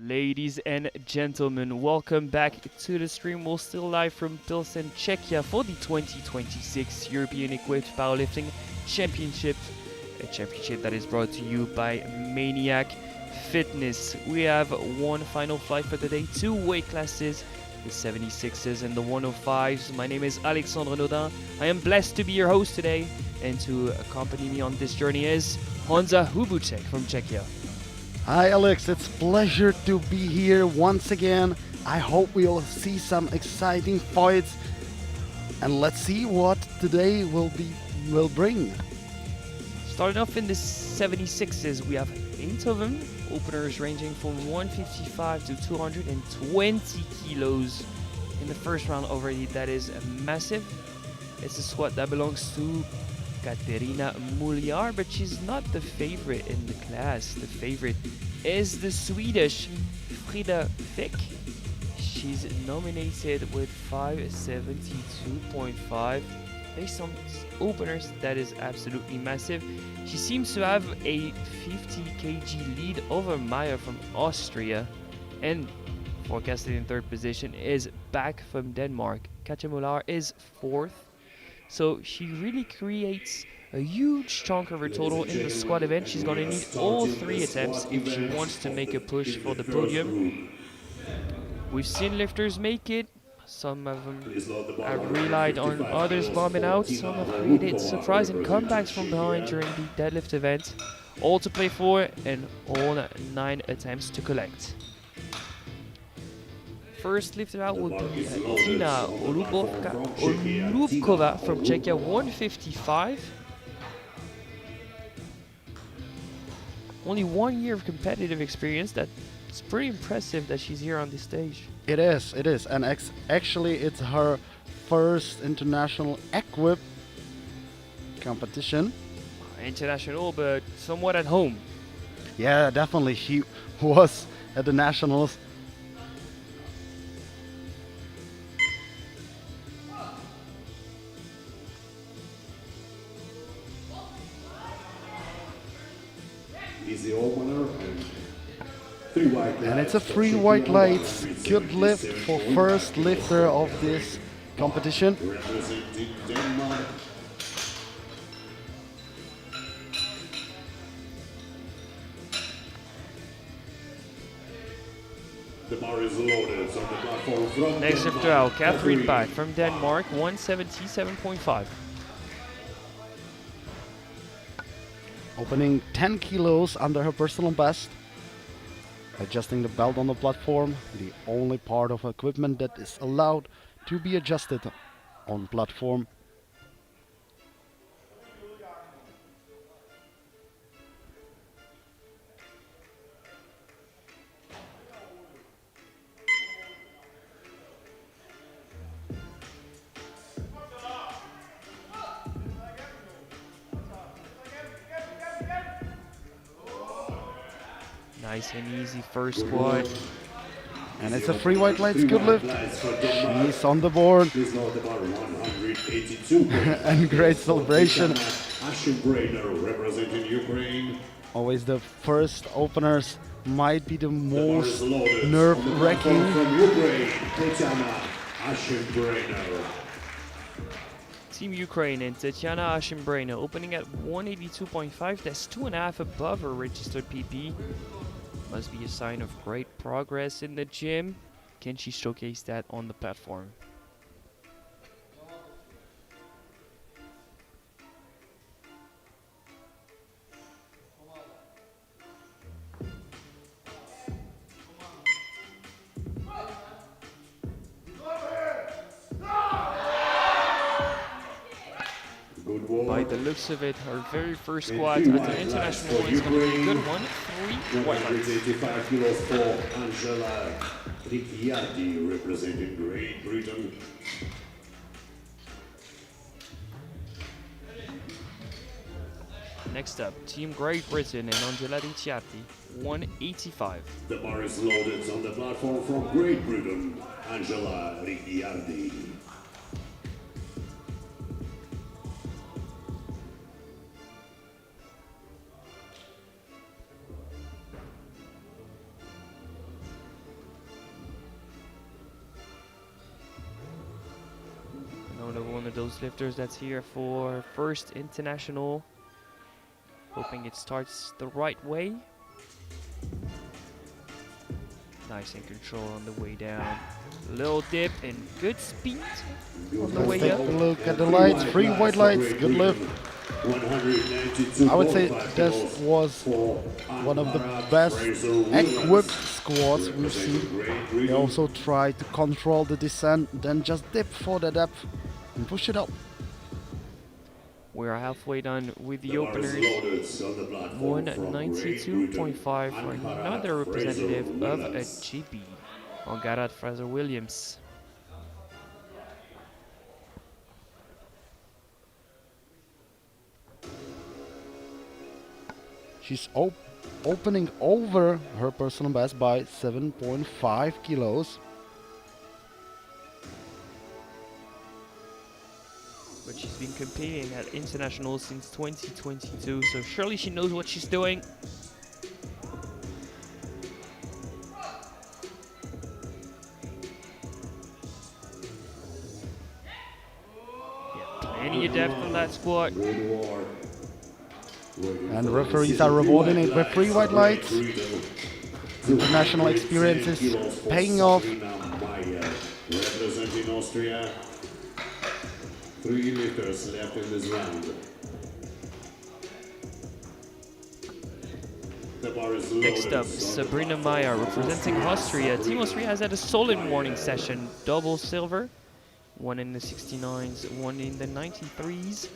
Ladies and gentlemen, welcome back to the stream. We're still live from Pilsen, Czechia for the 2026 European Equipped Powerlifting Championship. A championship that is brought to you by Maniac Fitness. We have one final flight for the day, two weight classes, the 76s and the 105s. My name is Alexandre Naudin. I am blessed to be your host today, and to accompany me on this journey is Honza Hubucek from Czechia. Hi Alex, it's a pleasure to be here once again. I hope we'll see some exciting fights, and let's see what today will bring. Starting off in the 76s, we have 8 of them. Openers ranging from 155 to 220 kilos. In the first round already, that is massive. It's a squat that belongs to Katerina Muliar, but she's not the favorite in the class. The favorite is the Swedish Frida Fick. She's nominated with 572.5. Based on openers, that is absolutely massive. She seems to have a 50 kg lead over Maya from Austria, and forecasted in third position is back from Denmark. Katja Muliar is fourth. So she really creates a huge chunk of her total in the squat event. She's going to need all 3 attempts if she wants to make a push for the podium. We've seen lifters make it. Some of them have relied on others bombing out. Some have created surprising comebacks from behind during the deadlift event. All to play for and all 9 attempts to collect. First lifted out will be Tina Olubkova from Czechia, 155. Only 1 year of competitive experience. That's pretty impressive that she's here on this stage. It is, and actually it's her first international equip competition. International, but somewhat at home. Yeah, definitely. She was at the nationals. Easy opener and it's a 3 white lights. Good lift for first lifter of this competition. Representing Denmark. The bar is loaded on the platform from Next lifter out, Catherine Bach from Denmark, 177.5. Opening 10 kilos under her personal best. Adjusting the belt on the platform, the only part of equipment that is allowed to be adjusted on platform. Nice and easy first squat. And it's a 3 white lights, good lift. She's on the board. And great celebration. Representing Ukraine. Always the first openers might be the most nerve-wracking. From Ukraine, Team Ukraine and Tatiana Ashimbrena opening at 182.5. That's 2.5 above her registered PP. Must be a sign of great progress in the gym. Can she showcase that on the platform? By the looks of it, her very first squat at the international is going to be a good one. 3 white lights. 85 kilos for Angela Ricciardi, representing Great Britain. Next up, Team Great Britain and Angela Ricciardi, 185. The bar is loaded on the platform from Great Britain, Angela Ricciardi. one of those lifters that's here for first international. Hoping it starts the right way. Nice and control on the way down. Little dip and good speed on the Let's way take up. a look at the lights. 3 white lights, good lift. 192 I would say kilos this was for one of the Ankara best Fraser Williams. equipped squats we've seen. Great They Britain. also try to control the descent, then just dip for the depth and push it up. We're halfway done with the The bar is openers. loaded on the platform from Great Britain. 192.5 for Ankara another representative Fraser of a Williams. GB. Ankara Fraser Williams. She's opening over her personal best by 7.5 kilos. But she's been competing at international since 2022, so surely she knows what she's doing. Yeah, plenty of depth on that squat. Good war. And referees are rewarding it with 3 white lights. International experience is paying off. Representing Austria. 3 lifters left in this round. The bar is loaded. Next up, Sabrina Meyer representing Austria. Team Austria has had a solid morning session. Double silver. One in the 69s, one in the 93s.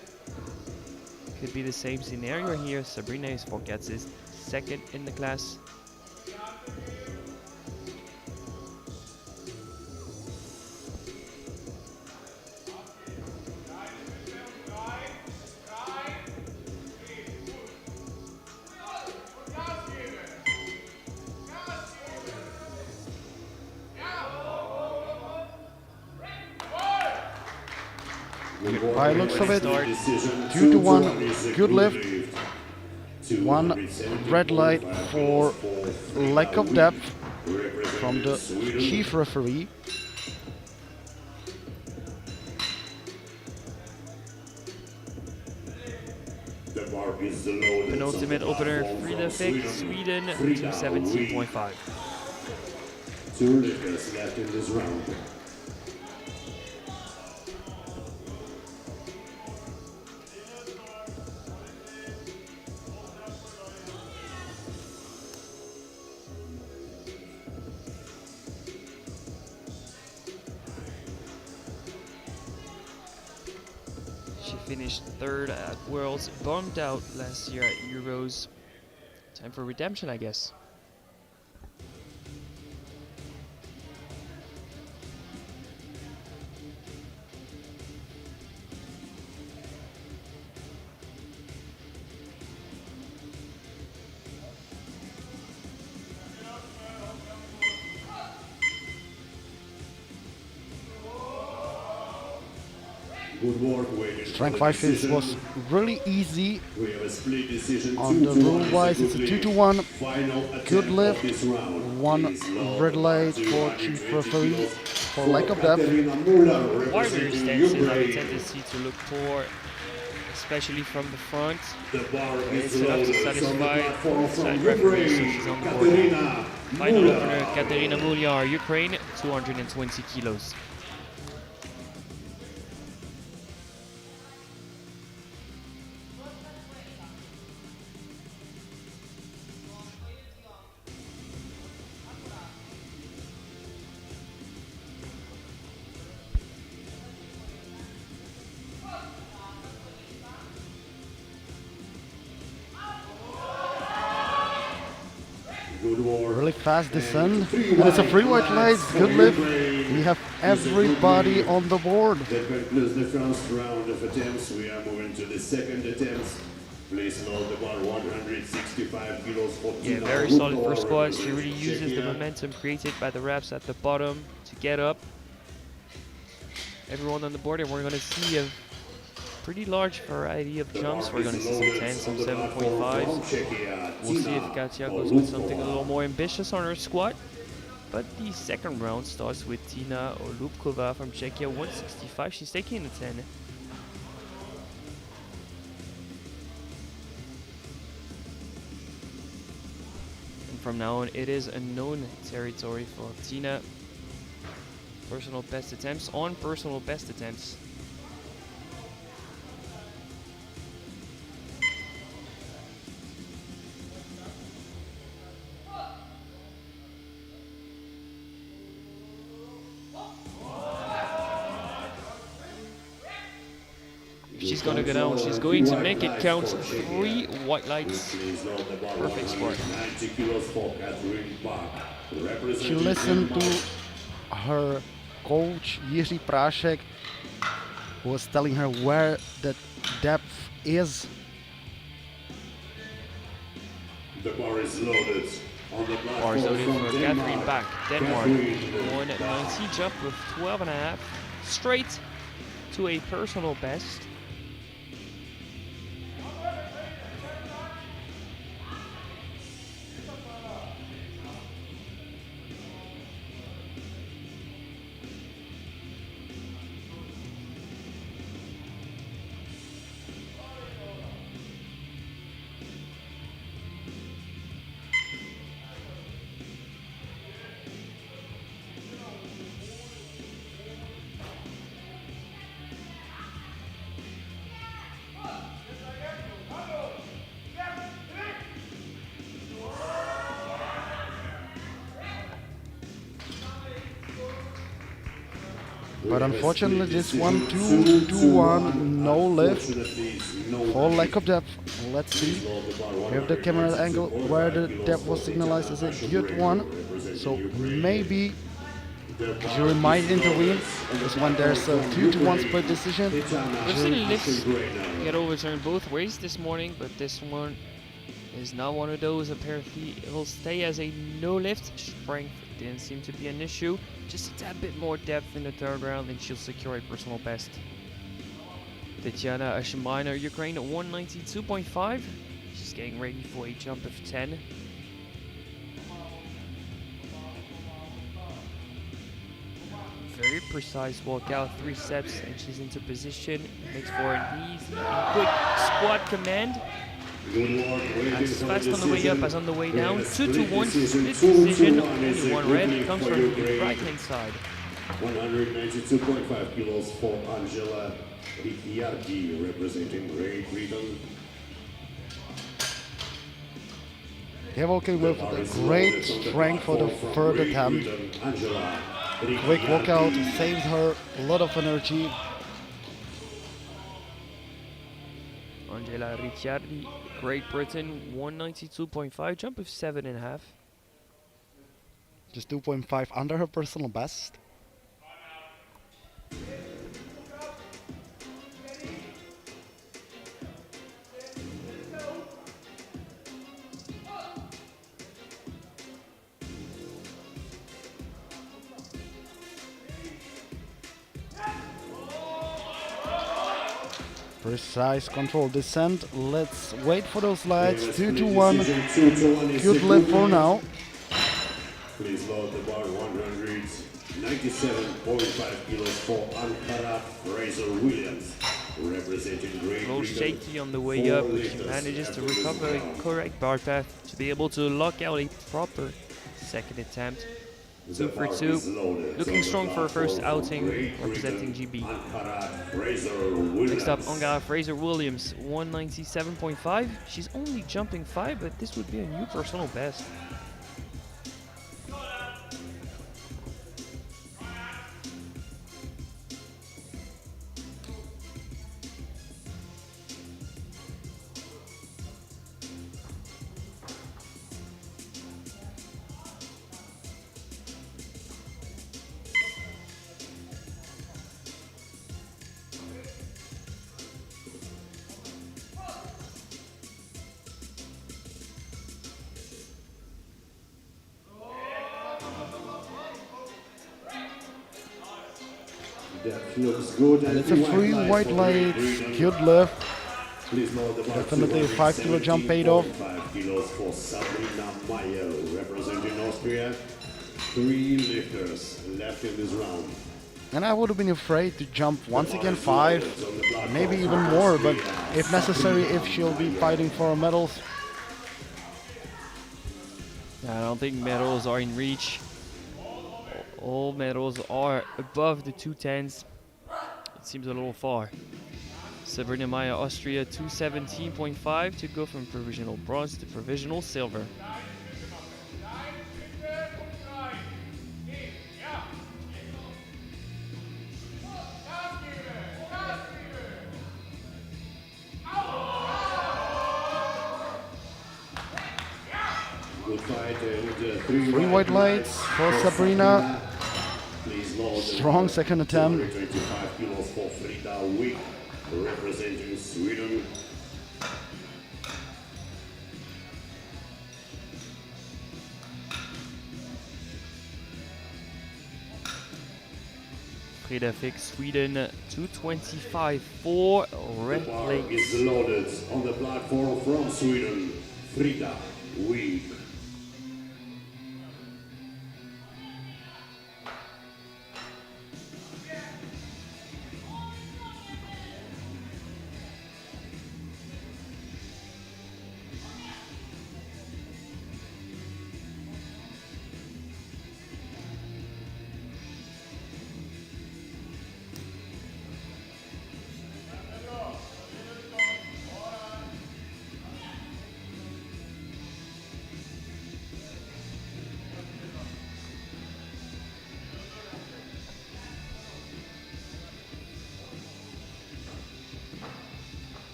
Could be the same scenario here. Sabrina is forgets is second in the class. By looks of it, Start. 2 to 1, good lift. 1 red light for lack of depth from the chief referee. The bar is loaded. Penultimate opener, Frida Fick, Sweden, 217.5. 2 lifters left in this round. She finished third at Worlds, bombed out last year at Euros. Time for redemption, I guess. Good work, waiting for Strength the 5 decision. was really easy. We have a split decision. On the 2-1 rule wise, it's a 2 to 1. Final attempt Good of lift. this round. 1 Is low red light for 220 chief referee kilos for lack of depth. Katerina Muller, Warrior representing stances have a Ukraine. tendency to look poor, especially from the front. The bar It's is enough to loaded on the satisfy platform from side referee, so Ukraine. she's on the board. Katerina Final Muller. opener, Katerina Muliar, Ukraine, 220 kilos. Good work. Really fast descent. And it's a 3 white lights, good lift. We have everybody on the board. That concludes the first round of attempts. We are moving to the second attempt. Please load the bar 165 kilos for Yeah, Tina very solid Rupor, first squat. She really representing uses the Czechia. momentum created by the reps at the bottom to get up. Everyone on the board, and we're going to see a pretty large variety of jumps. We're going to see some 10s, some 7.5s. We'll see if Katia goes with something a little more ambitious on her squat. But the second round starts with Tina Olubkova from Czechia, 165. She's taking a 10. And from now on, it is unknown territory for Tina. Personal best attempts on personal best attempts. If she's gonna go down, she's going to make it count. 3 white lights. Perfect spot. She listened to her coach Jiří Prášek, who was telling her where the depth is. The bar is loaded. On the Bar is loaded for Catherine Bach, Denmark. Catherine. 190 jump with 12.5. Straight to a personal best. But unfortunately, this 1-2-2-1, no lift, for lack of depth. Let's see if the camera angle where the depth was signalized is a good one. So maybe jury might intervene, because when there's a 2-1 split decision, We've seen lifts get overturned both ways this morning, but this one is not one of those. Apparently, it will stay as a no lift. Strength didn't seem to be an issue. Just a tad bit more depth in the third round, and she'll secure a personal best. Tatiana Ashimina, Ukraine, 192.5. She's getting ready for a jump of 10. Very precise walkout, 3 steps, and she's into position. Makes for an easy and quick squat command. As fast on the way up as on the way down. 2-1 split decision. Only one red comes from the right hand side. 192.5 kilos for Angela Ricciardi, representing Great Britain. they're working with great strength for the third attempt. Quick walkout saves her a lot of energy. Angela Ricciardi, Great Britain, 192.5, jump of 7.5. Just 2.5 under her personal best. Precise control descent. Let's wait for those lights. 2-1. Good lift for now. Please load the bar 197.5 kilos for Ankara Fraser Williams, representing Great A little Britain. shaky on the way up, but she manages to recover a correct bar path to be able to lock out a proper second attempt. 2 for 2. Looking strong for her first outing, representing GB. Next up, Angara Fraser Williams, 197.5. She's only jumping 5, but this would be a new personal best. That looks good. And it's a 3 white lights. Good lift. Please load the bar Definitely a 5 kilo jump paid off. 5 kilos for Sabrina Meyer, representing Austria. 3 lifters left in this round. And I would have been afraid to jump once again 5, maybe even more, but if necessary, if she'll be fighting for medals. I don't think medals are in reach. All medals are above the 210s. It seems a little far. Sabrina Meyer, Austria, 217.5 to go from provisional bronze to provisional silver. Good fight with 3 white lights for Sabrina. Please load Strong second attempt. 125 kilos for Frida Wick, representing Sweden. Frida Fick, Sweden, 225 for red The bar plate. is loaded on the platform from Sweden, Frida Wick.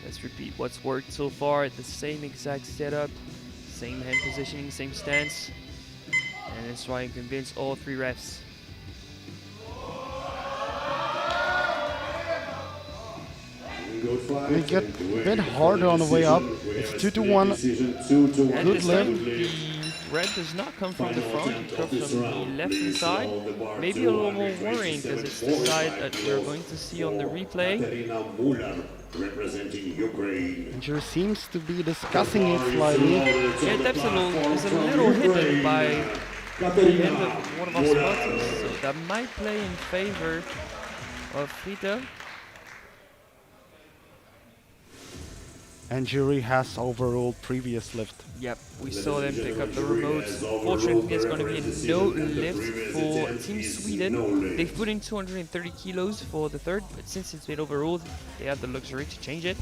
Let's repeat what's worked so far. The same exact setup, same hand positioning, same stance. And let's try and convince all 3 refs. Good fight. They get a bit harder on the way up. It's 2-1. And Good this time, lift. the red does not come from the front, it comes from the left side. Maybe a little more worrying because it's the side that we're going to see on the replay. Katerina Muller, representing Ukraine. And she seems to be discussing it slightly. Yeah, that's is a little hidden by the end of one of our spotters, so that might play in favor of Frida. And jury has overruled previous lift. Yep, we saw them pick up the remotes. Fortunately, it's going to be a no lift for Team Sweden. They've put in 230 kilos for the third, but since it's been overruled, they have the luxury to change it.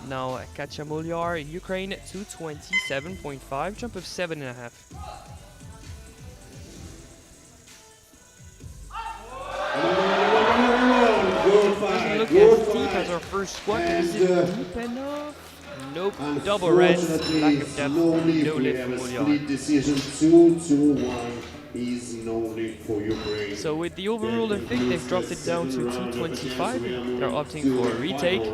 Now, Katja Molyar, Ukraine, 227.5, jump of 7.5. Doesn't look as deep as our first squat. Is it deep enough? Nope. Double rest, lack of depth, no lift for Molyar. Decision 2-1 is no lift for Ukraine. So with the overruled pick, they've dropped it down to 225. They're opting for a retake.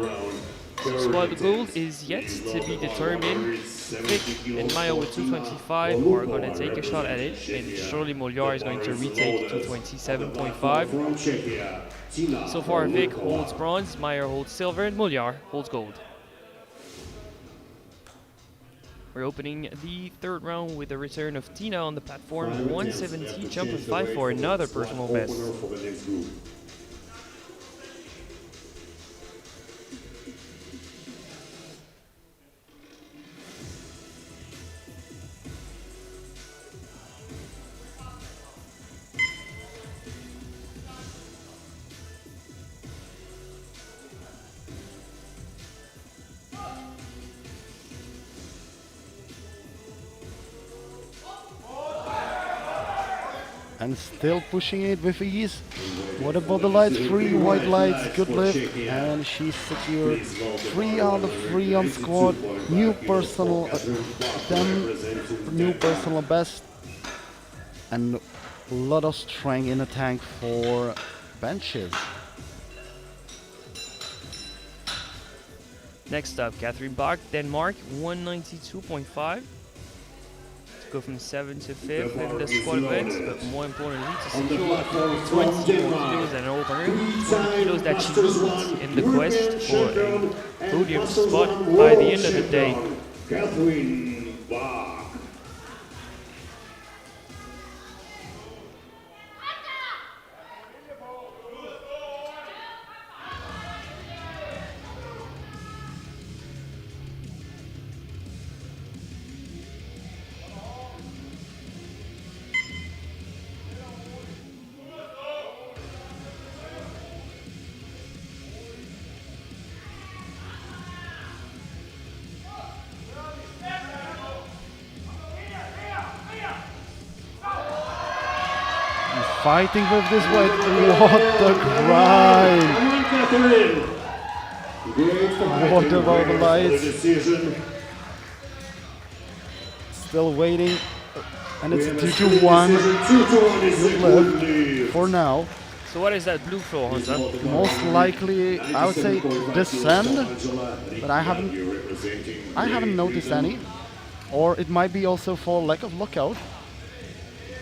Squad gold is yet to be determined. Fick and Maya with 225 are going to take a shot at it, and surely Molyar is going to retake 227.5. From Czechia, Tina So far, Vic Olukova. holds bronze, Meyer holds silver, and Molyar holds gold. We're opening the third round with the return of Tina on the platform. 170 jump of 5 for another personal best. For the next group. And still pushing it with ease. What about the lights? 3 white lights, good lift. And she secured 3 out of 3 on squad. New personal new personal best. And a lot of strength in the tank for benches. Next up, Catherine Bach, Denmark, 192.5. Go from 7th to 5th in the squad event, but more importantly to secure 20 more kilos than an opener, 20 kilos that she needs in the quest for a podium spot by the end of the day. Catherine Bach. fighting with this weight. What the grind! Come on, Catherine. Great fight. What about the Great lights? decision. Still waiting, and it's We have a 2-1. decision. 2-1 is a Good good left lead. for now. So what is that blue floor, Hunter? Most likely, I would say descend, but I haven't noticed any. Or it might be also for lack of lookout.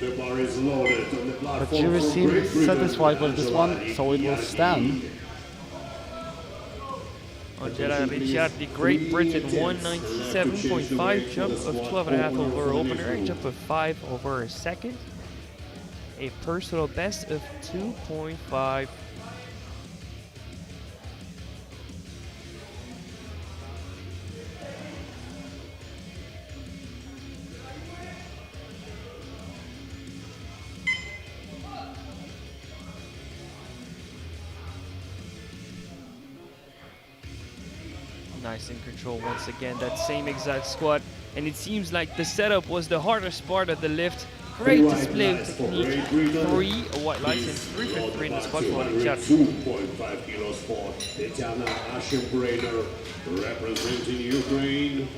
The bar is loaded on the But platform Jury for seems Great Britain. satisfied with this one, so it will Angela stand. Angela Ricciardi, Great Britain, 197.5, jump of 12.5 over her opener, jump of 5 over her second. A personal best of 2.5. Nice in control once again, that same exact squat. And it seems like the setup was the hardest part of the lift. Great display of technique. 3 white lights and 3 for 3 in the squat for Ricciardi. 2.5 kilos for Tatiana Ashimbrader, representing Ukraine.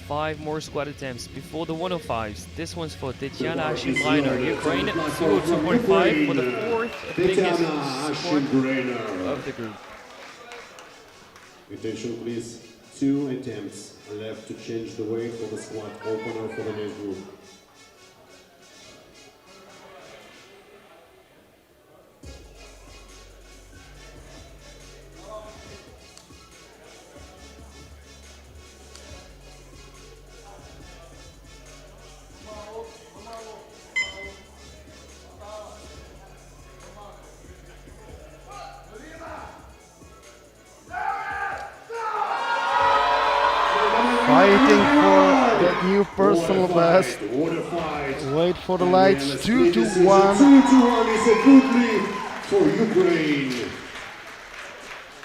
Five more squat attempts before the 105s. This one's for Tatiana Ashimbrader, Ukraine, 202.5 for the fourth biggest squat of the group. Attention please, 2 attempts left to change the weight for the squat opener for the next group. Fighting for that new personal best. What a fight! Wait for the lights. 2-1. 2-1 is a good lead for Ukraine.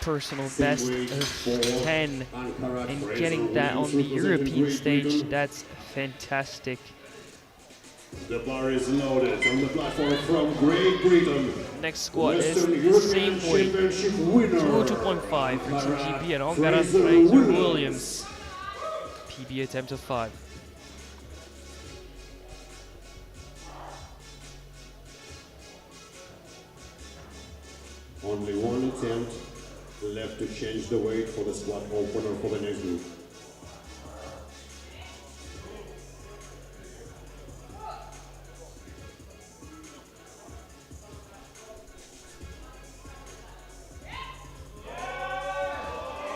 Personal best of 10, and getting that on the European stage, that's fantastic. The bar is loaded on the platform from Great Britain. Next squat is Western the European same weight, Championship winner. 202.5 for Team GB and Angara Fraser Fraser Williams. Williams. PB attempt of 5. Only one attempt left to change the weight for the squat opener for the next group.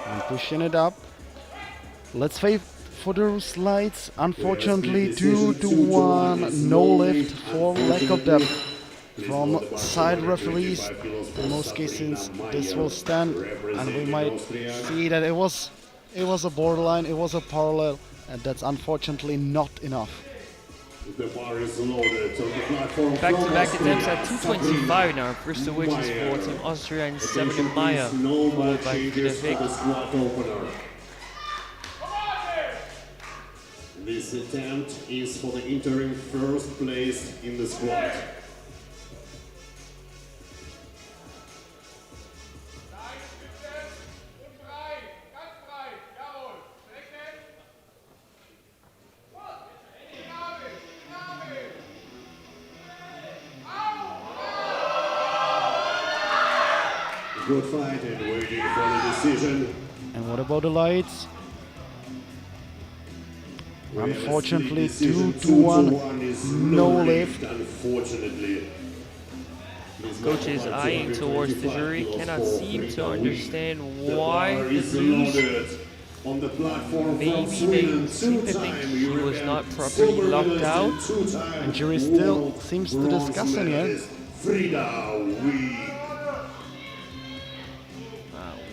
And pushing it up. Let's wait for the slides. Unfortunately, 2-1. No lift for lack of depth from side referees. In most cases, this will stand, and we might see that it was a borderline, it was a parallel, and that's unfortunately not enough. The bar is loaded on the platform. Back-to-back attempts at 225 now, first of which is for Team Austria and 7 in Maya, followed by Frida Vick. This attempt is for the interim first place in the squat. Good fight and waiting for the decision. And what about the lights? Unfortunately, 2-1, is no lift. Unfortunately. Coach is eyeing towards the jury, cannot seem to understand why the blues. On the platform Maybe from Sweden, they seem to think two-time he was European not properly silver locked medalist out. and two-time And jury still world seems to bronze discussing it. medalist Frida Wiig.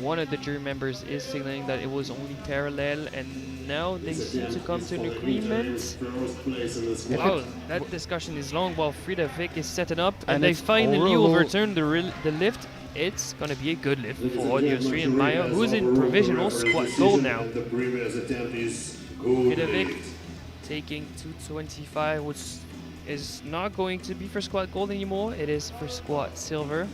One of the jury members is signaling that it was only parallel, and now they seem to come to an agreement. First place in the squad. Wow, that discussion is long while Frida Vick is setting up, and And they it's finally overall- overturn the lift. It's gonna be a good lift for the Austrian Maya, who's in provisional squat goal now. The previous attempt is Frida good. Vick taking 225, which is not going to be for squat gold anymore. It is for squat silver.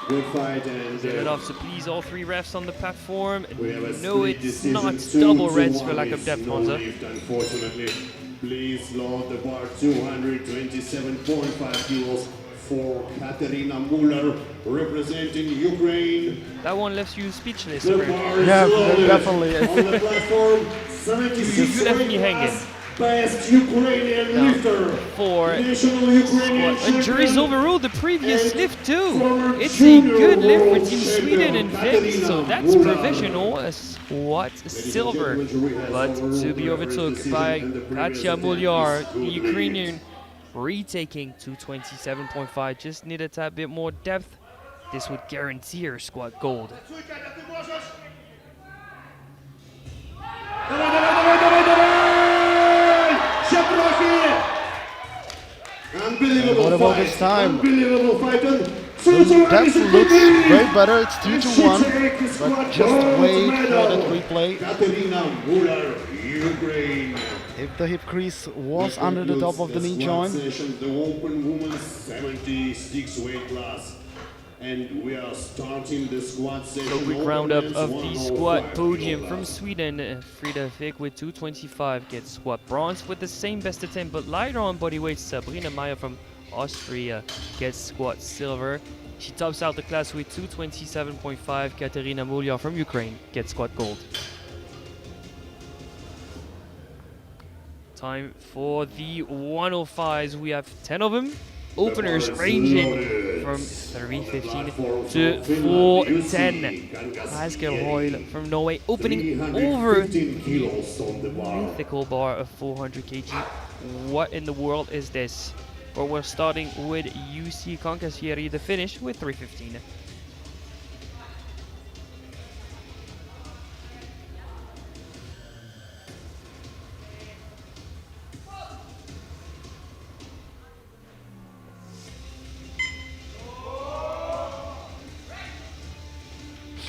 Good fight, and Set it off to please all three refs on the platform. we have a No, split it's decision, not 2 double to reds for 1 lack of with depth, no Hansa. lift, unfortunately. Please load the bar 227.5 kilos for Katerina Muller, representing Ukraine. That one left you speechless. The apparently. bar is Yeah, loaded. definitely. On the platform, 76 You left me weight hanging. class, best Ukrainian Now, lifter. for National Ukrainian squat. And jury's champion. overruled the previous and lift too. former It's a junior good lift for world Team champion Sweden and Vic, Katarina so that's Muller. provisional. A squat silver, Ladies and gentlemen, jury has but overruled to be the overtook decision, by and the previous Katya attempt Mulyar, is the good Ukrainian, retaking 227.5. Just need a tad bit more depth. This would guarantee her squat gold. Unbelievable What about fight. this time? Unbelievable fight. And That looks way better. It's 2-1. But just wait for that replay. Katerina Muller, Ukraine. If the hip crease was under the top of the knee joint, Session, the open women's 76 weight class. And we are starting the squat session. So quick Open roundup men's of the 105 squat podium from kilograms. Sweden. Frida Fick with 225 gets squat bronze with the same best attempt, but lighter on body weight. Sabrina Meyer from Austria gets squat silver. She tops out the class with 227.5. Katerina Mulyar from Ukraine gets squat gold. Time for the 105s. We have 10 of them. Openers ranging from 315 to 410. Pascal Hoyle from Norway opening over 315 kilos on the bar. mythical bar of 400 kg. What in the world is this? Well, we're starting with UC Concassieri, the finish with 315.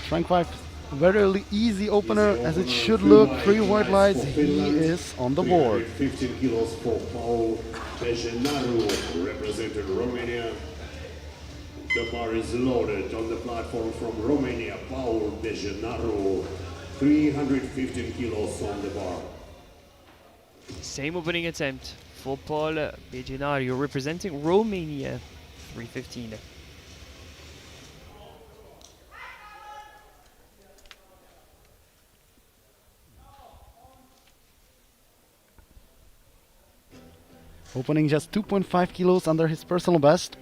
strength 5, very easy opener as it should look. 3 white lights, he is on the board. 15 kilos for Paul Bejenaru, representing Romania. The bar is loaded on the platform from Romania, Paul Bejenaru. 315 kilos on the bar. Same opening attempt for Paul Begenario representing Romania, 315. Opening just 2.5 kilos under his personal best.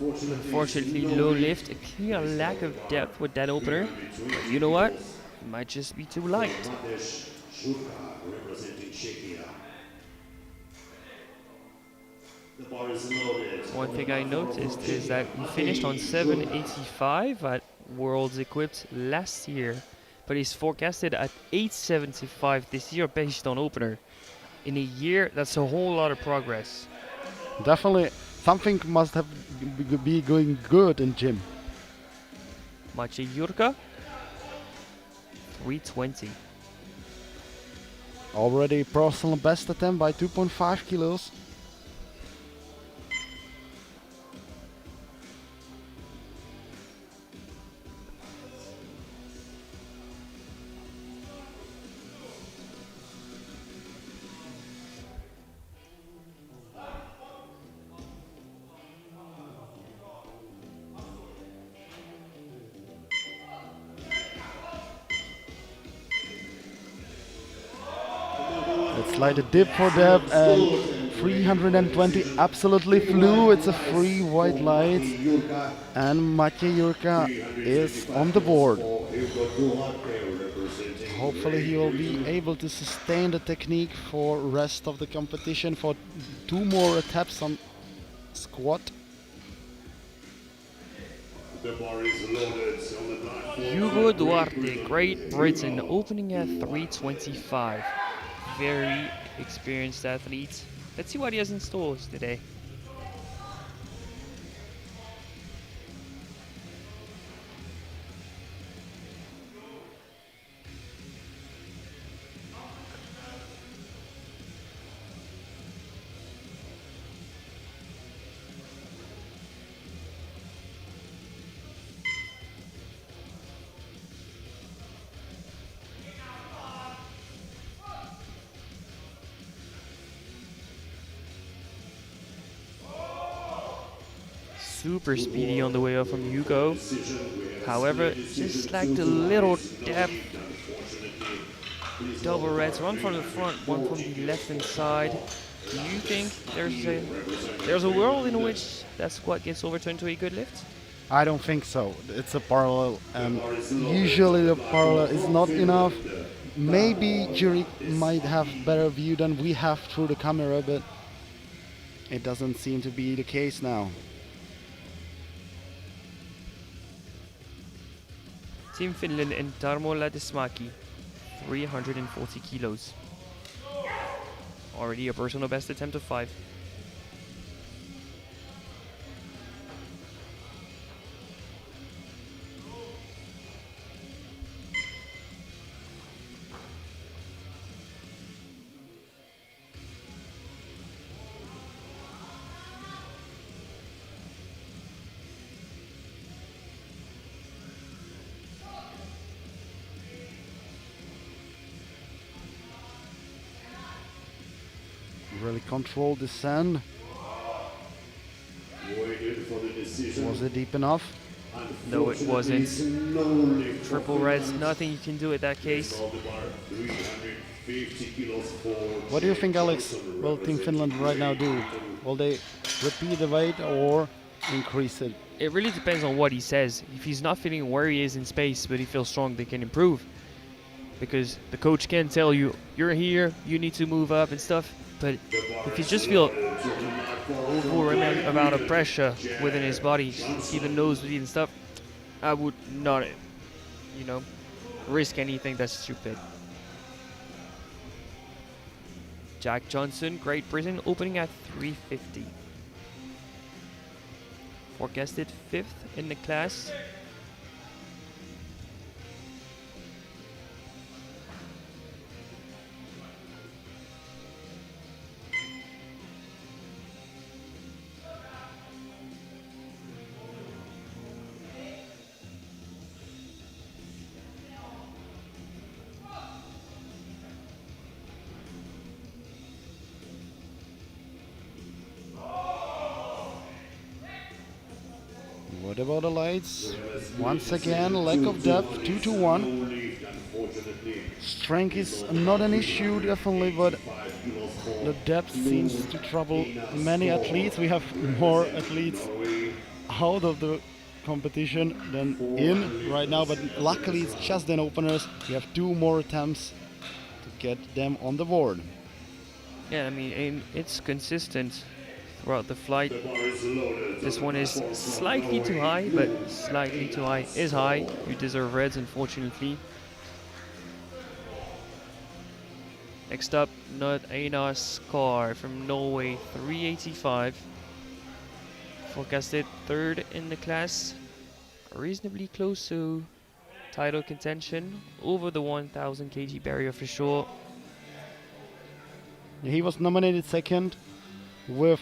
Unfortunately, low lift, a clear lack of depth with that opener. But you know what? It might just be too light. Representing Czechia. The bar is loaded. One thing I noticed is that he finished on 785 at Worlds Equipped last year, but he's forecasted at 875 this year based on opener. In a year, that's a whole lot of progress. Definitely something must have be going good in gym. Maciej Jurka, 320. Already personal best attempt by 2.5 kilos. Slight dip for Deb and 320 absolutely flew. It's a free white light and Maciej Jurka is on the board. Hopefully he will be able to sustain the technique for rest of the competition for 2 more attempts on squat. The bar is loaded on the platform. Hugo Duarte, Great Britain, opening at 325. Very experienced athlete. Let's see what he has in stores today. Super speedy on the way up from Hugo. However, just lacked a little depth. Double reds, one from the front, one from the left hand side. Do you think there's a world in which that squat gets overturned to a good lift? I don't think so. It's a parallel, and usually the parallel is not enough. Maybe jury might have better view than we have through the camera, but it doesn't seem to be the case now. Team Finland and Tarmo Ladismaki, 340 kilos. Already a personal best attempt of 5. Really controlled the sand. Waited for the decision. Was it deep enough? No, it wasn't. No lift. Triple reds, nothing you can do in that case. On the bar, 350 kilos forward. What do you think, Alex? Will Team Finland right now do? Will they repeat the weight or increase it? It really depends on what he says. If he's not feeling where he is in space, but he feels strong, they can improve. Because the coach can tell you, you're here, you need to move up and stuff. But if you just feel overwhelming amount of pressure within his body, even nosebleed and stuff, I would not, risk anything that's stupid. Jack Johnson, Great Britain, opening at 350. Forecasted 5th in the class. What about the lights? Once again, lack of depth, 2 to 1. Strength is not an issue, definitely, but the depth seems to trouble many athletes. We have more athletes out of the competition than in right now, but luckily it's just an openers. We have 2 more attempts to get them on the board. Yeah, I mean, it's consistent throughout the flight. This one is slightly too high, but slightly too high is high. You deserve reds, unfortunately. Next up, Not Einar Skar from Norway, 385. Forecasted 3rd in the class. Reasonably close to title contention, over the 1000 kg barrier for sure. He was nominated 2nd with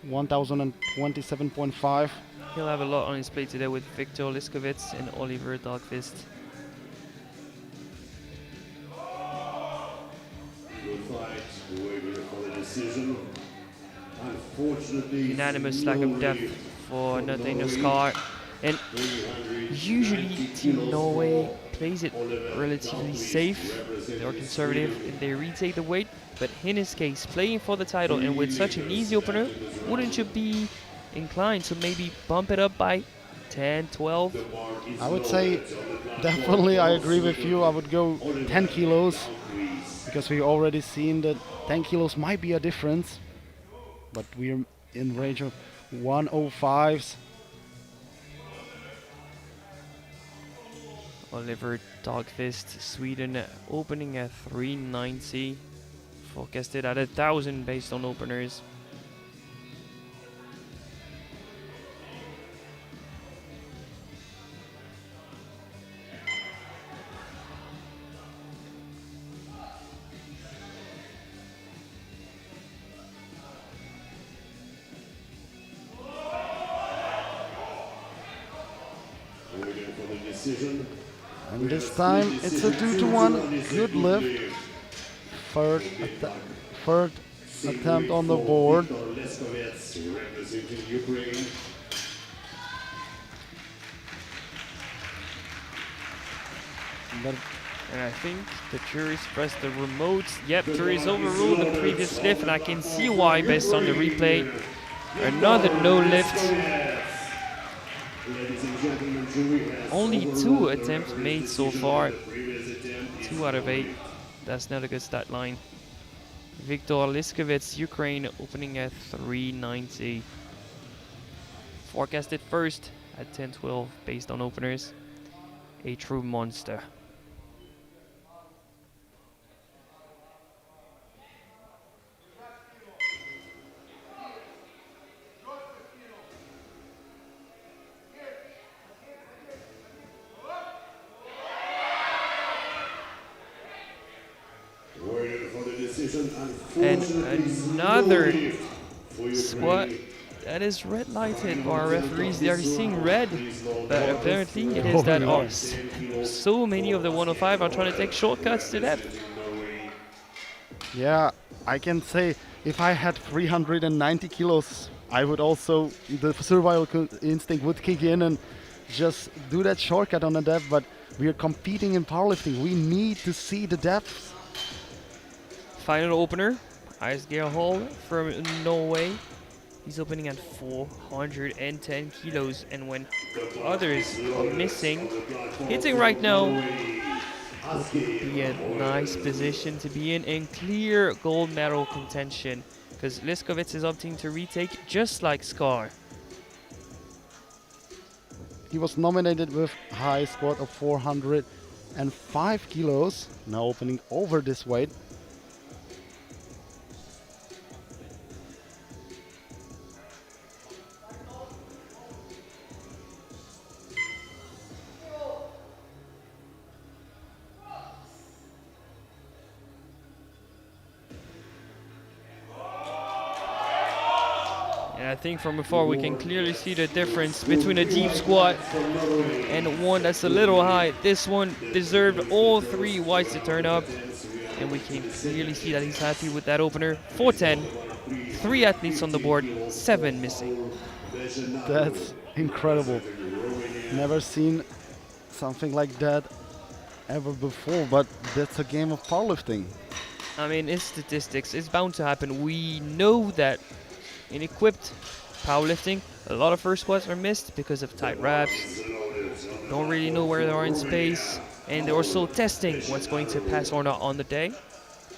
1027.5. He'll have a lot on his plate today with Viktor Liskovets and Oliver Dahlqvist. Good fight, waiting for the decision. Unfortunately, Unanimous lack of depth for Nathaniel Skar. And usually Team Norway plays it relatively safe. They're conservative and they retake the weight. But in his case, playing for the title and with such an easy opener, wouldn't you be inclined to maybe bump it up by 10, 12? I would say definitely I agree with you. I would go 10 kilos because we already seen that 10 kilos might be a difference. But we're in range of 105s. Oliver Dogfist, Sweden, opening at 390. Forecasted at 1,000 based on openers. Waiting for the decision. And this time it's a 2-to-1. Good lift. Third attempt on the board. Representing Ukraine. And I think the jury's pressed the remote. Yep, jury's overruled the previous lift, and I can see why based on the replay. Another no lift. Ladies and gentlemen, jury has Only 2 attempts made so far. the previous attempt. 2 out of 8. That's not a good stat line. Viktor Liskovets, Ukraine, opening at 390. Forecasted first at 10-12 based on openers. A true monster. Waiting for the decision. And Unfortunately, another no lift for squat Ukraine. that is red lighted by our referees. They are seeing red, but apparently it is that us. So many of the 105 are trying to take shortcuts to depth. Yeah, I can say if I had 390 kilos, I would also, the survival instinct would kick in and just do that shortcut on the depth, but we are competing in powerlifting. We need to see the depth. Final opener, Icegare Hall from Norway. He's opening at 410 kilos, and when others are missing, hitting right now would be a nice position to be in clear gold medal contention, because Liskovets is opting to retake just like Scar. He was nominated with high squat of 405 kilos, now opening over this weight. And I think from afar we can clearly see the difference between a deep squat and one that's a little high. This one deserved all 3 whites to turn up, and we can clearly see that he's happy with that opener. 410, 3 athletes on the board, 7 missing. That's incredible. Never seen something like that ever before, but that's a game of powerlifting. I mean, it's statistics. It's bound to happen. We know that in equipped powerlifting, a lot of first squats are missed because of tight wraps. Don't really know where they are in space, and they're also testing what's going to pass or not on the day.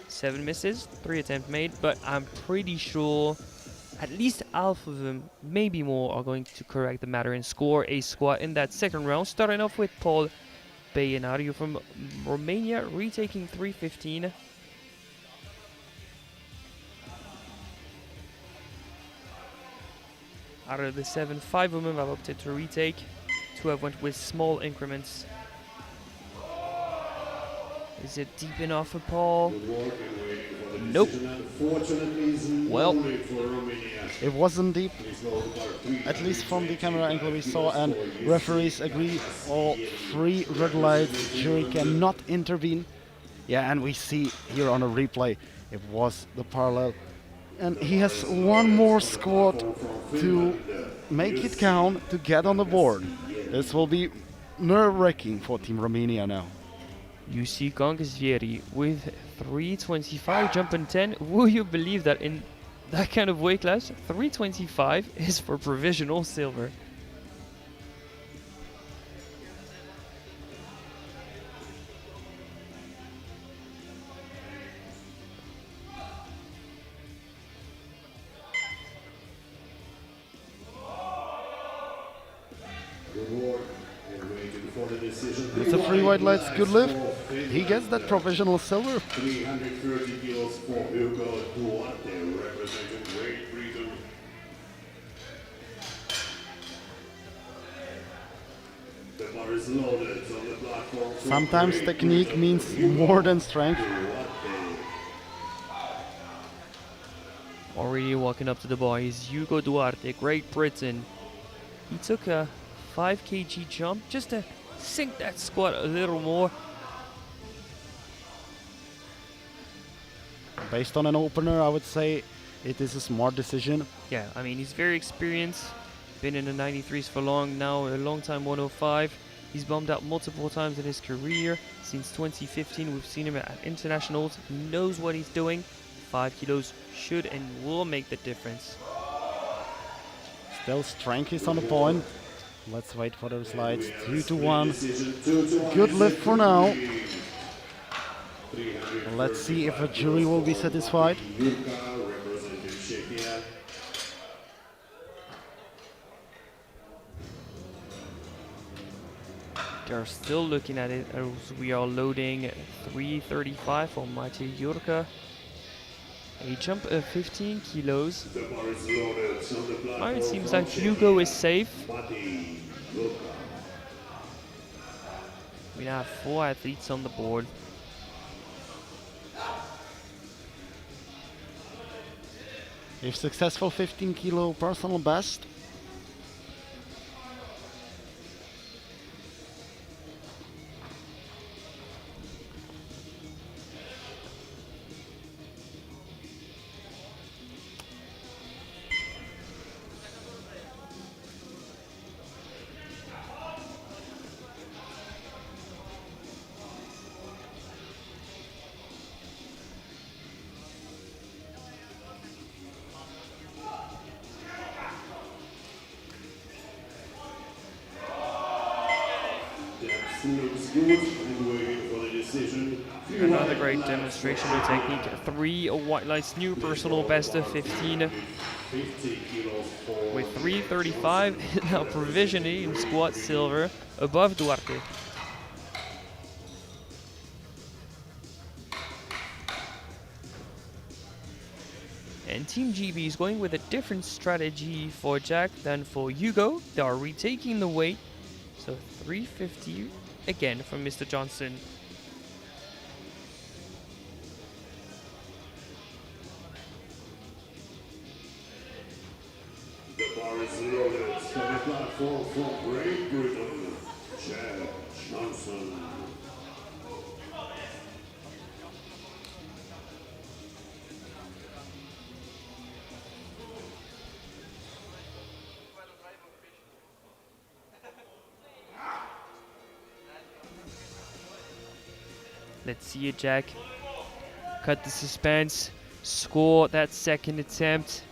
7 misses, 3 attempts made, but I'm pretty sure at least half of them, maybe more, are going to correct the matter and score a squat in that second round. Starting off with Paul Bayenario from Romania, retaking 315. Out of the 7, 5 of them have opted to retake. 2 have went with small increments. Is it deep enough for Paul? Nope. Well, It wasn't deep, at least from the camera angle we saw, and referees agree all 3 red lights, jury cannot intervene. Yeah, and we see here on a replay, it was the parallel. And he has 1 more squat to make it count to get on the board. This will be nerve-wracking for Team Romania now. you see Gangasvieri with 325 jumping 10. Will you believe that in that kind of weight class, 325 is for provisional silver? It's a free white lights, good lift. He gets that provisional silver. 330 kilos for Hugo Duarte, representing Great Britain. The bar is loaded on the platform. Sometimes technique means more than strength. Already walking up to the bar is Hugo Duarte, Great Britain. He took a 5 kg jump just to sink that squat a little more. Based on an opener, I would say it is a smart decision. Yeah, I mean, he's very experienced, been in the 93s for long now, a long time 105. He's bombed out multiple times in his career. Since 2015, we've seen him at internationals. He knows what he's doing. 5 kilos should and will make the difference. Still strength is on the point. Let's wait for those slides. 2 to 1. Good lift for now. Let's see if a jury will be satisfied. They're still looking at it as we are loading 335 for Matej Jurka. A jump of 15 kilos. Now it seems like Hugo is safe. We now have 4 athletes on the board. If successful, 15 kilo personal best. Looks good and waiting for the decision. Another great demonstration of technique. 3 white lights, new personal best of 15 with 335 now provisionally in squat silver above Duarte. And Team GB is going with a different strategy for Jack than for Hugo. They are retaking the weight, so 350 again from Mr. Johnson. The bar is loaded on the platform from Great Britain, Jack Johnson. Let's see it, Jack. Cut the suspense. Score that second attempt.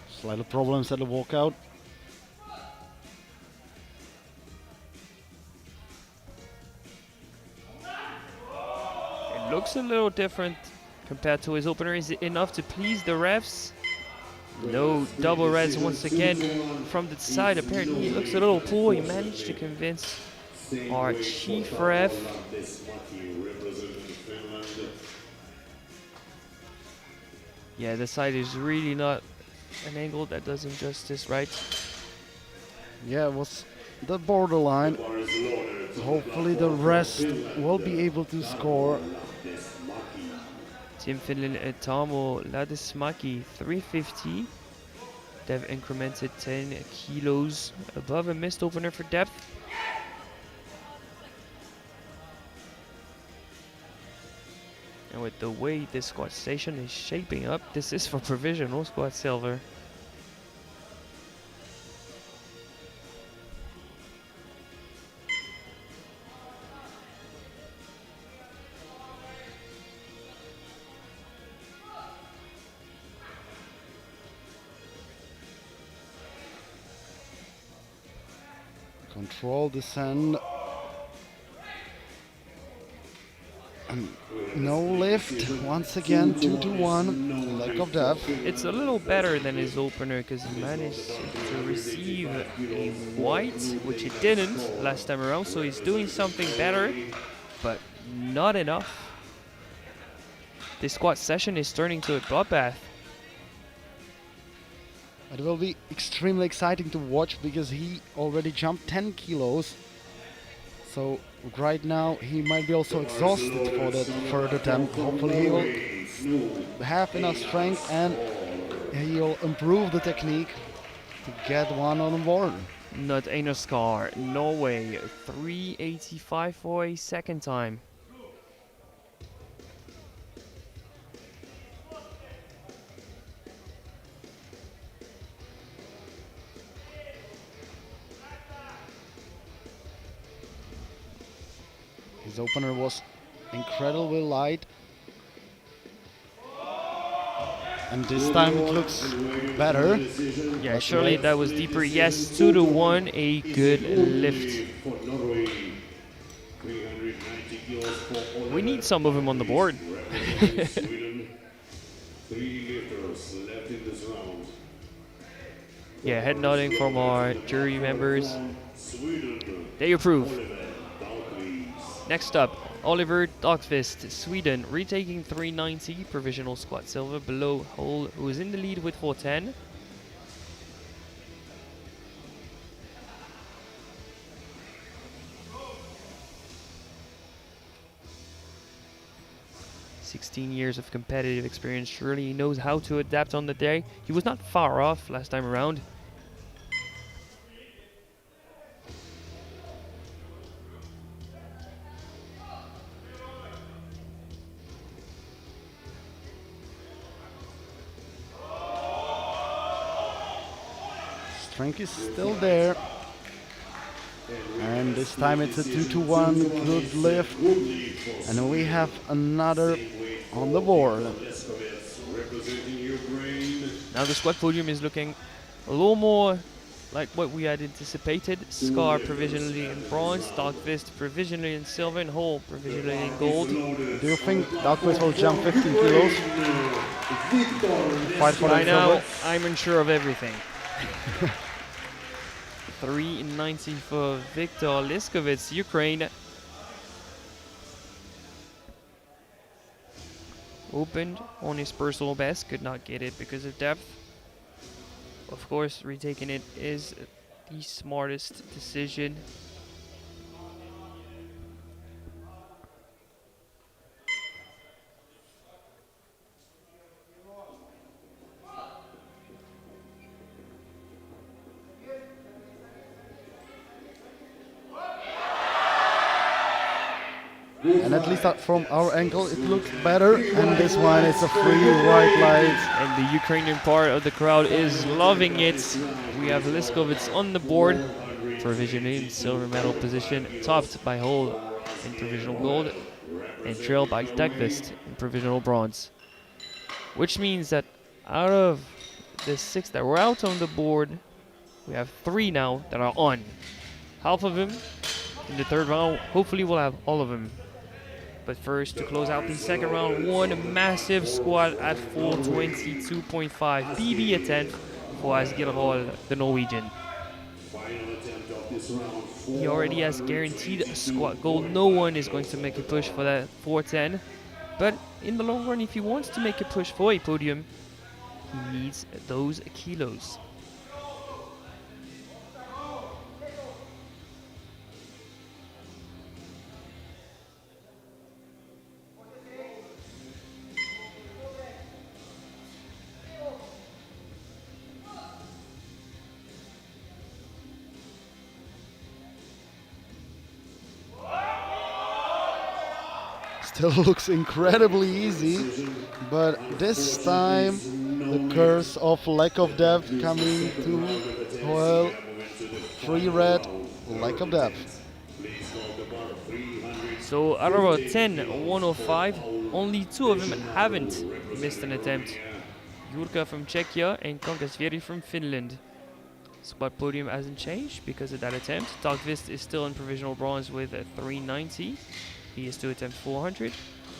Slight problems at the walkout. It looks a little different compared to his opener. Is it enough to please the refs? No double reds once again from the side. Apparently it looks a little poor. He managed to convince our chief ref. Yeah, the side is really not an angle that does him justice, right? Yeah, it was the borderline. Hopefully the rest will be able to score. Tim Finland and Tarmo Ladismaki 350. They've incremented 10 kilos above a missed opener for depth. And with the way this squat station is shaping up, this is for provisional squat silver. Control descend. No lift. Once again, 2 to 1. Lack of depth. It's a little better than his opener because he managed to receive a white, which he didn't last time around. So he's doing something better, but not enough. This squat session is turning to a bloodbath. It will be extremely exciting to watch because he already jumped 10 kilos. So right now he might be also exhausted for that third attempt. Hopefully he will have enough strength and he'll improve the technique to get one on the board. Not Einar Skar, no way. 385 for a second time. His opener was incredibly light. And this time it looks better. Yeah, surely that was deeper. Yes, 2 to 1, a good lift. We need some of him on the board. Yeah, head nodding from our jury members. They approve. Next up, Oliver Dagqvist, Sweden, retaking 390, provisional squat silver below Hole, who is in the lead with 410. Years of competitive experience. Surely he knows how to adapt on the day. He was not far off last time around. Strength is still there. And this time it's a 2 to 1 good lift. And we have another on the board. Now the squat podium is looking a little more like what we had anticipated. Scar provisionally in bronze, Dagqvist provisionally in silver, and Hole provisionally in gold. Do you think Dagqvist will jump 15 kilos? Fight for By that now, silver? I'm unsure of everything. 390 for Viktor Liskovets, Ukraine. Opened on his personal best, could not get it because of depth. Of course, retaking it is the smartest decision. And at least from our angle it looks better. And this one is a free white light. And the Ukrainian part of the crowd is loving it. We have Liskovets on the board, provisionally in silver medal position, topped by Hole in provisional gold, and trailed by Dagqvist in provisional bronze. Which means that out of the 6 that were out on the board, we have 3 now that are on. Half of them in the third round. Hopefully we'll have all of them. But first, to close out the second round, one massive squat at 422.5 PB attempt for Asgeir Hall, the Norwegian. He already has guaranteed squat gold. No one is going to make a push for that 410. But in the long run, if he wants to make a push for a podium, he needs those kilos. Still looks incredibly easy, but this time the curse of lack of depth coming to, well, free red, lack of depth. So out of our 10, 105, only 2 of them haven't missed an attempt. Jurka from Czechia and Kankasvieri from Finland. Squat podium hasn't changed because of that attempt. Dagqvist is still in provisional bronze with a 390. He is to attempt 400.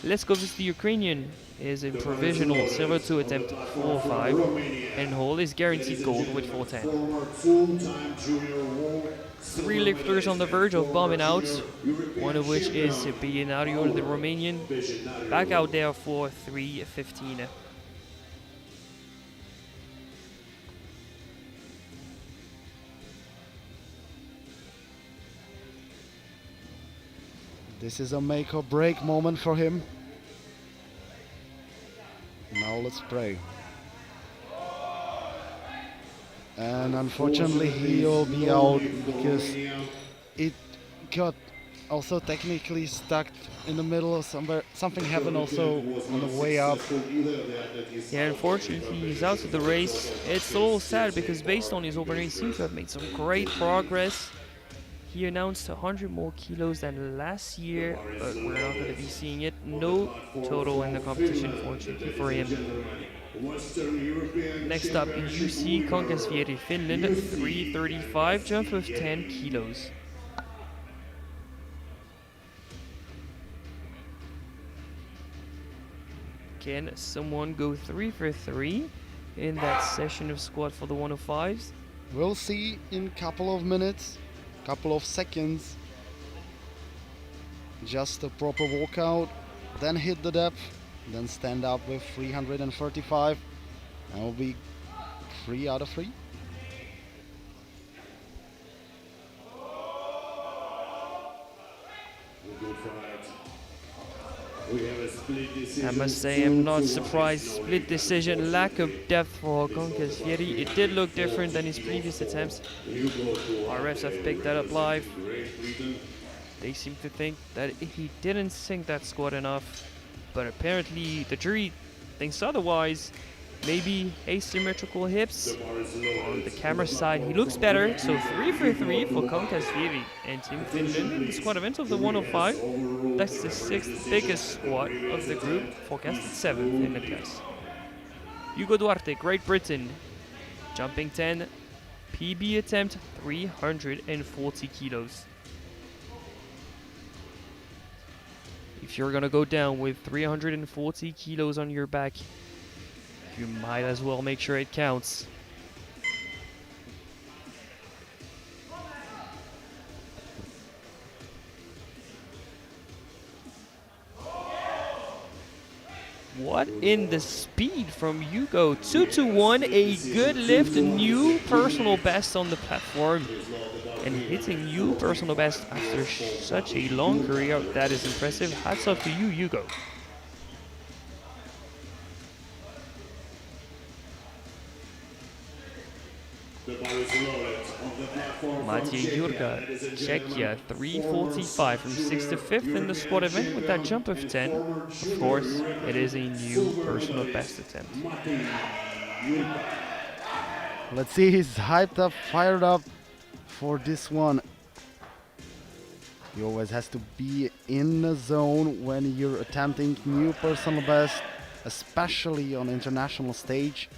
Let's go with the Ukrainian is in provisional silver 2 attempt 4-5 and hold is guaranteed gold with 410. Former two-time junior world Three lifters on the verge of bombing out, one of which is Bienario, the Romanian, back out there for 3:15. This is a make or break moment for him. Now let's pray. And unfortunately he'll be out because it got also technically stuck in the middle of somewhere. Something happened also on the way up. Yeah, unfortunately he's out of the race. It's a little sad because based on his opener he seems to have made some great progress. He announced 100 more kilos than last year, but we're not going to be seeing it. No total in the competition, fortunately for him. Next up in UC, Konkasvieri, Finland, 335, jump of 10 kilos. Can someone go 3 for 3 in that session of squat for the 105s? We'll see in a couple of minutes, couple of seconds. Just a proper walkout, then hit the depth, then stand up with 335. That will be 3 out of 3. I must say I'm not surprised. Split decision, lack of depth for Konkasvieri. It did look different than his previous attempts. Our refs have picked that up live. They seem to think that he didn't sink that squat enough, but apparently the jury thinks otherwise. Maybe asymmetrical hips. On the camera side, he looks better. So 3 for 3 for Konkasvieri and Team Finland in the squat event of the 105. That's the 6th biggest squat of the group, forecasted 7th in the class. Hugo Duarte, Great Britain, jumping 10, PB attempt 340 kilos. If you're gonna go down with 340 kilos on your back, you might as well make sure it counts. What in the speed from Hugo? 2-1, a good lift, new personal best on the platform. And hitting new personal best after such a long career, that is impressive. Hats off to you, Hugo. Maciej Jurga, Czechia, 345 from 6th to 5th in the squat event with that jump of 10. Of course, it is a new personal best attempt. Let's see, he's hyped up, fired up for this one. He always has to be in the zone when you're attempting new personal best, especially on international stage.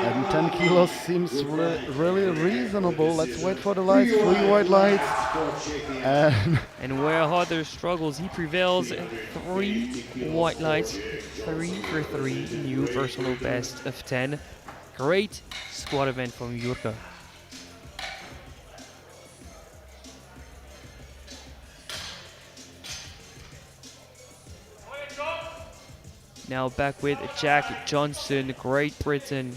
And 10 kilos seems really reasonable. Let's wait for the lights, 3 white lights. And where Harder struggles, he prevails. 3 white lights, 3 for 3, new personal best of 10. Great squat event from Jurka. Now back with Jack Johnson, Great Britain.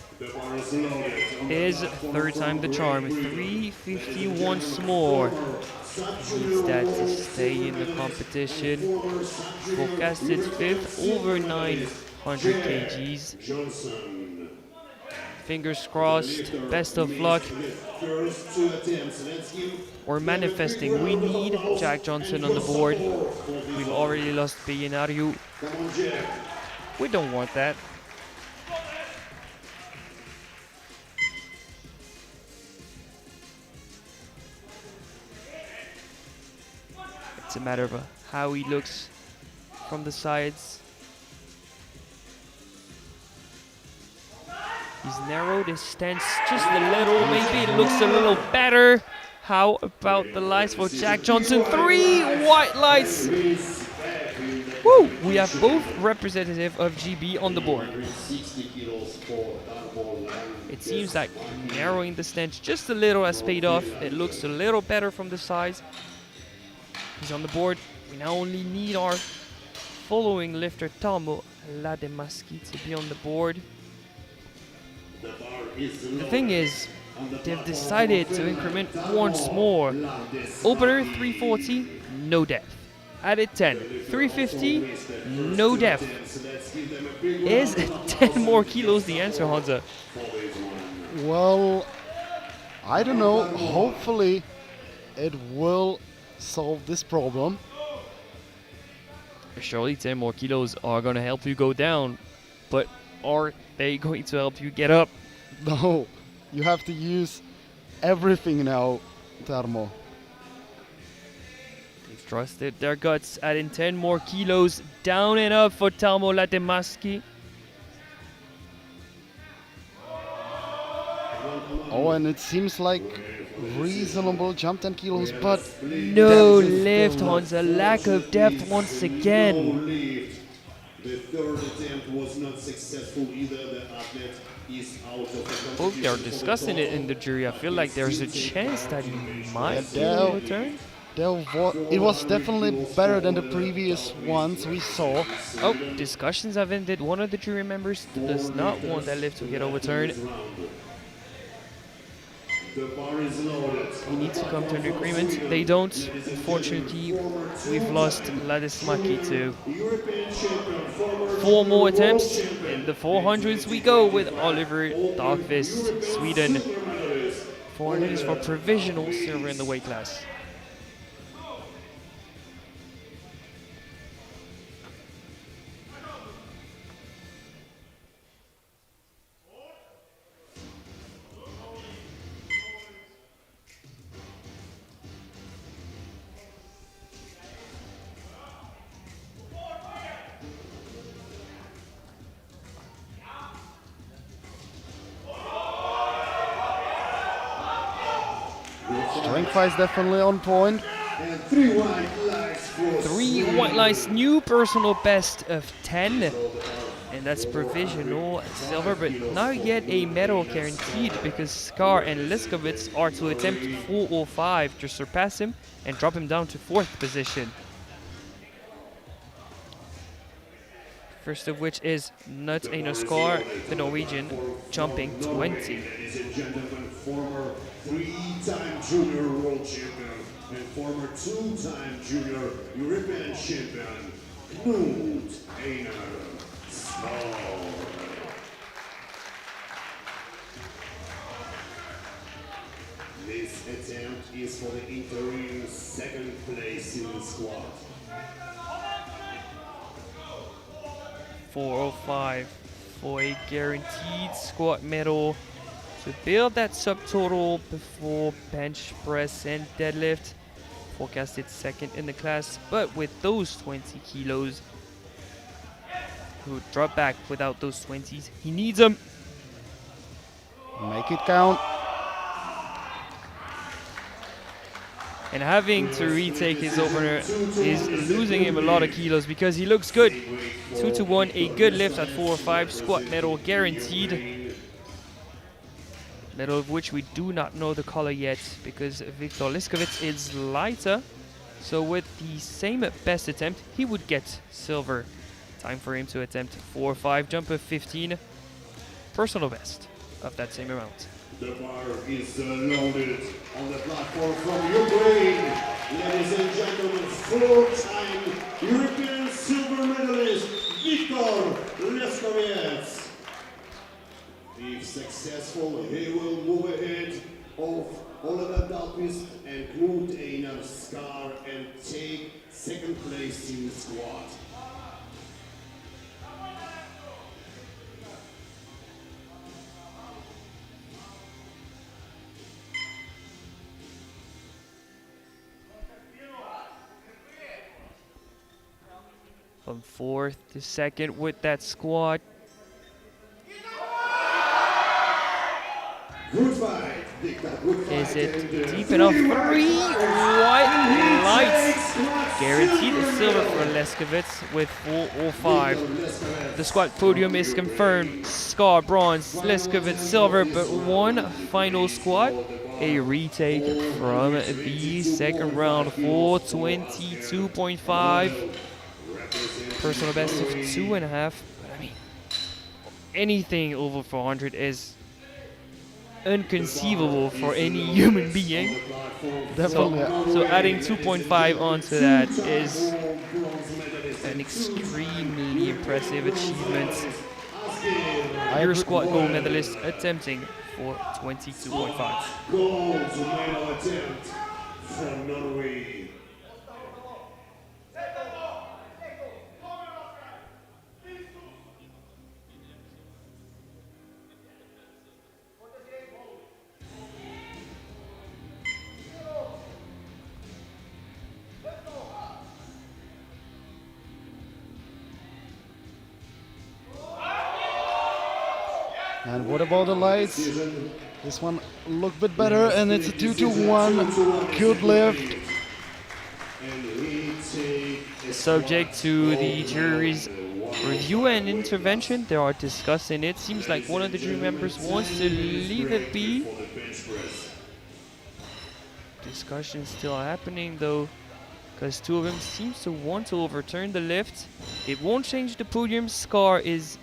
His 3rd time the charm, 350 once more. Needs that to stay in the competition. Forecasted 5th over 900 kgs. Fingers crossed, best of luck. We're manifesting, we need Jack Johnson on the board. We've already lost Bienario. We don't want that. It's a matter of how he looks from the sides. He's narrowed his stance just a little. Maybe it looks a little better. How about the lights for Jack Johnson? 3 white lights. Woo! We have both representative of GB on the board. It seems like narrowing the stance just a little has paid off. It looks a little better from the sides. He's on the board. We now only need our following lifter Tarmo Lademaski to be on the board. The thing is, they've decided to increment once more. Opener 340, no depth. Added 10, 350, no depth. Is 10 more kilos the answer, Hansa? Well, I don't know. Hopefully, it will solve this problem. Surely 10 more kilos are going to help you go down, but are they going to help you get up? No, you have to use everything now, Tarmo. They've trusted their guts, adding 10 more kilos down and up for Tarmo Lademaski. Oh, and it seems like reasonable jump 10 kilos, but No lift, Hansa. Lack of depth once again. The third attempt was not successful either. The athlete is out of the competition. Both are discussing it in the jury. I feel like there's a chance that he might return. it was definitely better than the previous ones we saw. Oh, discussions have ended. One of the jury members does not want that lift to get overturned. The bar is loaded. We need to come to an agreement. They don't. Unfortunately, we've lost Ladesmaki to 4 more attempts. In the 400s we go with Oliver Dagvist, Sweden. 400 is for provisional silver in the weight class. Strength is definitely on point. And 3 white lights for 3 white lights, new personal best of 10. And that's provisional silver, but not yet a medal guaranteed because Skar and Liskovitz are to attempt 405 to surpass him and drop him down to 4th position. First of which is Nut Einar Skar, the Norwegian, jumping 20. Ladies and gentlemen, former 3-time junior world champion and former 2-time junior European champion, Knut Einar Skar. This attempt is for the interim 2nd place in the squad. 405 for a guaranteed squat medal to build that subtotal before bench press and deadlift. Forecasted 2nd in the class, but with those 20 kilos, he would drop back without those 20s. He needs them. Make it count. And having to retake his opener is losing him a lot of kilos because he looks good. 2-1, a good lift at 405, squat medal guaranteed. Medal of which we do not know the color yet because Viktor Liskovitz is lighter. So with the same best attempt, he would get silver. Time for him to attempt 405, jump of 15, personal best of that same amount. The bar is loaded on the platform from Ukraine. Ladies and gentlemen, 4-time European silver medalist Viktor Leskovets. If successful, he will move ahead of Oliver Dahlqvist and Knut Einar Skar and take 2nd place in the squad. from fourth to second with that squat. Good fight. Good fight. Is it And, deep enough? 3 white lights. Squat Guaranteed silver medal. for Leskovitz with 405. The squat podium is confirmed. Scar bronze, Leskovitz silver, but one final squat. A retake from the second round, 422.5. Personal best of 2.5. But I mean, anything over 400 is inconceivable for any human being. Definitely. So adding 2.5 onto that is an extremely impressive achievement. Your squat gold medalist attempting for 22.5. Gold medal attempt from Norway. And what about the lights? This one looked a bit better, and it's a 2-1. Good lift. Subject to the jury's review and intervention, they are discussing it. Seems like one of the jury members wants to leave it be. Discussion still happening though, because two of them seems to want to overturn the lift. It won't change the podium. Scar is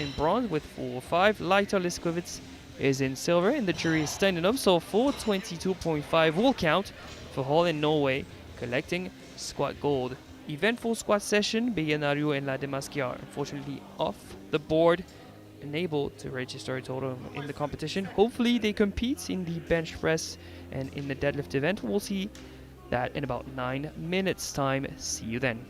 in bronze with 405. Lighter Liskovitz is in silver, and the jury is standing up. So 422.5 will count for Hall in Norway, collecting squat gold. Eventful squat session. Begenario and La Demasquia are unfortunately off the board, unable to register a total in the competition. Hopefully they compete in the bench press and in the deadlift event. We'll see that in about 9 minutes time. See you then.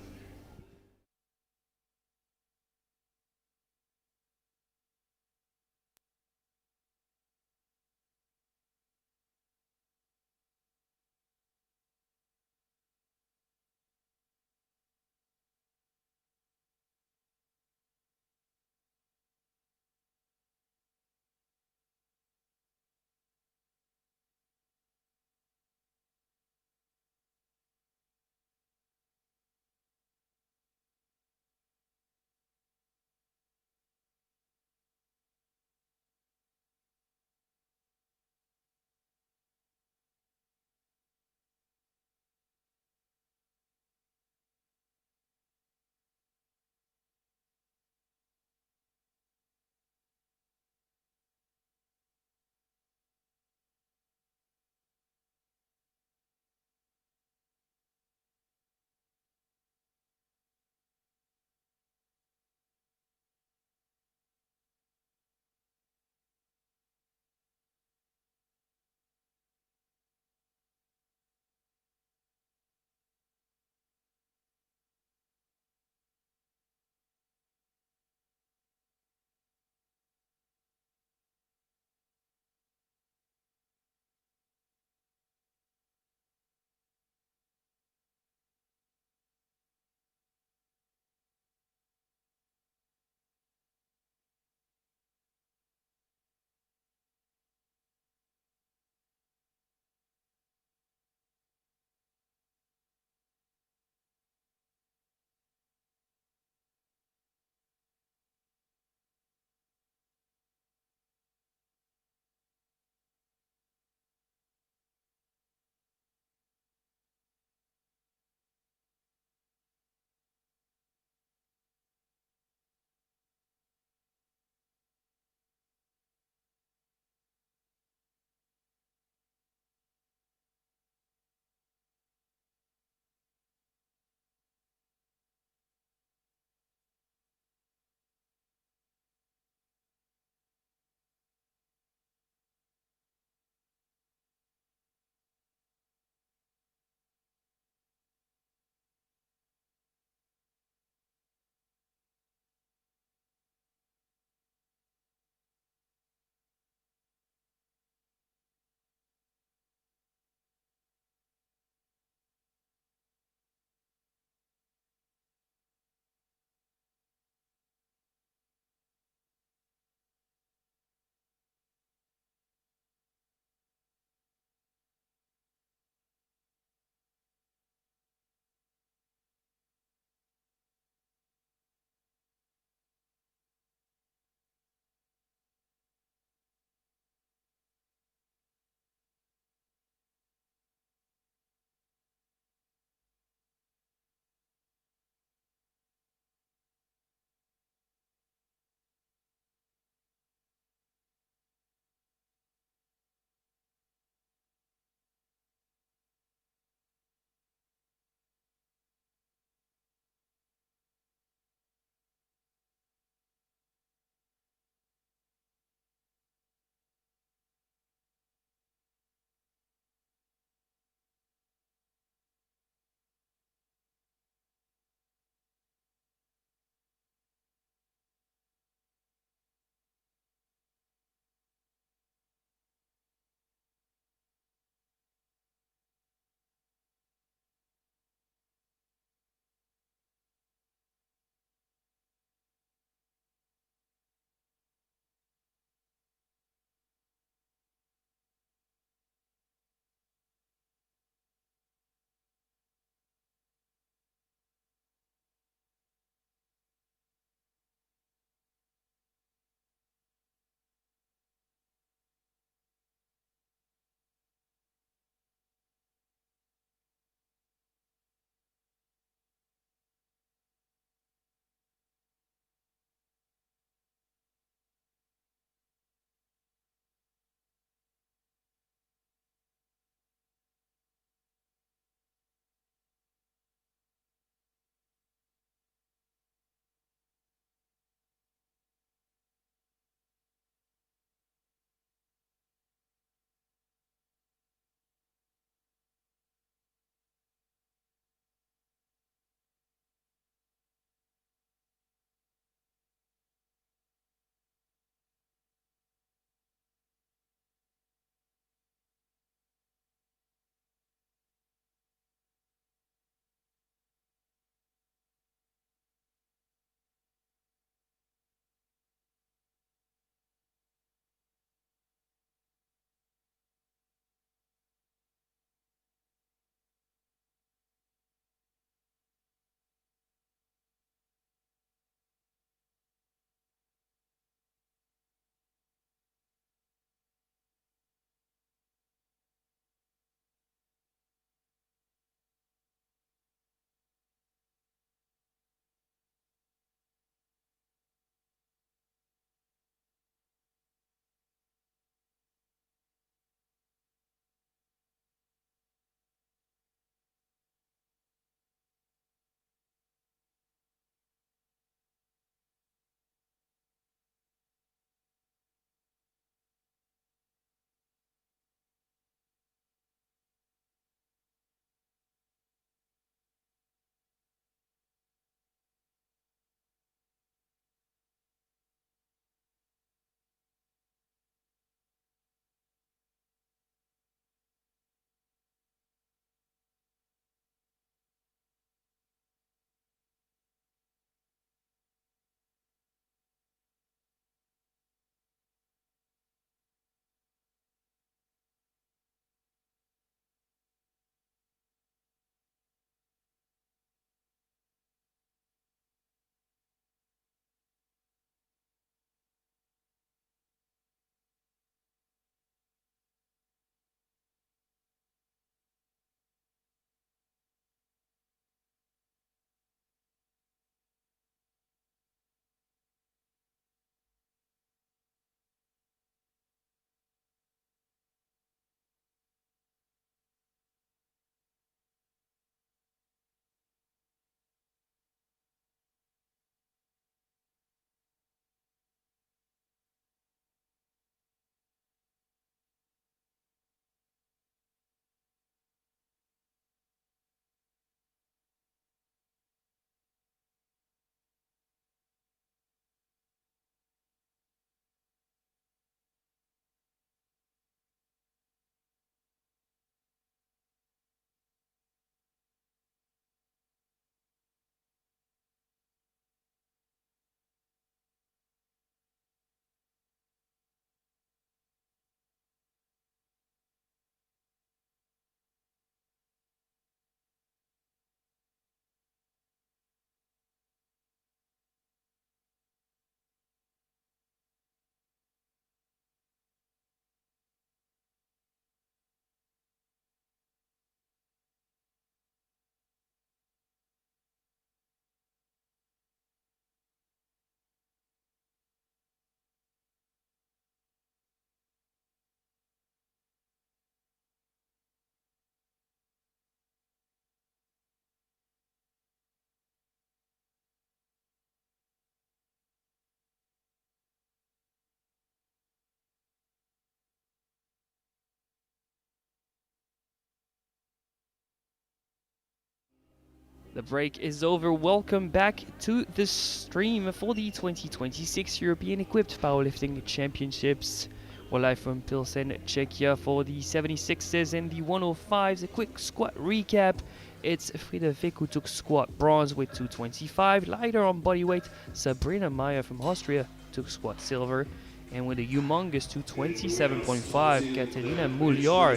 The break is over. Welcome back to the stream for the 2026 European Equipped Powerlifting Championships. We're live from Pilsen, Czechia for the 76s and the 105s. A quick squat recap. It's Frida Vick who took squat bronze with 225. Lighter on bodyweight, Sabrina Meyer from Austria took squat silver. And with a humongous 227.5, Katerina Muljar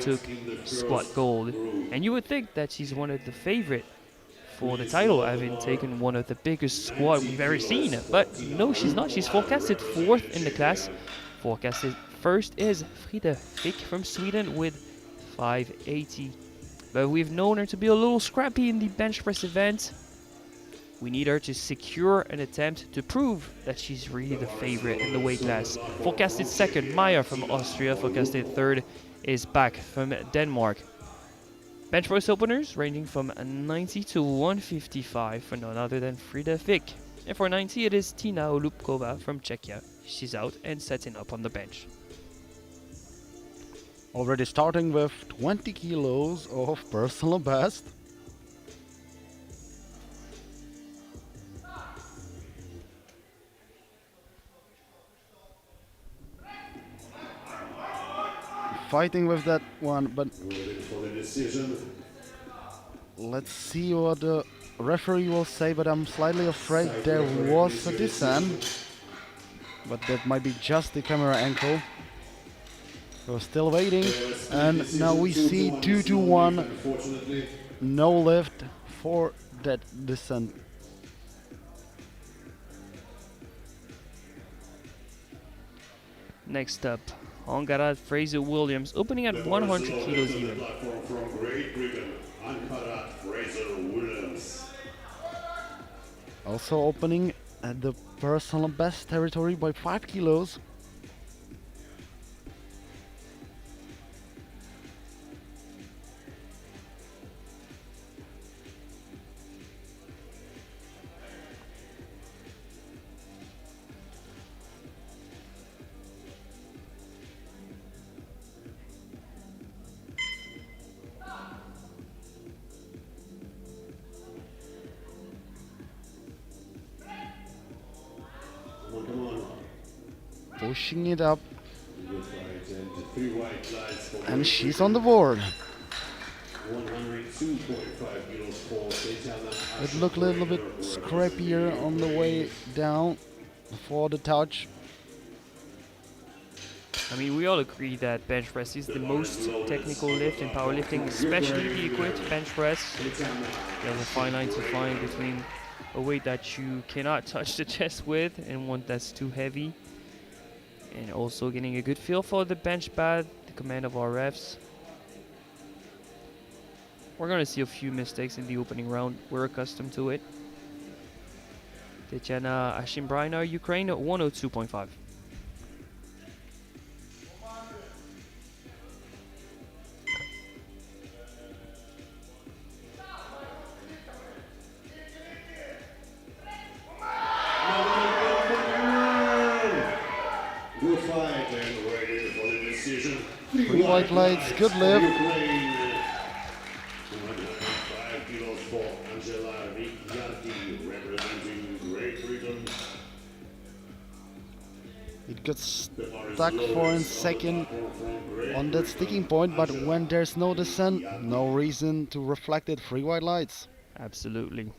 took squat gold. And you would think that she's one of the favorite for the title, having taken one of the biggest squad we've ever seen. But no, she's not. She's forecasted 4th in the class. Forecasted first is Frida Fick from Sweden with 580. But we've known her to be a little scrappy in the bench press event. We need her to secure an attempt to prove that she's really the favorite in the weight class. Forecasted second, Maya from Austria. Forecasted third is Back from Denmark. Bench press openers ranging from 90 to 155 for none other than Frida Fick. And for 90 it is Tina Olupkova from Czechia. She's out and setting up on the bench. Already starting with 20 kilos of personal best. Fighting with that one, but let's see what the referee will say, but I'm slightly afraid there was a descent. But that might be just the camera angle. We're still waiting, and now we see 2 to 1. No lift for that descent. Next up, Angarad Fraser Williams, opening at 100 kilos even. From Great Britain, Ankarat Fraser Williams. Also opening at the personal best territory by 5 kilos. Pushing it up, and she's on the board. It looked a little bit scrappier on the way down for the touch. I mean, we all agree that bench press is the most technical lift in powerlifting, especially the equipped bench press. There's a fine line to find between a weight that you cannot touch the chest with and one that's too heavy. And also getting a good feel for the bench pad, the command of our refs. We're going to see a few mistakes in the opening round. We're accustomed to it. Tetiana Ashimbraina, Ukraine, 102.5. Good fight and ready for the decision. 3 white lights, good lift. Ukraine. 105 kilos for Angela Ricciardi, representing Great Britain. It got stuck for a second on that sticking point, but when there's no descent, no reason to reflect it. 3 white lights. Absolutely.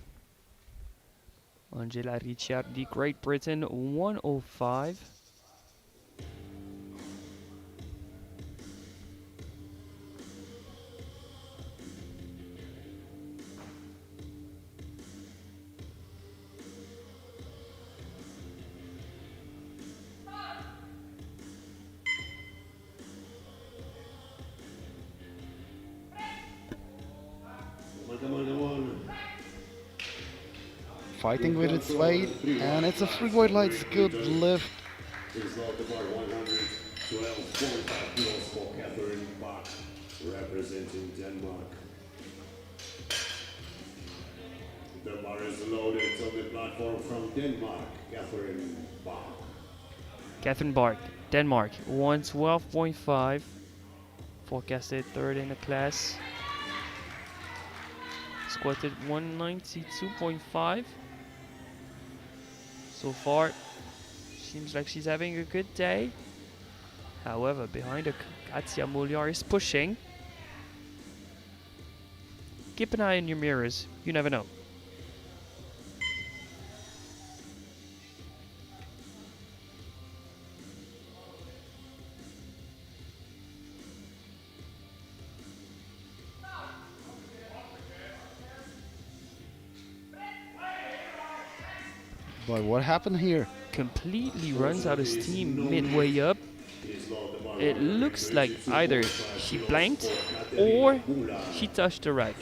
Angela Ricciardi, Great Britain, 105. Come on. Fighting with its weight, and it's a 3 white lights, good lift. Result about 112.5 kilos for Catherine Bach, representing Denmark. The bar is loaded on the platform from Denmark, Catherine Bach. Catherine Bach, Denmark, 112.5. Forecasted third in the class. squatted 192.5. So far, seems like she's having a good day. However, behind her, Katja Moliar is pushing. Keep an eye on your mirrors. You never know. But what happened here? Completely runs out of steam midway up. It looks like either she blanked or she touched the rack.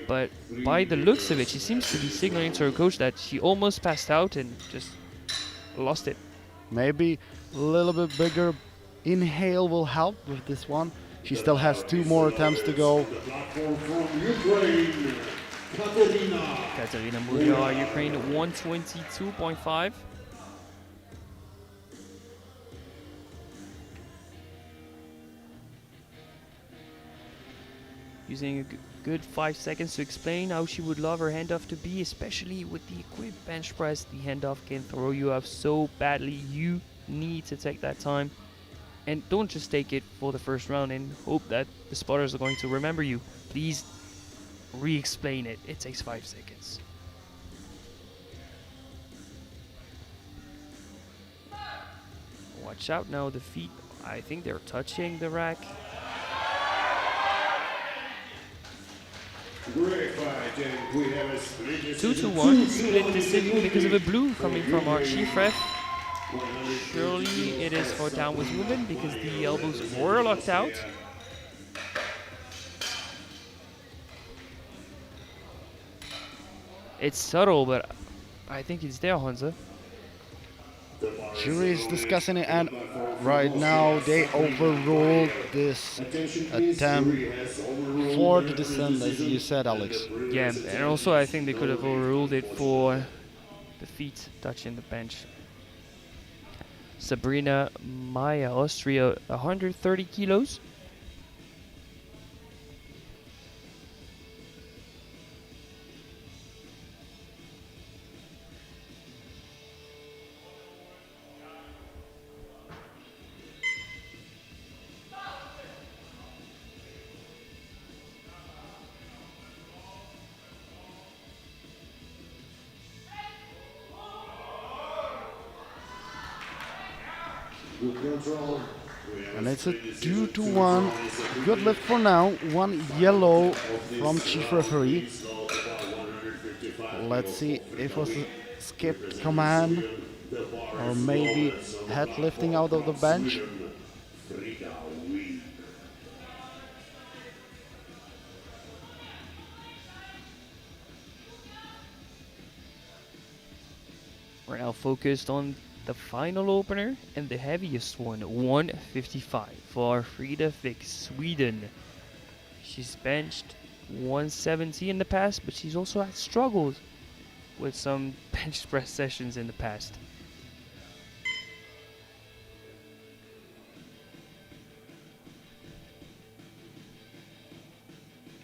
But by the looks of it, she seems to be signaling to her coach that she almost passed out and just lost it. Maybe a little bit bigger inhale will help with this one. She still has 2 more attempts to go. The platform from Ukraine, Katerina. Katerina Muriar, Ukraine, 122.5. Using a good 5 seconds to explain how she would love her handoff to be, especially with the equipped bench press. The handoff can throw you off so badly. You need to take that time. And don't just take it for the first round and hope that the spotters are going to remember you. Please re-explain it. It takes 5 seconds. Watch out now, the feet, I think they're touching the rack. Great fight, and we have a split 2-1 split decision because of a blue coming from our chief ref. Surely it is for downwards movement because the elbows were locked out. It's subtle, but I think it's there, Hansa. Jury is discussing it, and right now they overruled this attempt for the descent, as you said, Alex. Yeah, and also I think they could have overruled it for the feet touching the bench. Sabrina Maya, Austria, 130 kilos. And it's a 2-1. Good lift for now. 1 yellow from chief referee. Let's see if it was a skipped command or maybe head lifting out of the bench. We're now focused on the final opener and the heaviest one, 155 for Frida Fick, Sweden. She's benched 170 in the past, but she's also had struggles with some bench press sessions in the past.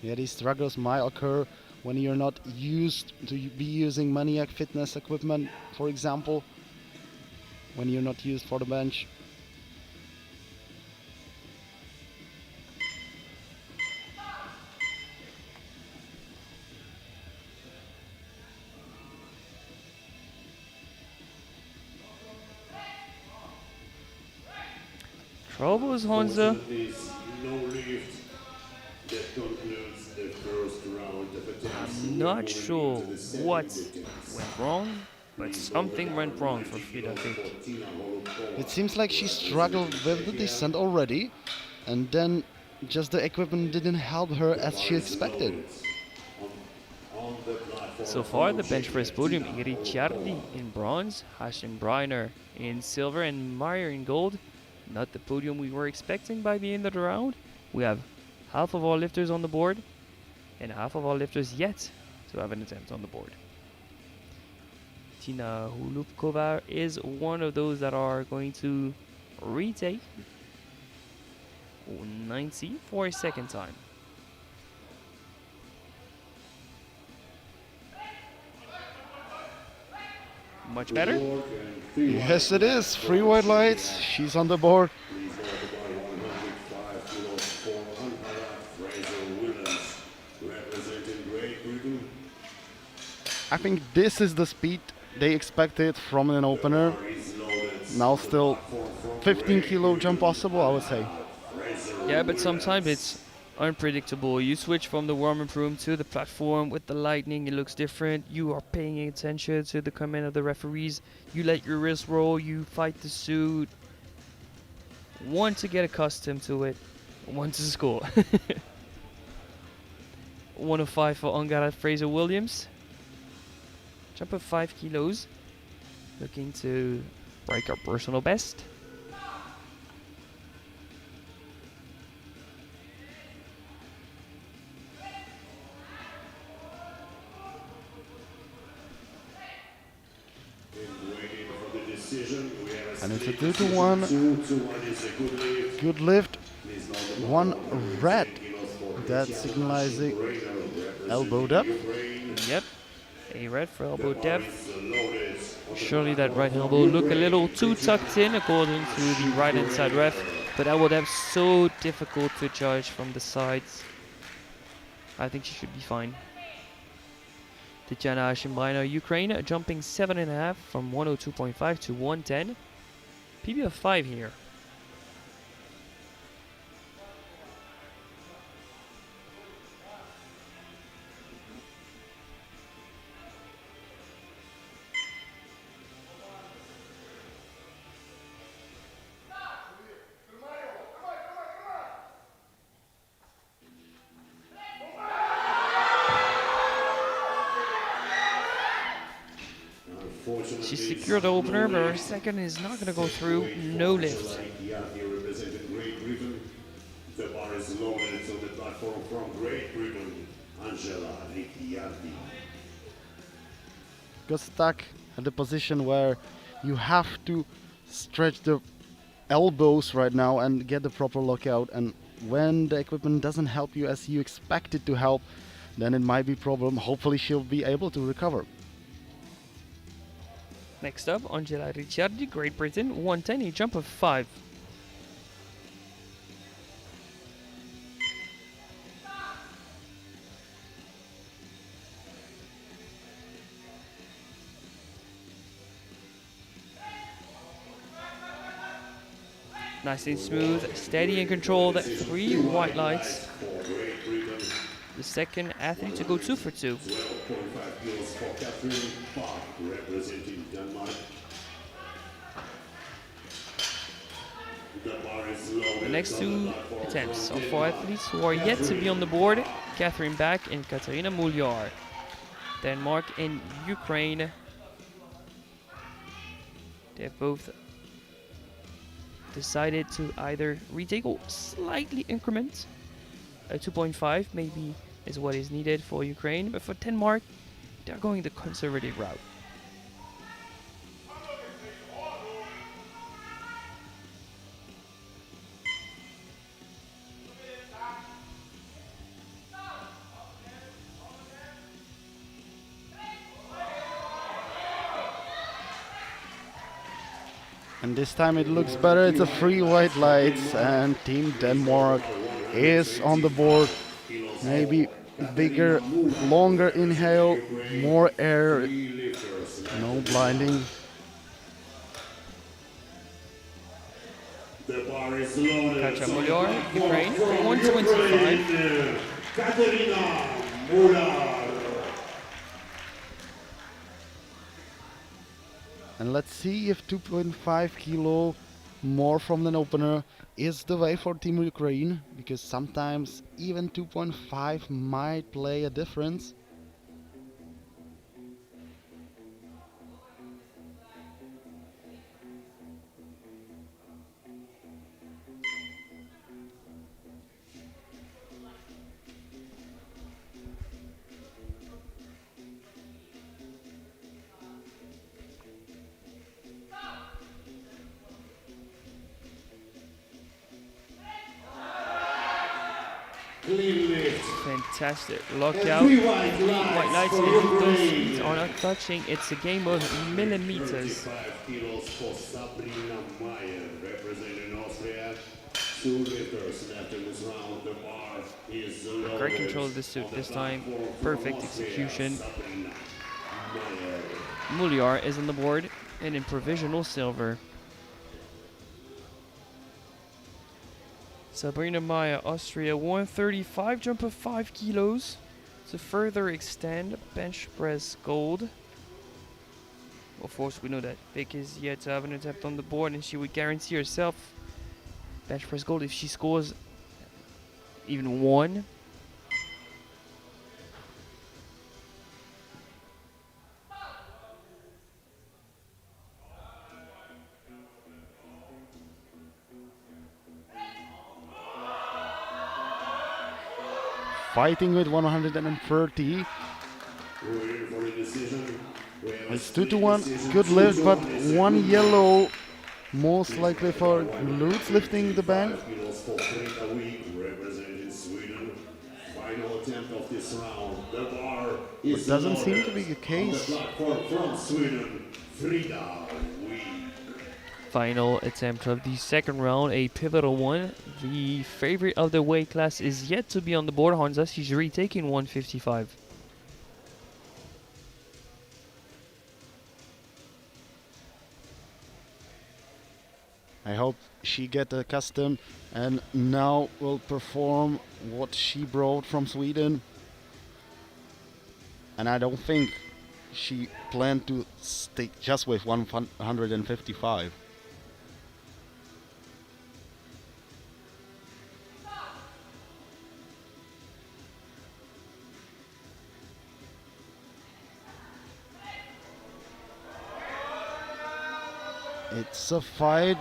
Yeah, these struggles might occur when you're not used to be using Maniac fitness equipment, for example, when you're not used for the bench. Troubles, Hansa. No lift. That concludes the first round of attempts. I'm not sure what went wrong, but something went wrong for Frida Fick. It seems like she struggled with the descent already, and then just the equipment didn't help her as she expected. So far, the bench press podium, Ricciardi in bronze, Hashim Breiner in silver, and Meyer in gold. Not the podium we were expecting by the end of the round. We have half of our lifters on the board, and half of our lifters yet to have an attempt on the board. Tina Hulupkova is one of those that are going to retake 90 for a second time. Much better. Yes, it is. 3 white lights. She's on the board. Please note by 105 kilos for Ankara Fraser Williams, representing Great Britain. I think this is the speed they expected from an opener. Now still 15 kilo jump possible, I would say. Yeah, but sometimes it's unpredictable. You switch from the warm-up room to the platform with the lightning, it looks different. You are paying attention to the command of the referees. You let your wrist roll, you fight the suit. One to get accustomed to it, one to score. 105 for Angara Fraser Williams. Jump of 5 kilos. Looking to break our personal best. And it's a 2-1. 2-1 is a good lift. Good lift. Please note the One 105 red. kilos for That's Tatjana signalizing Shimbrena, elbow representing depth. Ukraine. Yep, a red for elbow The bar depth. is loaded on the Surely that platform right from elbow look a Ukraine. little too tucked in according to the right hand side ref, but elbow depth so difficult to judge from the sides. I think she should be fine. Tatjana Shimbrena, Ukraine, jumping 7.5 from 102.5 to 110. PB of 5 here. She secured the opener, but her second is not going to go through. No lift. Represented Great Britain. The bar is loaded on the platform from Great Britain. Angela Ricciardi. Got stuck at the position where you have to stretch the elbows right now and get the proper lockout. And when the equipment doesn't help you as you expect it to help, then it might be a problem. Hopefully she'll be able to recover. Next up, Angela Ricciardi, Great Britain, 110, a jump of 5. Nice and smooth, steady and controlled, 3 white lights. For Great Britain. The second athlete to go 2 for 2. 12.5 kilos for Catherine Park, representing Denmark. The bar is loaded. The next on 2 the platform attempts from are for athletes who are yet to be on the board. Catherine Back and Katarina Muljar. Denmark and Ukraine. They have both decided to either retake or slightly increment. A 2.5 maybe is what is needed for Ukraine, but for Denmark, they're going the conservative route. And this time it looks better. It's a 3 white lights and Team Denmark is on the board. Maybe bigger, longer inhale, more air, no blinding. The bar is loaded. Katja Muljar, Ukraine, 125. Katerina Mular. And let's see if 2.5 kilo more from an opener is the way for Team Ukraine, because sometimes even 2.5 might play a difference. Clean lift Fantastic. Lockout. Three white lights. And if those feet are not touching, it's a game of millimeters. 55 kilos for Sabrina Meyer, representing Austria. Two lifters left in this round. The bar is loaded. Great control of the suit this time. Perfect execution. Muliar is on the board and in provisional silver. Sabrina Meyer, Austria, 135, jump of 5 kilos to further extend bench press gold. Of course, we know that Vic is yet to have an attempt on the board, and she would guarantee herself bench press gold if she scores even one. Fighting with 130. It's 2-1. Good lift, but one yellow. Most likely for glutes lifting the band. It doesn't seem to be the case. Final attempt of the second round, a pivotal one. The favorite of the weight class is yet to be on the board, Hansa. She's retaking 155. I hope she get accustomed and now will perform what she brought from Sweden. And I don't think she planned to stick just with 155. It's a fight.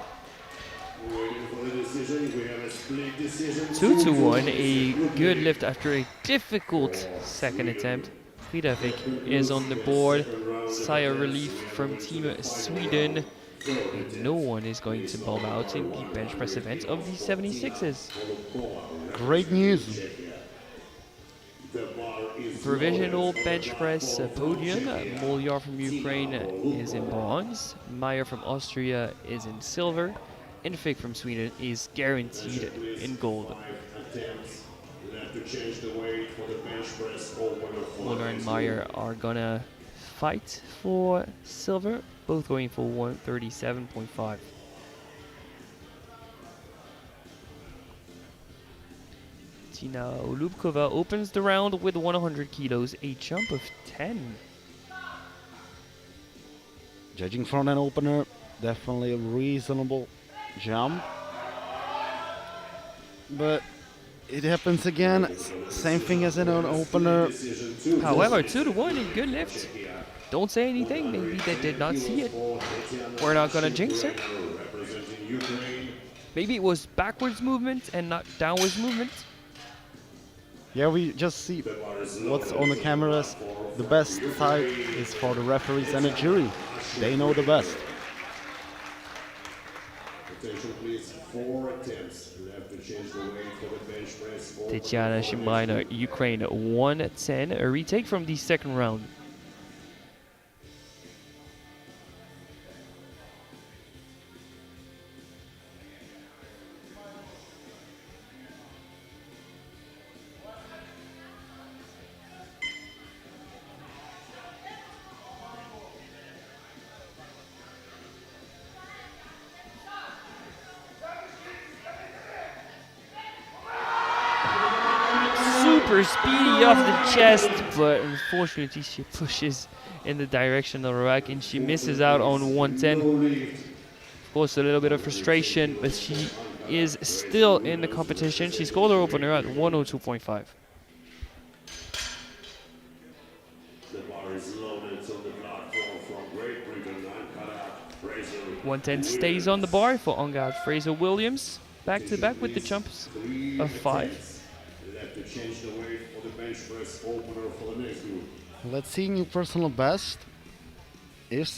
2-1, a good lift after a difficult second attempt. Frida Vick is on the board. Sigh of relief from Team Sweden. And no one is going to bomb out in the bench press event of the 76s. Great news. Provisional bench press podium. Molyar from Ukraine is in bronze. Meyer from Austria is in silver. And Fig from Sweden is guaranteed in gold. Molyar and Meyer are gonna fight for silver, both going for 137.5. Tina Olubkova opens the round with 100 kilos, a jump of 10. Judging from an opener, definitely a reasonable jump. But it happens again, same thing as in an opener. However, 2-1 in good lift. Don't say anything, maybe they did not see it. We're not gonna jinx her. Maybe it was backwards movement and not downwards movement. Yeah, we just see what's on the cameras. The best side is for the referees and the jury. They know the best. Tetiana Shimbaina, Ukraine, 110. A retake from the second round. Super speedy off the chest, but unfortunately she pushes in the direction of the rack and she misses out on 110. Of course, a little bit of frustration, but she is still in the competition. She scored her opener at 102.5. 110 stays on the bar for Ongard Fraser Williams. Back to back with the jumps of 5. Let's see new personal best. If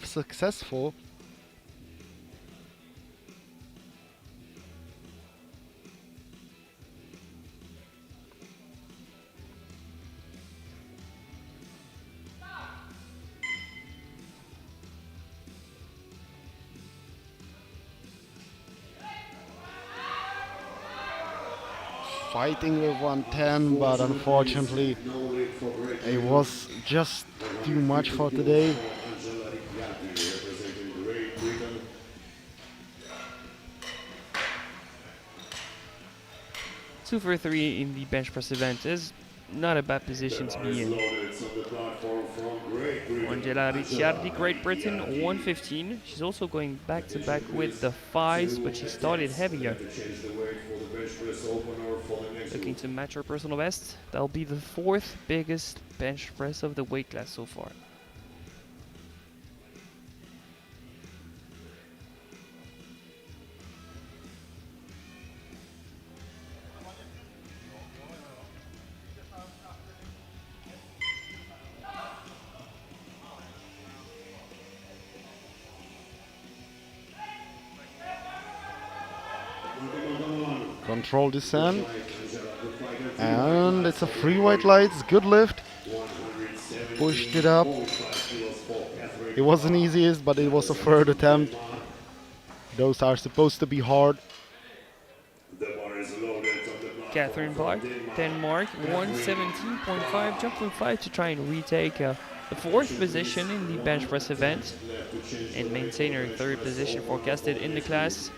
successful, fighting with 110, but unfortunately it was just too much for today. Representing Great Britain. 2 for 3 in the bench press event is not a bad position to be in. Angela Ricciardi, Great Britain, 115. She's also going back to back with the 5s, but she started heavier. Looking to match her personal best. That'll be the 4th biggest bench press of the weight class so far. Control descent. And it's a free white lights, good lift. Pushed it up. It wasn't easiest, but it was a third attempt. Those are supposed to be hard. Catherine Park, Denmark, 117.5, jump from 5 to try and retake the 4th position in the bench press event and maintain her 3rd position forecasted in the class.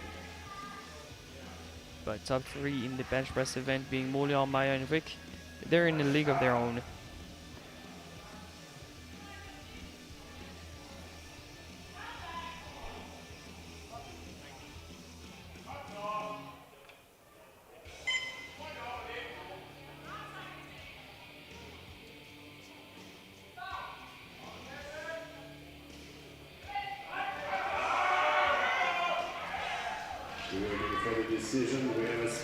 But top 3 in the bench press event being Moliar, Maya and Vic, they're in a league of their own. Decision.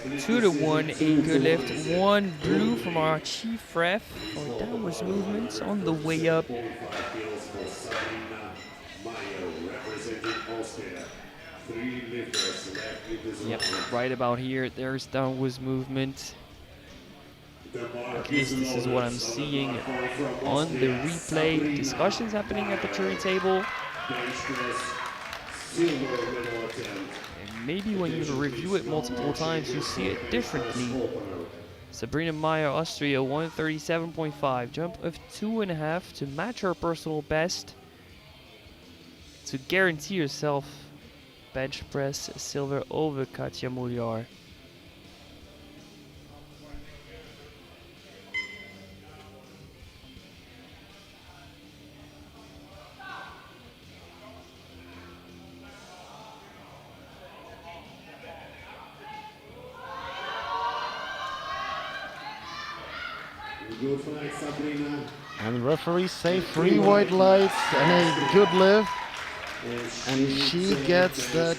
2-1 anchor lift, 1 blue from our chief ref for downwards movements on the way up. Yep, right about here, there's downwards movement. At least this is what I'm seeing on the replay. Discussions happening at the jury table. And maybe when you review it multiple times, you see it differently. Sabrina Meyer, Austria, 137.5. Jump of 2.5 to match her personal best. To guarantee yourself bench press silver over Katja Moliar. And referees say 3 white lights and a good lift. And she gets that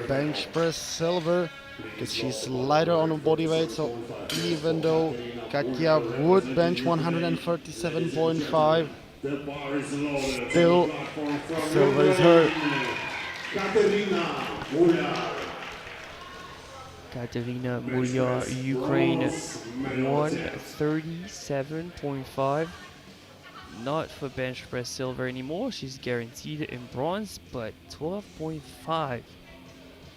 bench press silver because she's lighter on her body weight. So even though Katja would bench 137.5, still silver is her. Katerina Moliar, Ukraine, 137.5. Not for bench press silver anymore. She's guaranteed in bronze, but 12.5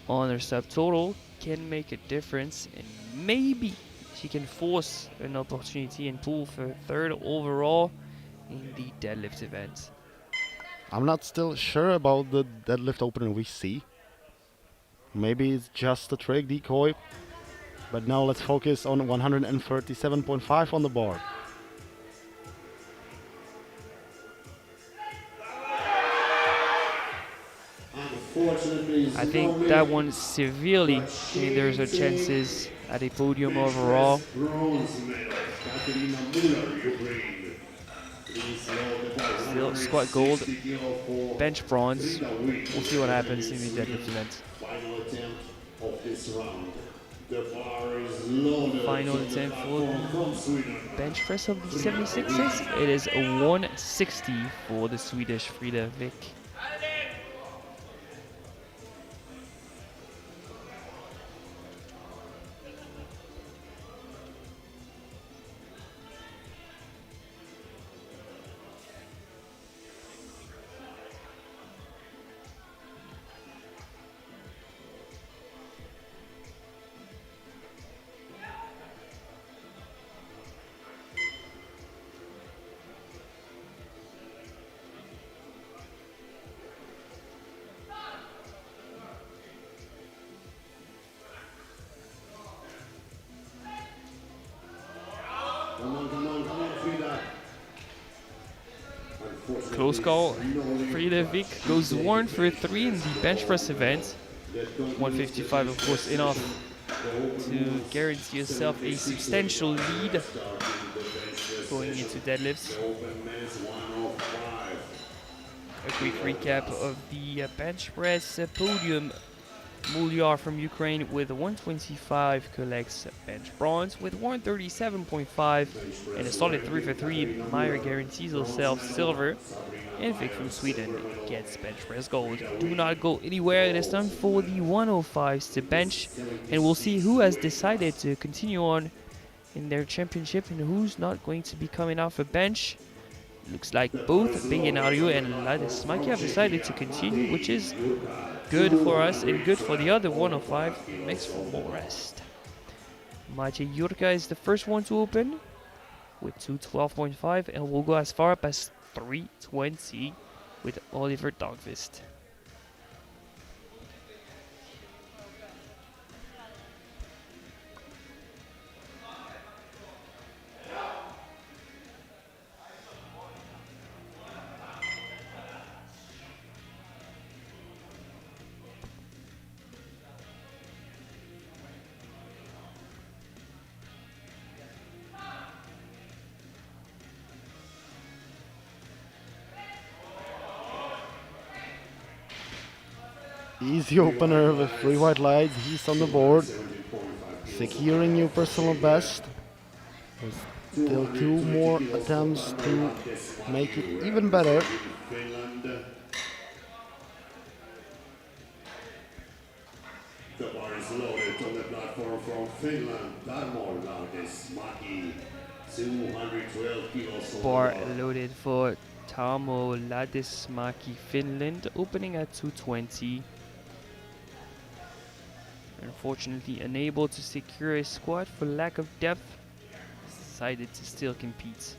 on her subtotal can make a difference, and maybe she can force an opportunity and pull for 3rd overall in the deadlift event. I'm not still sure about the deadlift opener we see. Maybe it's just a trick decoy. But now let's focus on 137.5 on the bar. I think that one severely hinders her chances at a podium overall. Still squat gold, bench bronze. We'll see what happens in the deadlift event. Final attempt of this round. The bar is loaded. Final attempt for the bench press of the 76s. It is a 160 for the Swedish Frida Vick. close call. Frederic goes 1 for 3 in the bench press event. 155, of course, enough to guarantee yourself a substantial lead going into deadlifts. A quick recap of the bench press podium. Mulyar from Ukraine with 125 collects bench bronze with 137.5 and a solid 3 for 3. Meyer guarantees herself silver, and Vic from Sweden gets bench press gold. Do not go anywhere. It is time for the 105s to bench, and we'll see who has decided to continue on in their championship and who's not going to be coming off a bench. Looks like both Begenario and Ladismaki have decided to continue, which is good for us and good for the other 105. Makes for more rest. Maciej Jurka is the first one to open with 212.5 and will go as far up as 320 with Oliver Dogvist. Easy opener with 3 white lights. He's on the board, securing new personal best. There's still 2 more attempts to make it even better. The bar is loaded on the platform from Finland. Tarmo Ladismaki, 212 kilos. Bar loaded for Tarmo Ladismaki, Finland, opening at 220. Unfortunately unable to secure a squat for lack of depth, decided to still compete.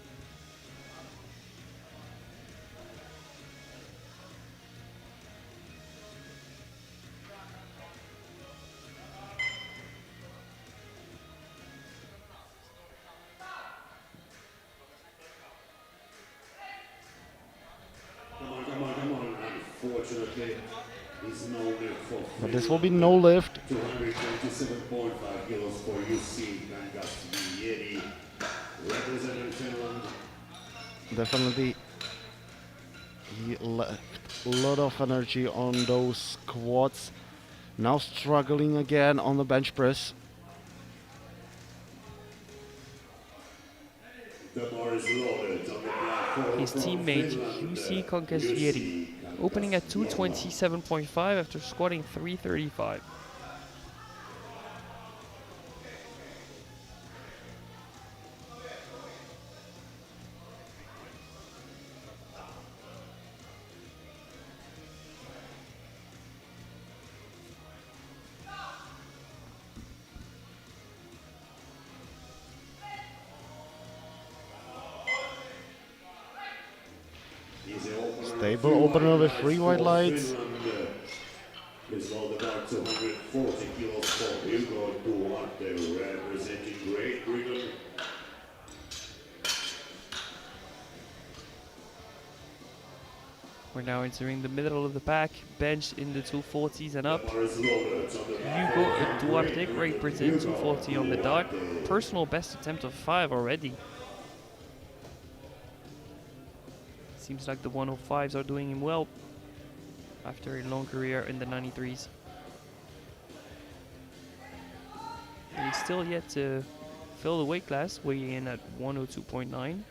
Come on. Unfortunately, he's no lift for But this will be no lift. 227.5 kilos for UC Kangasvieri, representing Finland. Definitely he left a lot of energy on those squats. Now struggling again on the bench press. The bar is loaded on the platform. His teammate UC Konkasvieri opening at 227.5 after squatting 335. Stable opener with 3 white lights. Is all about 240 kilos for Hugo Duarte, representing Great Britain. We're now entering the middle of the pack, bench in the 240s and up. Hugo Duarte, Great Britain, 240 on the dot. Personal best attempt of 5 already. Seems like the 105s are doing him well after a long career in the 93s. And he's still yet to fill the weight class, weighing in at 102.9.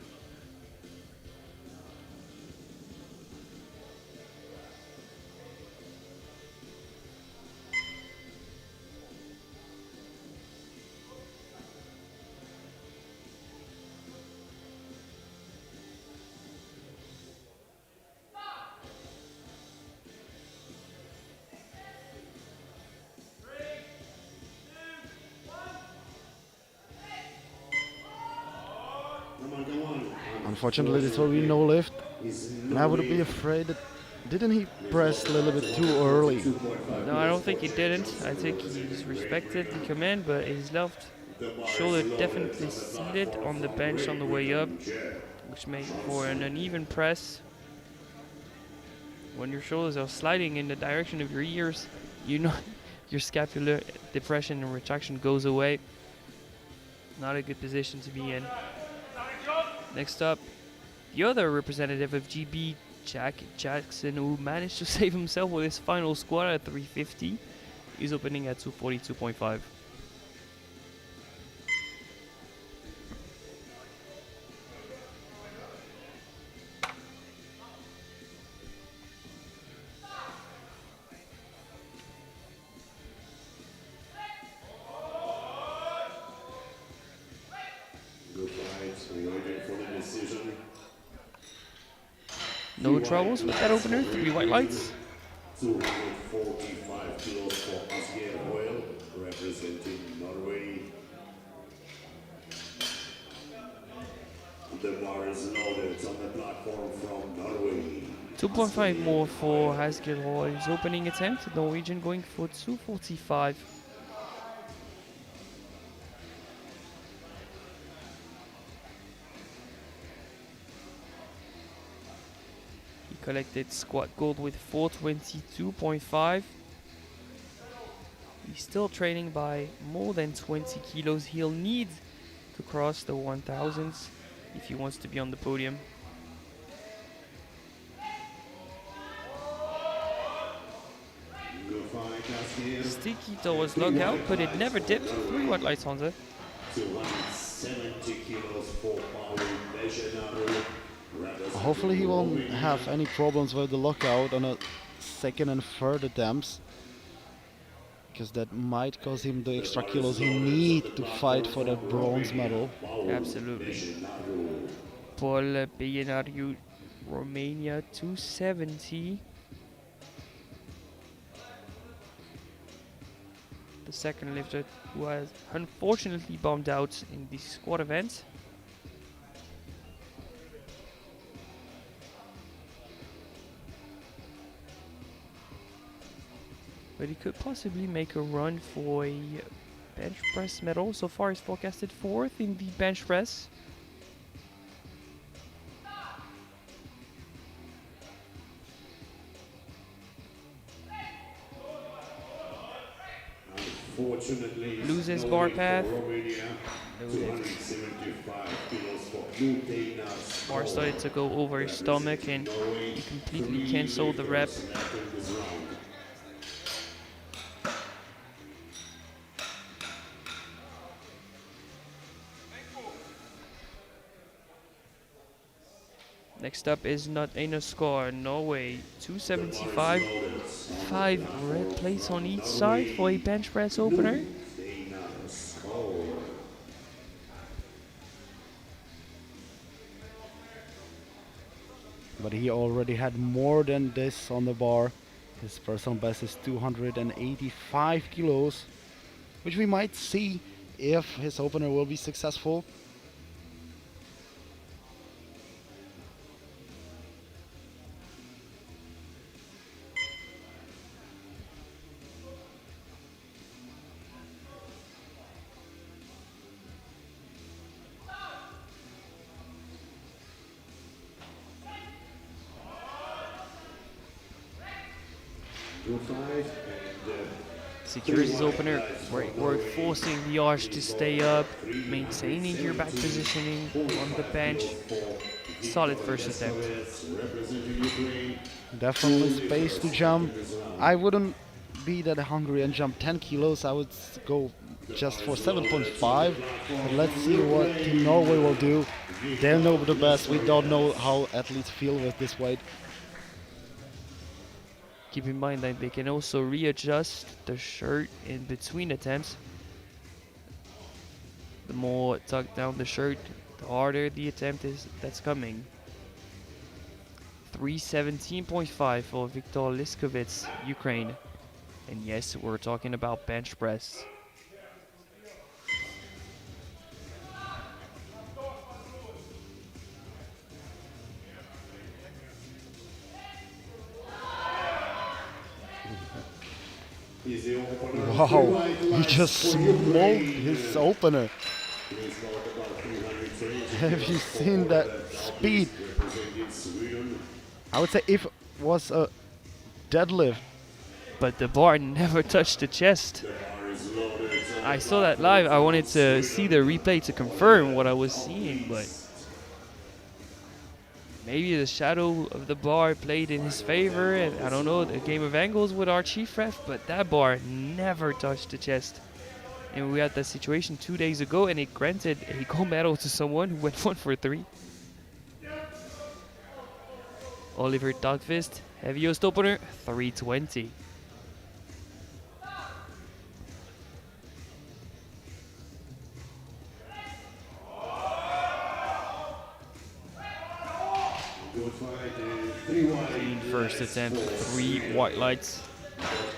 Unfortunately, this will be no lift. And I would be afraid that didn't he press a little bit too early? No, I don't think he didn't. I think he's respected the command, but his left shoulder definitely seated on the bench on the way up, which made for an uneven press. When your shoulders are sliding in the direction of your ears, you know your scapular depression and retraction goes away. Not a good position to be in. Next up, the other representative of GB, Jack Jackson, who managed to save himself with his final squat at 350. He's opening at 242.5. Good fight, waiting for the decision. No troubles with that opener, 3 white lights. 245 kilos for Asgeir Hoyle, representing Norway. The bar is loaded on the platform from Norway. 2.5 more for Asgeir Hoy's opening attempt. The Norwegian going for 245. He collected squat gold with 422.5. He's still training by more than 20 kilos. He'll need to cross the 1000s if he wants to be on the podium. Good fight, Asgeir. Sticky towards lockout, but it never dipped. 3 white lights on there. 270 kilos for Powerlifting. Hopefully he won't have any problems with the lockout on a second and third attempts, because that might cost him the extra kilos he needs to fight for that bronze medal. Absolutely. Paul Bejenariu, Romania, 270. The second lifter who has unfortunately bombed out in the squat event. But he could possibly make a run for a bench press medal. So far he's forecasted 4th in the bench press. Unfortunately, Loses bar path. Romania, Loaded. 275 kilos for Lutena. Bar started to go over his stomach and he completely canceled the rep. Next up is not a score, Norway, 275. 5 red plates on each side for a bench press opener. But he already had more than this on the bar. His personal best is 285 kilos, which we might see if his opener will be successful. Good fight, Secures his opener. Great work forcing the arch to stay up, maintaining your back positioning on the bench. Solid first attempt. representing Ukraine. Definitely space to jump. I wouldn't be that hungry and jump 10 kilos. I would go just for 7.5. But let's see what Team Norway will do. They'll know the best. We don't know how athletes feel with this weight. Keep in mind that they can also readjust the shirt in between attempts. The more tucked down the shirt, the harder the attempt is that's coming. 317.5 for Viktor Liskovets, Ukraine. And yes, we're talking about bench press. Is the opener. Wow, he just smoked his opener. Please note about 320 Have you seen that speed? representing Sweden. I would say if it was a deadlift. but the bar never touched the chest. I saw that live. I wanted to see the replay to confirm what I was seeing, but maybe the shadow of the bar played in his favor, and I don't know, the game of angles with our chief ref, but that bar never touched the chest. And we had that situation 2 days ago, and it granted a gold medal to someone who went 1 for 3. Oliver Dahlqvist, heaviest opener, 320. Good fight, and 3 wide. First attempt, 3 white lights,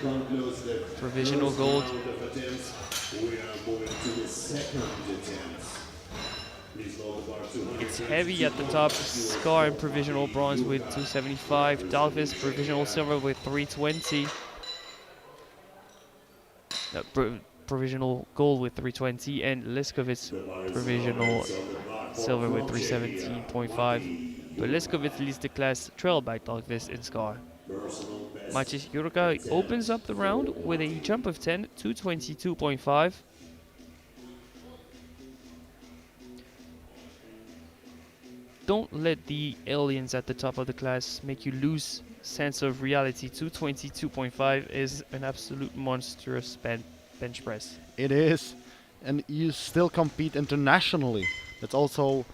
Concludes the provisional first gold. round of attempts. We are moving to the second attempt. Please load the bar 200. It's heavy at the top. Scar and provisional bronze with 275. Dahlqvist provisional silver with 320. Provisional gold with 320, and Liskovitz provisional silver with 317.5. But Liskovitz leads the class, trailed by Dahlqvist and Scar. Maciej Jurka opens up the round with a jump of 10, 222.5. Don't let the aliens at the top of the class make you lose sense of reality. 222.5 is an absolute monstrous bench press. It is, and you still compete internationally. That's also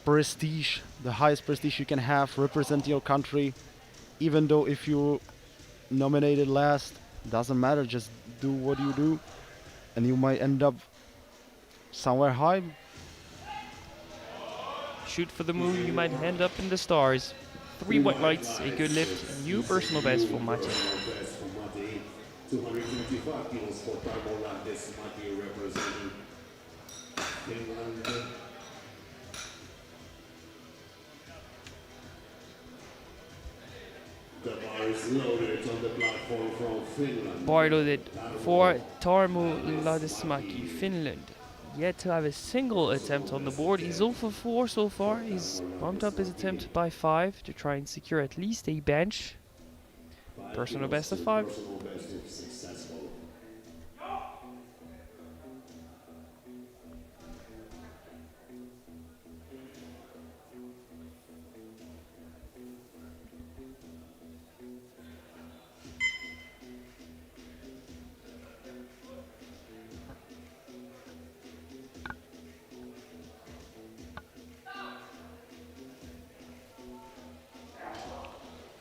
prestige, the highest prestige you can have, represent your country. Even though if you nominated last, doesn't matter, just do what you do, and you might end up somewhere high. Shoot for the moon, you might end up in the stars. 3 white lights, a good lift, new personal best for Maciej. 225 kilos for Powerlifting. Mati representing Finland. The bar is loaded on the platform from Finland. Bar loaded for Tarmo Ladesmäki, Finland. Yet to have a single attempt on the board. He's 0 for 4 so far. He's bumped up his attempt by 5 to try and secure at least a bench. Personal best of 5. Personal best if successful.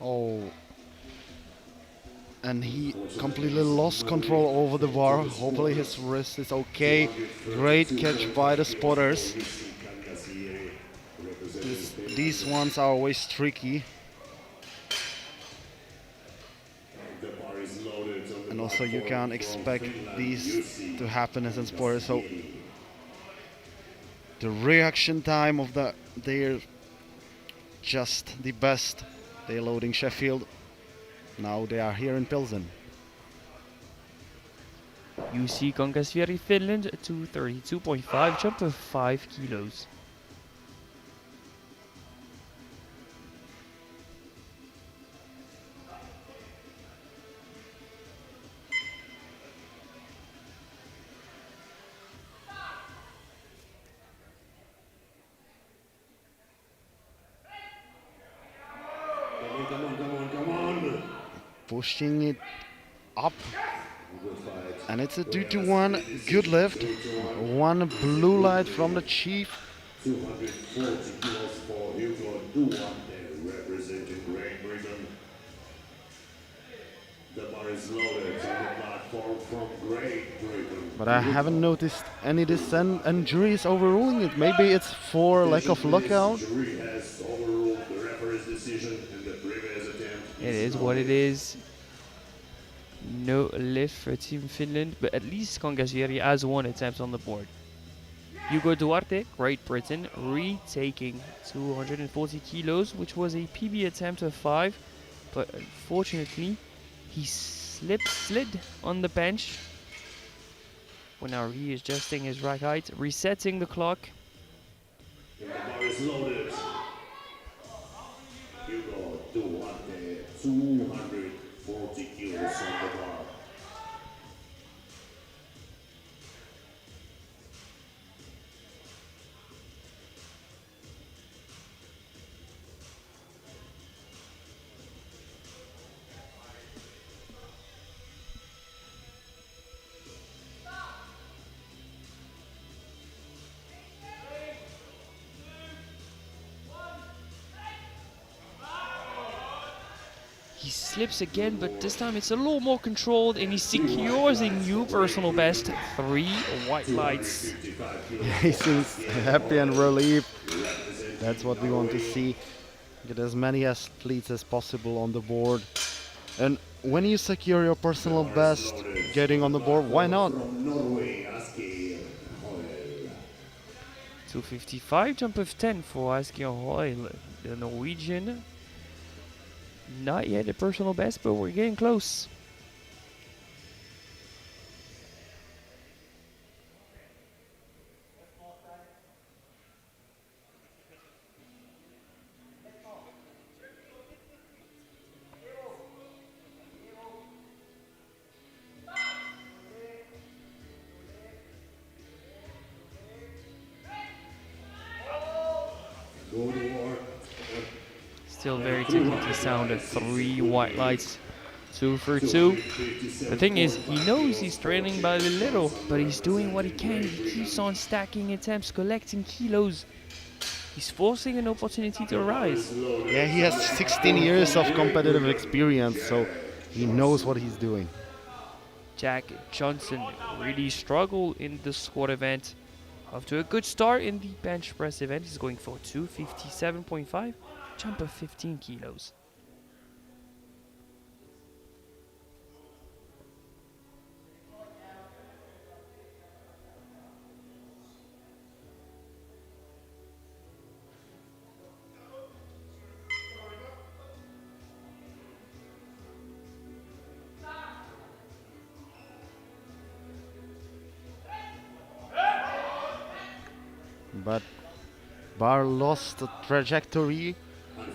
Oh. And he completely lost control over the bar. Hopefully his wrist is okay. Great catch by the spotters. These ones are always tricky. The bar is loaded on the And also you platform can't from expect Finland. these to happen as in spotters. So the reaction time of they're just the best. They're loading Sheffield. Now they are here in Pilsen. UC Kangasvieri, Finland, 232.5, jump of 5 kilos. Come on. Pushing it up. Good fight. And it's a 2-1 good lift. 1 blue light from the chief. 240 kilos for Hugo Duarte, representing Great Britain. The bar is loaded on the platform from Great Britain. But I haven't noticed any descent and jury is overruling it. Maybe it's for lack of lockout. The jury has overruled the referee's decision in the previous attempt. It is what it is. No lift for Team Finland, but at least Kangasvieri has 1 attempt on the board. Hugo Duarte, Great Britain, retaking 240 kilos, which was a PB attempt of 5, but unfortunately he slid on the bench. When now readjusting his rack height, resetting the clock. And the bar is loaded. Hugo Duarte, 240 slips again, but this time it's a little more controlled, and he secures a new personal best. 3 white lights. He seems happy and relieved. That's what we want to see. Get as many athletes as possible on the board. And when you secure your personal best, getting on the board, why not? 255, jump of 10 for Asgeir Hoyle, the Norwegian. Not yet a personal best, but we're getting close. Still very technically sound at 3 white lights, 2 for 2. The thing is, he knows he's trailing by a little, but he's doing what he can. He keeps on stacking attempts, collecting kilos. He's forcing an opportunity to rise. Yeah, he has 16 years of competitive experience, so he knows what he's doing. Jack Johnson really struggled in the squat event. After a good start in the bench press event, he's going for 257.5, jump of 15 kilos. But Bar lost the trajectory.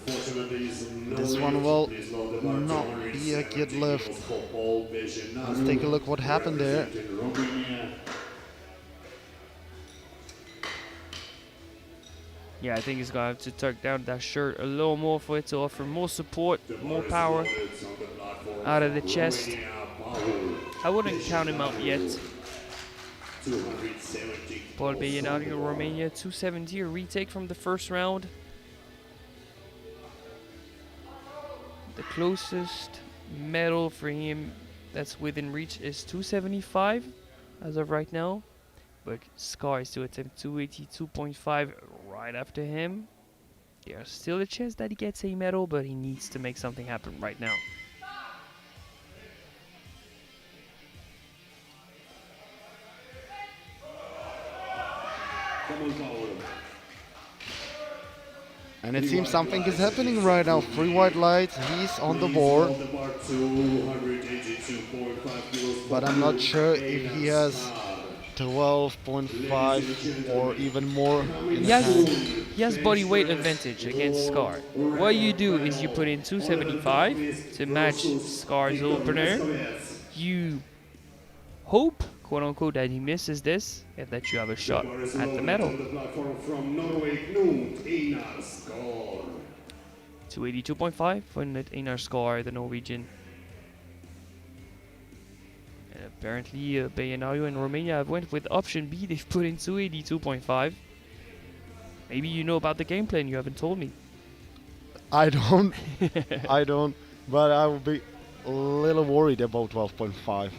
This one will not be a good lift. Let's take a look what happened there. Yeah, I think he's gonna have to tuck down that shirt a little more for it to offer more support, more power out of the chest. I wouldn't count him out yet. Paul Beyenario, Romania, 270, a retake from the first round. The closest medal for him that's within reach is 275 as of right now. But Scar is to attempt 282.5 right after him. There's still a chance that he gets a medal, but he needs to make something happen right now. And it seems something is happening right now. 3 white lights, he's on the board. But I'm not sure if he has 12.5 or even more in the tank. He has body weight advantage against Scar. What you do is you put in 275 to match Scar's opener. You hope, quote unquote, that he misses this and that you have a shot at the medal. 282.5 for Einar Scar, the Norwegian. And apparently Beyenario and Romania have went with option B. They've put in 282.5. Maybe you know about the game plan, you haven't told me. I don't. I don't. But I will be a little worried about 12.5.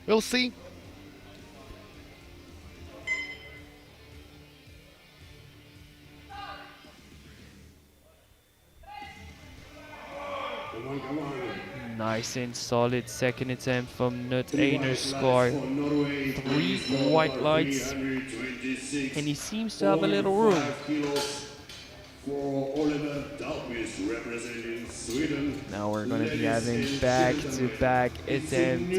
We'll see. Nice and solid second attempt from Einar Scar. 3 white lights. And he seems to have a little room. Now we're going to be having back-to-back attempts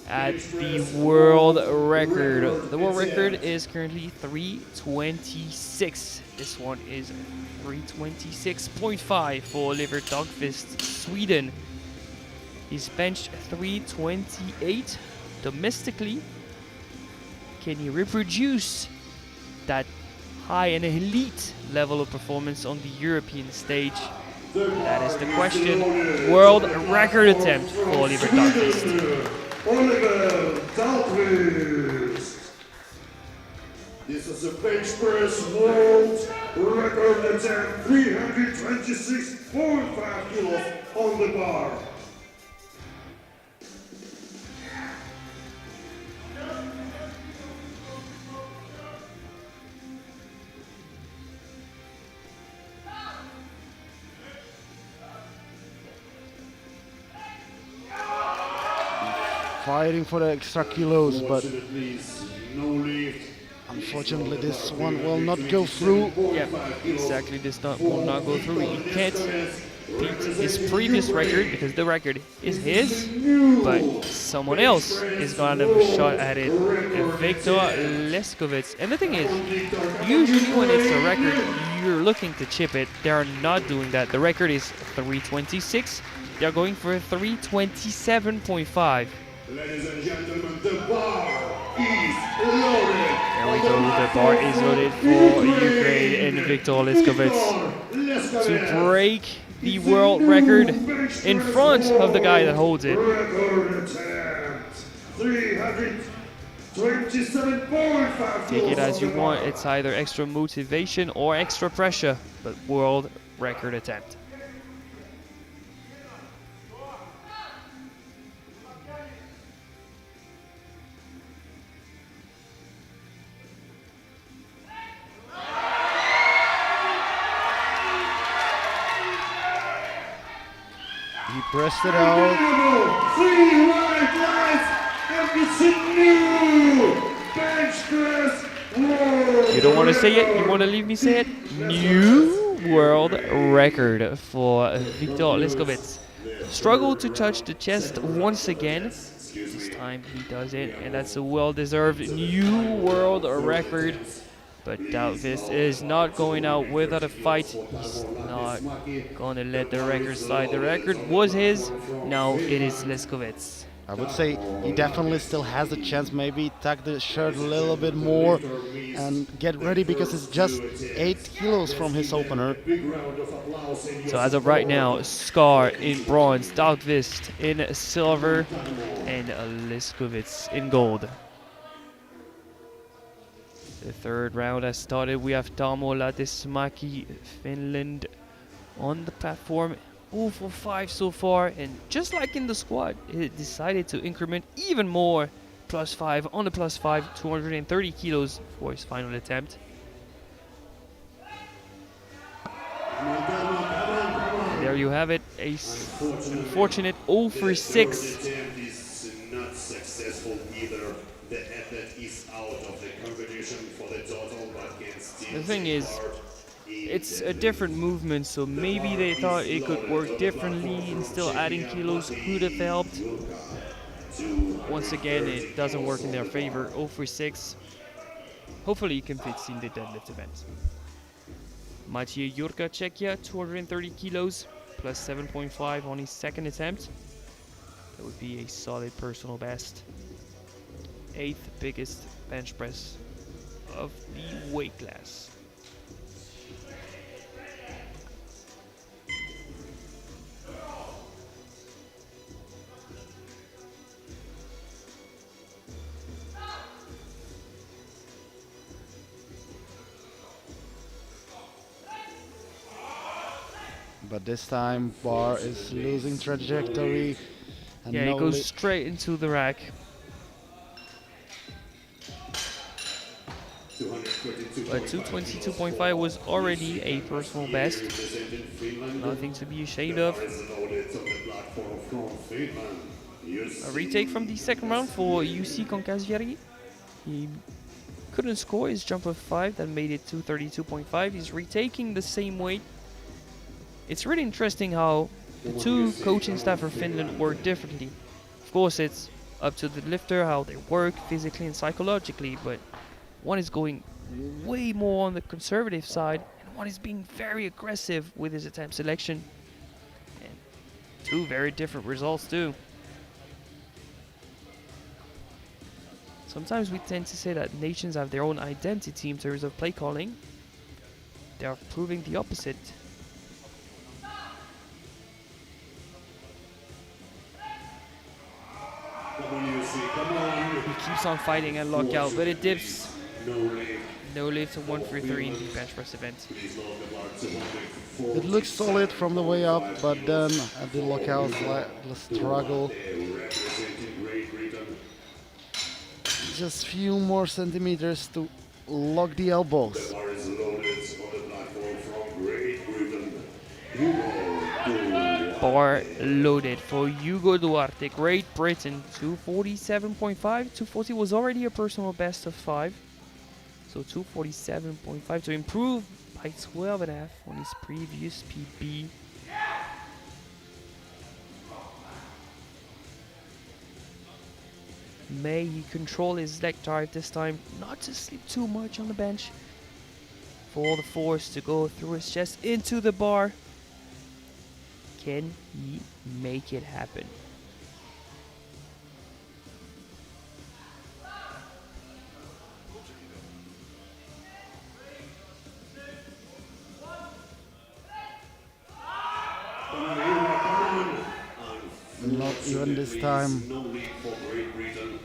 at the world record. The world record is currently 326. This one is 326.5 for Oliver Dogfist, Sweden. He's benched 328 domestically. Can he reproduce that high and elite level of performance on the European stage? That is the question. World record attempt for Oliver Dogfist. Oliver Dogfist. This is a bench press world record attempt, 326.5 kilos on the bar. fighting for the extra kilos, but Fortunately, no lift. unfortunately this one will not go through. Yep, exactly. This will not go through. He can't beat his previous record because the record is his, but someone else is going to have a shot at it. Viktor Leskovits. And the thing is, usually when it's a record, you're looking to chip it. They're not doing that. The record is 326. They're going for 327.5. Ladies and gentlemen, the bar is loaded. There we go. The bar is loaded for Ukraine and Viktor Leskovits to break the world record in front of the guy that holds it. Record attempt 327.5. Take it as you want. It's either extra motivation or extra pressure, but world record attempt. He pressed it out. 3 white lights, and it's a new bench press world. You don't want to say it? You want to leave me say it? New world record for Viktor Leskovits. Struggled to touch the chest once again. This time he does it, and that's a well-deserved new world record. But Dalvis is not going out without a fight. He's not going to let the record slide. The record was his. Now it is Leskovits. I would say he definitely still has a chance. Maybe tuck the shirt a little bit more and get ready because it's just 8 kilos from his opener. So as of right now, Scar in bronze, Dalvist in silver, and Leskovits in gold. The third round has started. We have Tarmo Latismaki, Finland, on the platform. 0 for 5 so far, and just like in the squad, he decided to increment even more. +5 on the +5, 230 kilos for his final attempt. And there you have it, a unfortunate 0 for 6. Attempt is not successful either. The athlete is out of the competition for the total, but can still The thing take is, part in it's the a different movement, so maybe they thought it could work differently and still adding kilos could have helped. Once again, it doesn't work in their favor. 0 for 6. Hopefully he competes in the deadlift event. Maciej Jurka, Czechia, 230 kilos, +7.5 on his second attempt. That would be a solid personal best. 8th biggest bench press of the weight class. But this time bar is losing trajectory. And Yeah, no it goes li- straight into the rack. 222. But 222.5 was already a personal best. Nothing to be ashamed of. A retake from the second round for UC Konkasvieri. He couldn't score his jump of 5, that made it 232.5. He's retaking the same weight. It's really interesting how the two coaching staff for Finland work differently. Of course, it's up to the lifter how they work physically and psychologically, but one is going way more on the conservative side, and one is being very aggressive with his attempt selection. And two very different results too. Sometimes we tend to say that nations have their own identity in terms of play calling. They are proving the opposite. Come on. He keeps on fighting and lockout, but it dips. No lift. No lift to 1 for 3 in the bench press event. Please load the bar to 104. It looks solid from the way up, but then at the lockout struggle. Representing Great Britain. Just few more centimeters to lock the elbows. The bar is loaded on the platform from Great Britain. Hugo bar loaded for Hugo Duarte, Great Britain, 247.5. 240 was already a personal best of 5. So 247.5 to improve by 12.5 on his previous PB. May he control his leg drive this time, not to slip too much on the bench. For the force to go through his chest into the bar. Can he make it happen? Not even this time.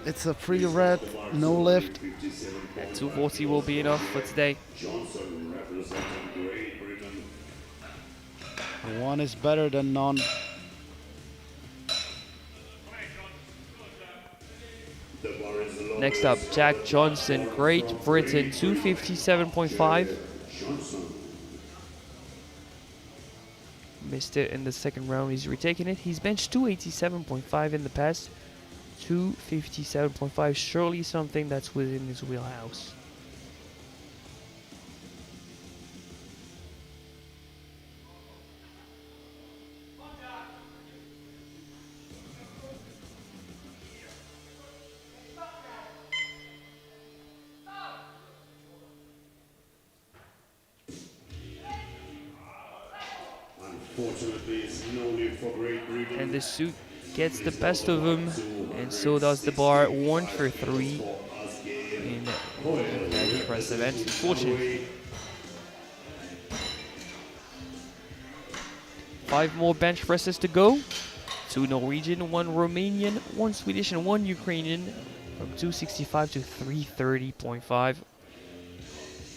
It's a free red, no lift. And 240 will be enough for today. Johnson representing Great Britain. One is better than none. The bar is loaded. Next up, Jack Johnson, Great Britain, 257.5. Johnson. Missed it in the second round. He's retaking it. He's benched 287.5 in the past. 257.5, surely something that's within his wheelhouse. Unfortunately, it's no need for Great Britain. And the suit gets the best of him, and so does the bar. 1 for 3 in the bench press event. Unfortunately, 5 more bench presses to go. 2 Norwegian, 1 Romanian, 1 Swedish, and 1 Ukrainian from 265 to 330.5.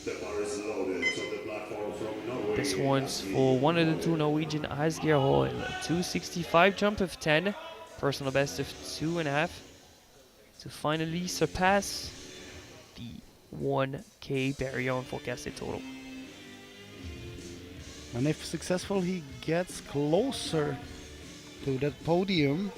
The bar is loaded on the platform from Norway. This one's for one of the 2 Norwegian, Asgeir Hall, in a 265 jump of 10, personal best of 2.5, to finally surpass the 1K barrier on forecasted total. And if successful, he gets closer to that podium.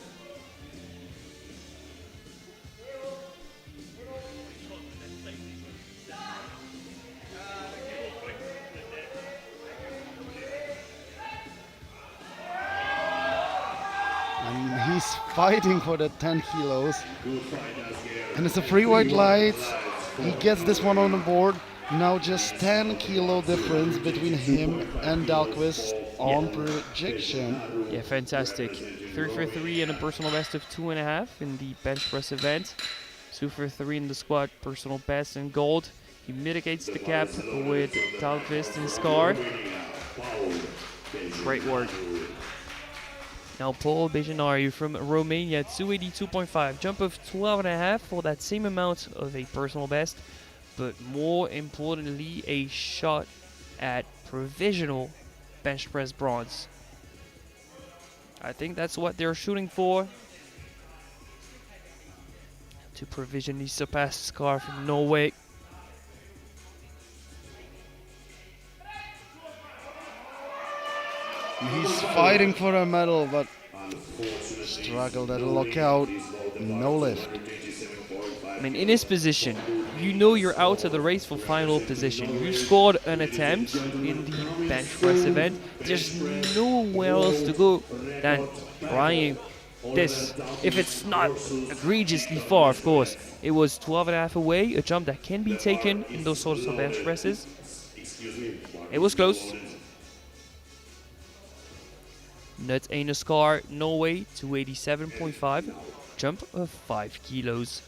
And he's fighting for the 10 kilos. And it's a free white light. He gets this one on the board. Now just 10 kilo difference between him and Dahlqvist on projection. Yeah, fantastic. 3 for 3 and a personal best of 2.5 in the bench press event. 2 for 3 in the squat, personal best in gold. He mitigates the gap with Dahlqvist and Scar. Great work. Now Paul Bejanariu from Romania, 282.5, jump of 12.5 for that same amount of a personal best, but more importantly, a shot at provisional bench press bronze. I think that's what they're shooting for, to provisionally surpass Scar from Norway. He's fighting for a medal, but struggled at a lockout. No lift. I mean, in his position, you know you're out of the race for final position. You scored an attempt in the bench press event. There's nowhere else to go than trying this. If it's not egregiously far, of course. It was 12.5 away, a jump that can be taken in those sorts of bench presses. It was close. Nut Scar, Norway, 287.5, jump of 5 kilos.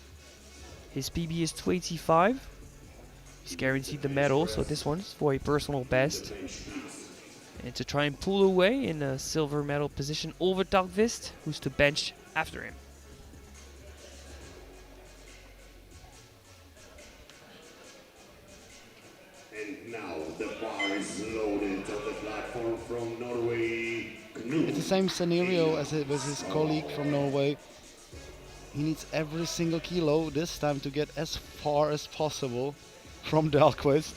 His PB is 285. He's guaranteed the medal, so this one's for a personal best. And to try and pull away in a silver medal position over Dahlqvist, who's to bench after him. And now the bar is loaded on the platform from Norway. It's the same scenario as it was his colleague from Norway. He needs every single kilo this time to get as far as possible from Dahlqvist.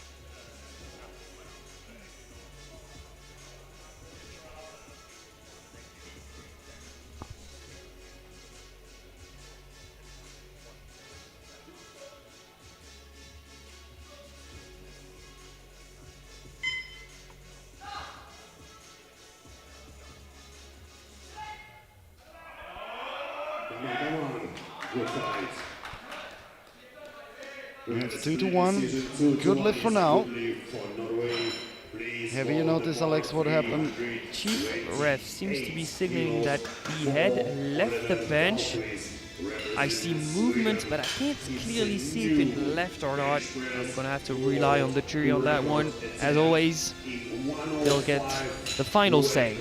Good fight. It's 2-1. Good lift for now. Have you noticed, Alex, what happened? Chief ref seems to be signaling that the head left the bench. I see movement, but I can't clearly see if it left or not. I'm gonna have to rely on the jury on that one. As always, they'll get the final say.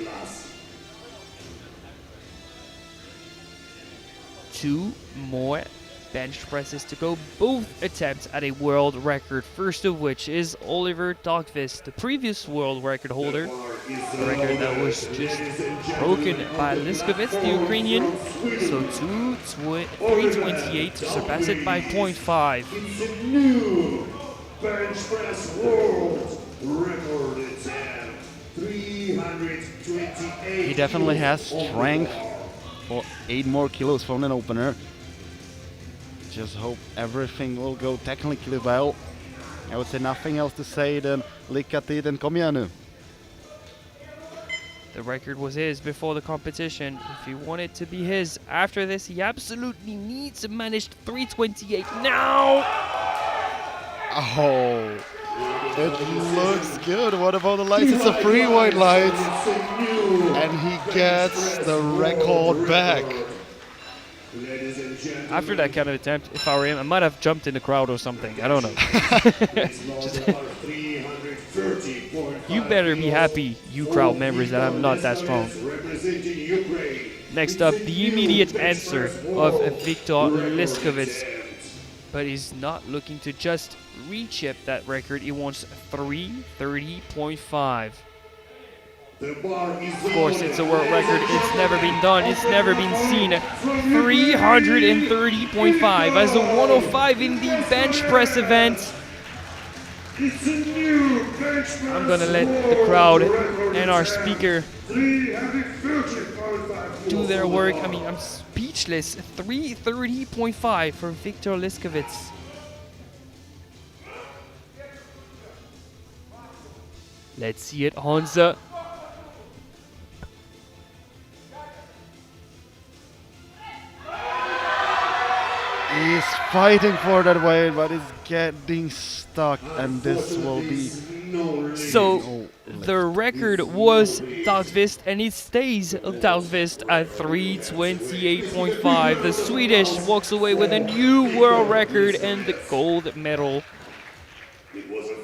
2 more bench presses to go, both attempts at a world record, first of which is Oliver Dogvist, the previous world record holder, a record that was just broken by Liskovets, the Ukrainian. So 328 to surpass it by 0.5. It's a new bench press world record attempt. 328. He definitely has strength for 8 more kilos from an opener. Just hope everything will go technically well. I would say nothing else to say than lycka till and kom igen nu. The record was his before the competition. If he wanted to be his after this, he absolutely needs to manage 328 now. Oh, it looks good. What about the lights? It's a free white light. And he gets the record back. After that kind of attempt, if I were him, I might have jumped in the crowd or something. I don't know. You better be happy, you crowd members, that I'm not that strong. Next up, the immediate answer of Viktor Liskovets. But he's not looking to just rechip that record. He wants 330.5. Of course, it's a world record. It's never been done. It's never been seen. 330.5 as a 105 in the bench press event. I'm gonna let the crowd and our speaker do their work. I mean, I'm speechless. 330.5 for Viktor Liskovets. Let's see it, Hansa. He's fighting for that weight, but he's getting stuck, and this will be... So, the record was Dagvist, and it stays Dagvist at 328.5. The Swedish walks away with a new world record and the gold medal.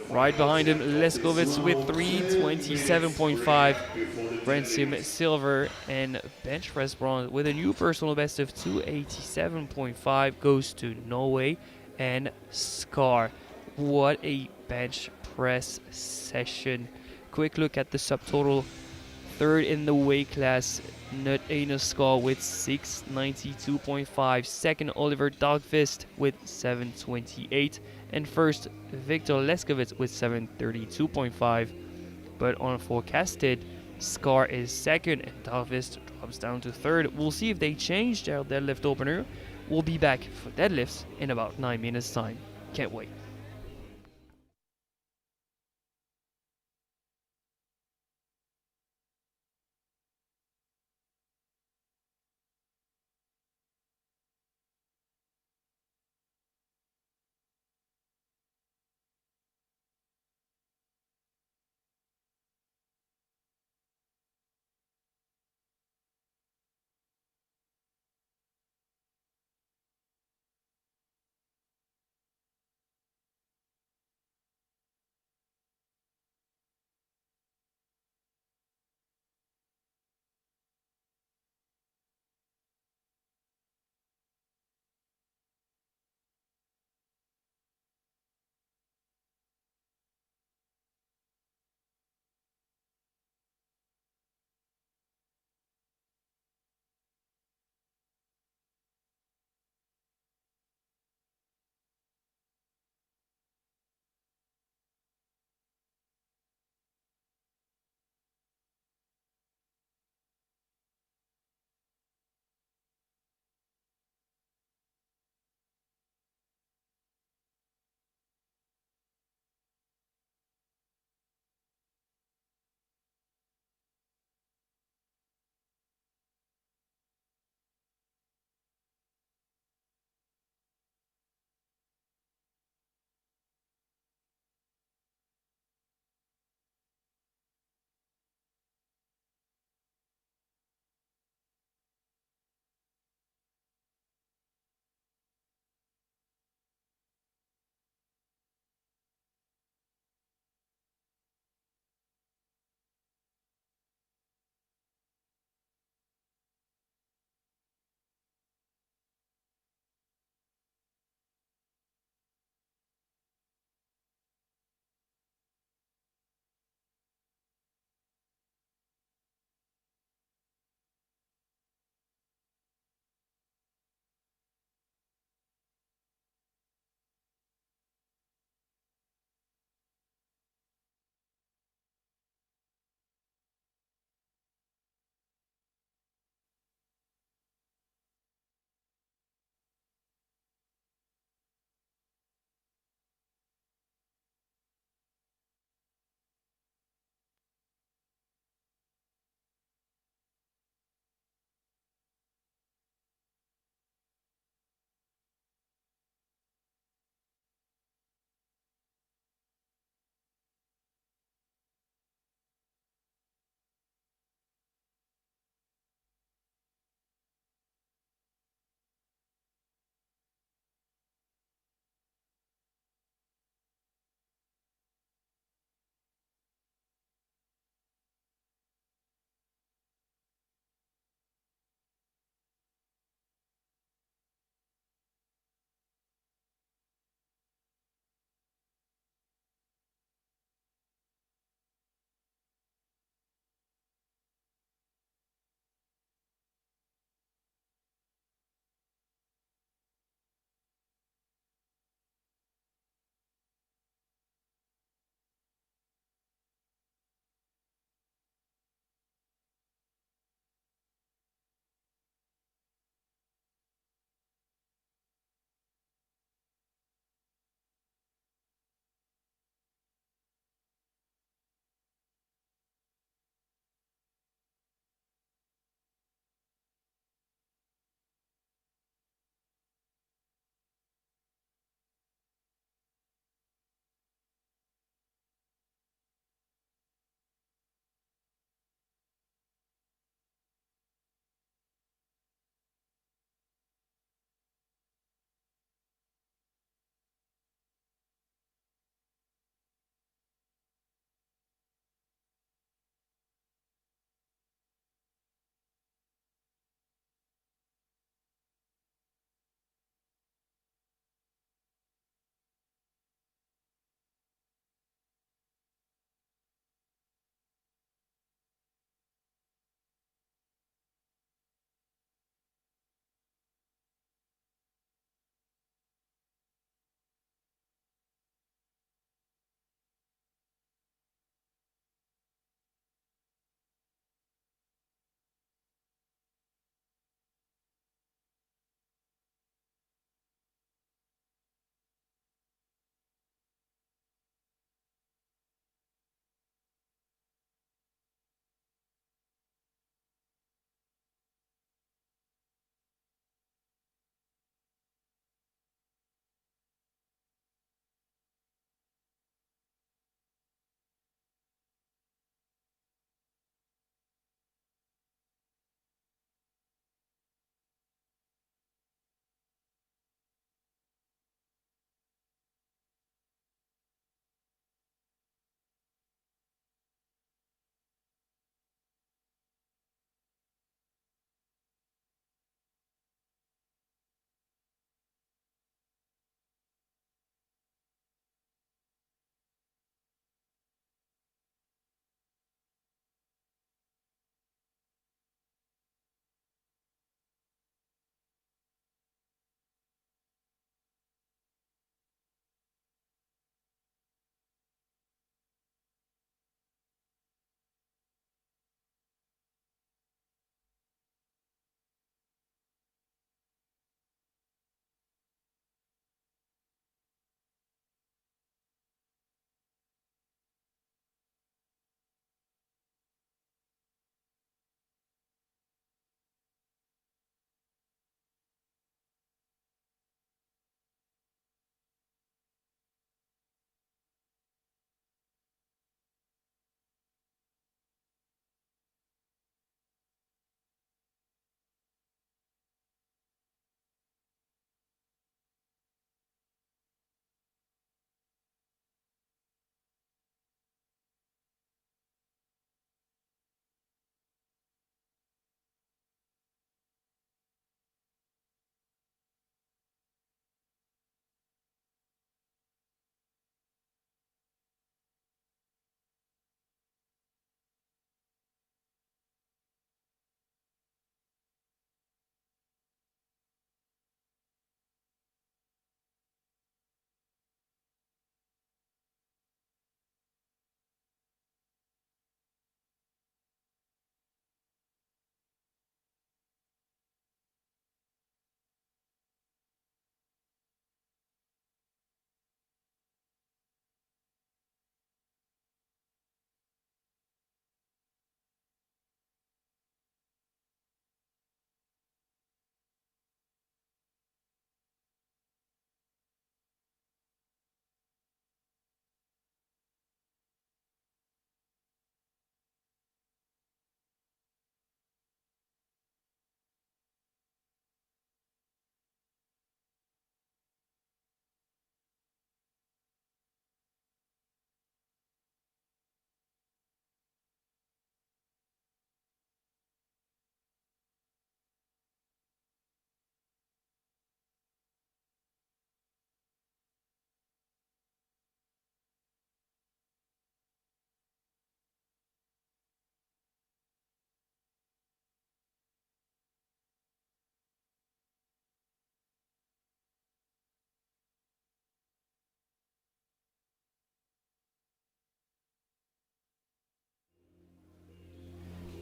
Right behind him, Leskovits with 327.5. Bransim silver and bench press bronze with a new personal best of 287.5 goes to Norway. And Scar. What a bench press session. Quick look at the subtotal. Third in the weight class, Nut Anus Scar with 692.5. Second, Oliver Dogfist with 728. And first, Viktor Leskovits with 732.5. But on forecasted, Scar is second and Dogfist drops down to third. We'll see if they change their deadlift opener. We'll be back for deadlifts in about 9 minutes time. Can't wait.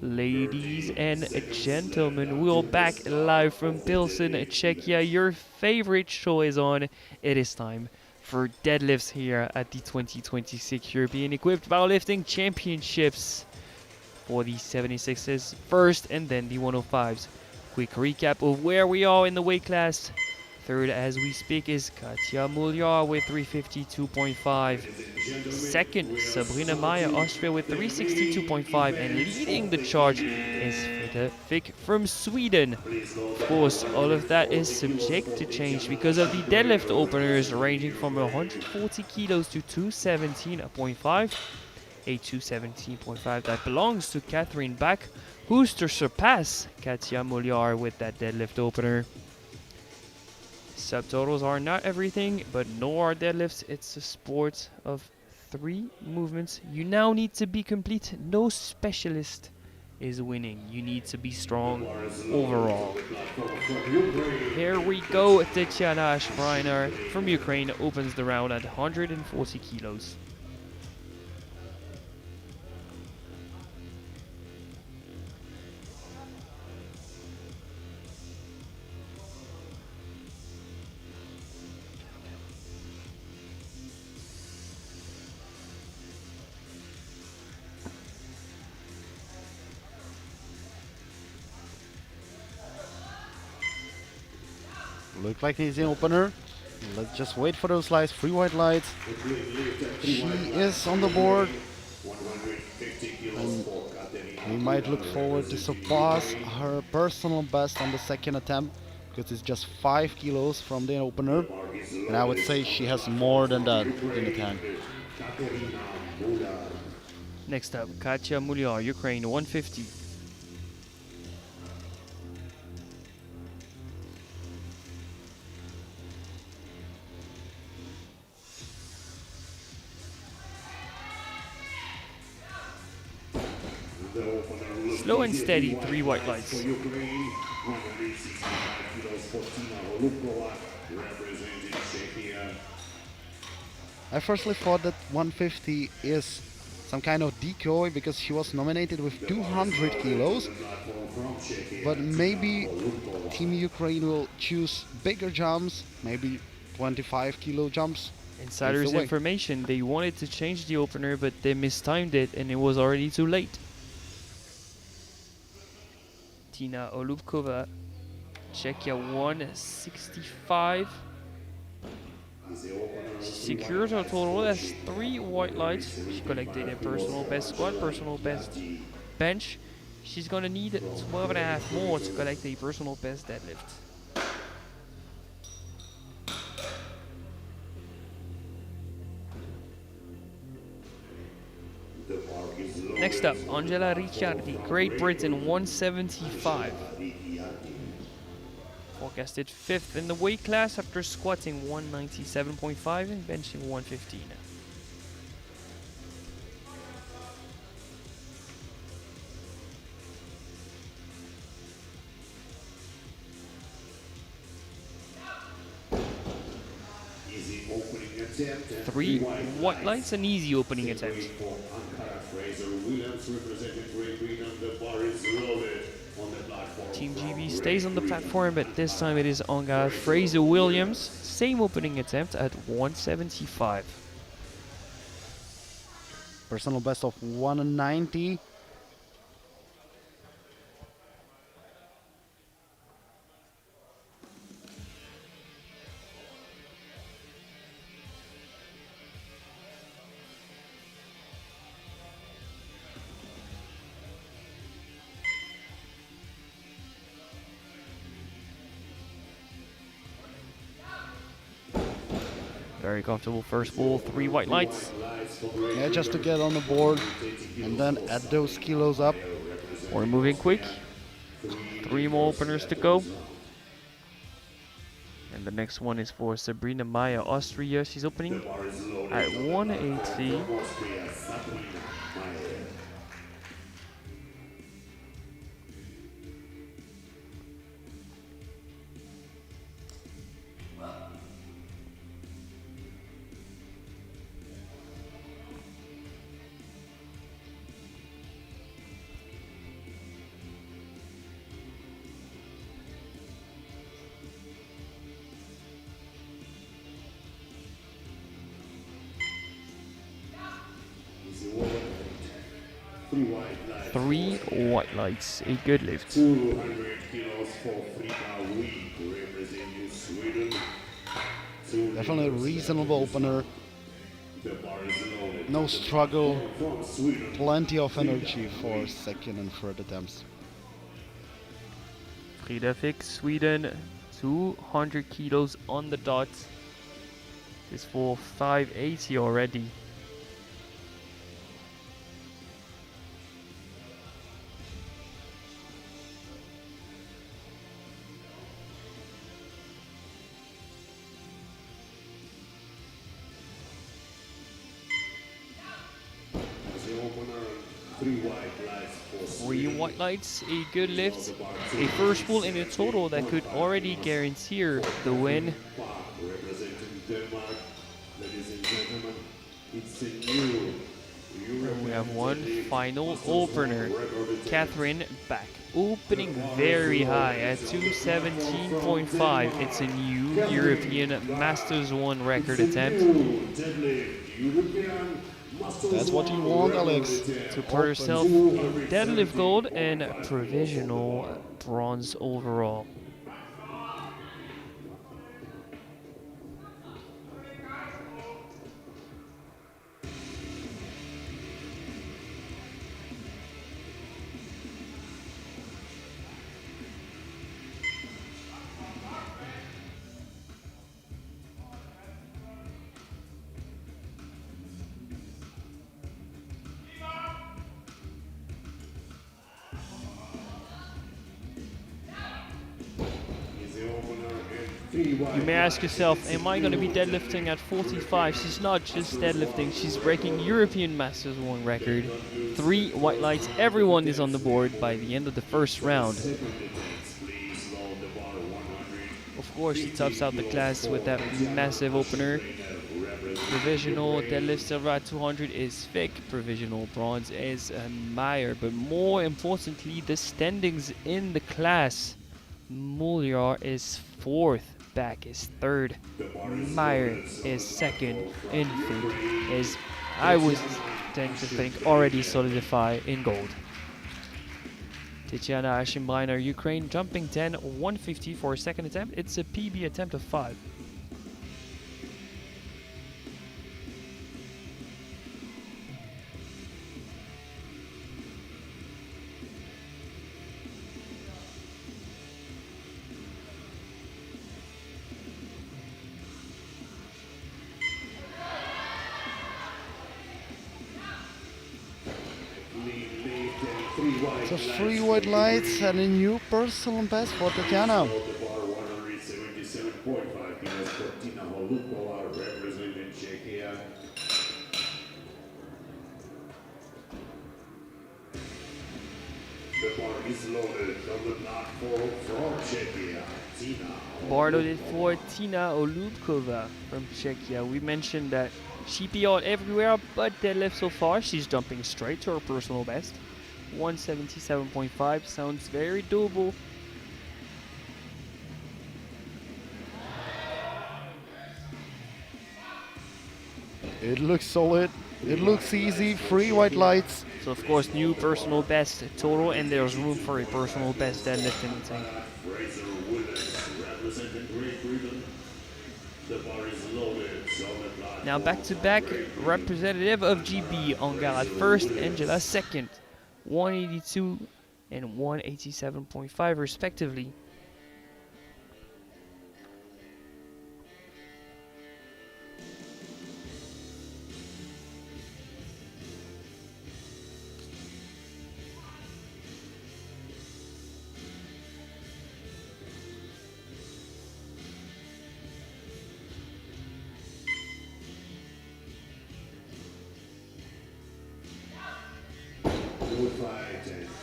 Ladies and gentlemen, we're back live from Pilsen, Czechia. Your favorite show is on. It is time for deadlifts here at the 2026 European Equipped Powerlifting Championships for the 76s first and then the 105s. Quick recap of where we are in the weight class. Third as we speak is Katja Muljar with 352.5. Second, Sabrina Meyer, Austria with 362.5. And leading the charge is Frida Fick from Sweden. Of course, all of that is subject to change because of the deadlift openers ranging from 140 kilos to 217.5. A 217.5 that belongs to Catherine Bach, who's to surpass Katja Muljar with that deadlift opener. Subtotals are not everything, but nor are deadlifts. It's a sport of 3 movements. You now need to be complete. No specialist is winning. You need to be strong overall. Here we go. Tetiana Schreiner from Ukraine opens the round at 140 kilos. Look like he's the opener. Let's just wait for those lights. 3 white lights. She is on the board. And we might look forward to surpass her personal best on the second attempt, because it's just 5 kilos from the opener. And I would say she has more than that in the tank. Next up, Katja Muljar, Ukraine, 150. Slow and steady, 3 white lights. I firstly thought that 150 is some kind of decoy because she was nominated with 200 kilos, but maybe Team Ukraine will choose bigger jumps, maybe 25 kilo jumps. Insider's information, they wanted to change the opener, but they mistimed it and it was already too late. Tina Olubkova, Czechia, 165. She secured her total. That's 3 white lights. She collected a personal best squat, personal best bench. She's gonna need 12.5 more to collect a personal best deadlift. Next up, Angela Ricciardi, Great Britain, 175. Forecasted 5th in the weight class after squatting 197.5 and benching 115. Three white lights, an easy opening attempt. Team GB stays on the platform, but this time it is Ankara Fraser Williams. Same opening attempt at 175. Personal best of 190. Very comfortable first ball, 3 white lights. Yeah, just to get on the board and then add those kilos up. We're moving quick. 3 more openers to go. And the next one is for Sabrina Meyer, Austria. She's opening at 180. 3 white lights, a good lift. 200 kilos for Frida Week, representing Sweden. Definitely a reasonable opener. The bar is loaded. No struggle. From Sweden. Plenty of energy for second and third attempts. Frida Fix, Sweden, 200 kilos on the dot. This for 580 already. As the opener, 3 white lights for 3 Sweden. white lights, a good lift. A first pull in a total that could already guarantee her the win. Representing Denmark. Ladies and gentlemen, it's a new We have one final opener. Catherine back, opening very high at 217.5. It's a new European Masters 1 record attempt That's what you want, Alex. to put herself in deadlift gold and provisional bronze overall. You may ask yourself, am I going to be deadlifting at 45? She's not just deadlifting, she's breaking European Masters 1 record. 3 white lights, everyone is on the board by the end of the first round. Of course, she tops out the class with that massive opener. Provisional deadlift silver at 200 is Fick. Provisional bronze is Meyer. But more importantly, the standings in the class. Muliar is 4th. Back is 3rd. Meyer is 2nd. And Fick is, I would tend to think, already solidified in gold. Tetiana Ashimbrainer, Ukraine, jumping 10, 150 for a second attempt. It's a PB attempt of 5. So 3 white lights and a new personal best for Tatiana. Representing Czechia. The bar is loaded on the platform from Czechia. Tina. Bar loaded for Tina Olubkova from Czechia. We mentioned that she PR'd everywhere but deadlift so far. She's jumping straight to her personal best. 177.5 sounds very doable. It looks solid. It looks easy. 3 white lights. So of course, new personal best total, and there's room for a personal best deadlift in the tank. Fraser Willis, representing Great Britain. The bar is loaded on the platform. Now back-to-back representative of GB, Angela first, Angela second. 182 and 187.5 respectively.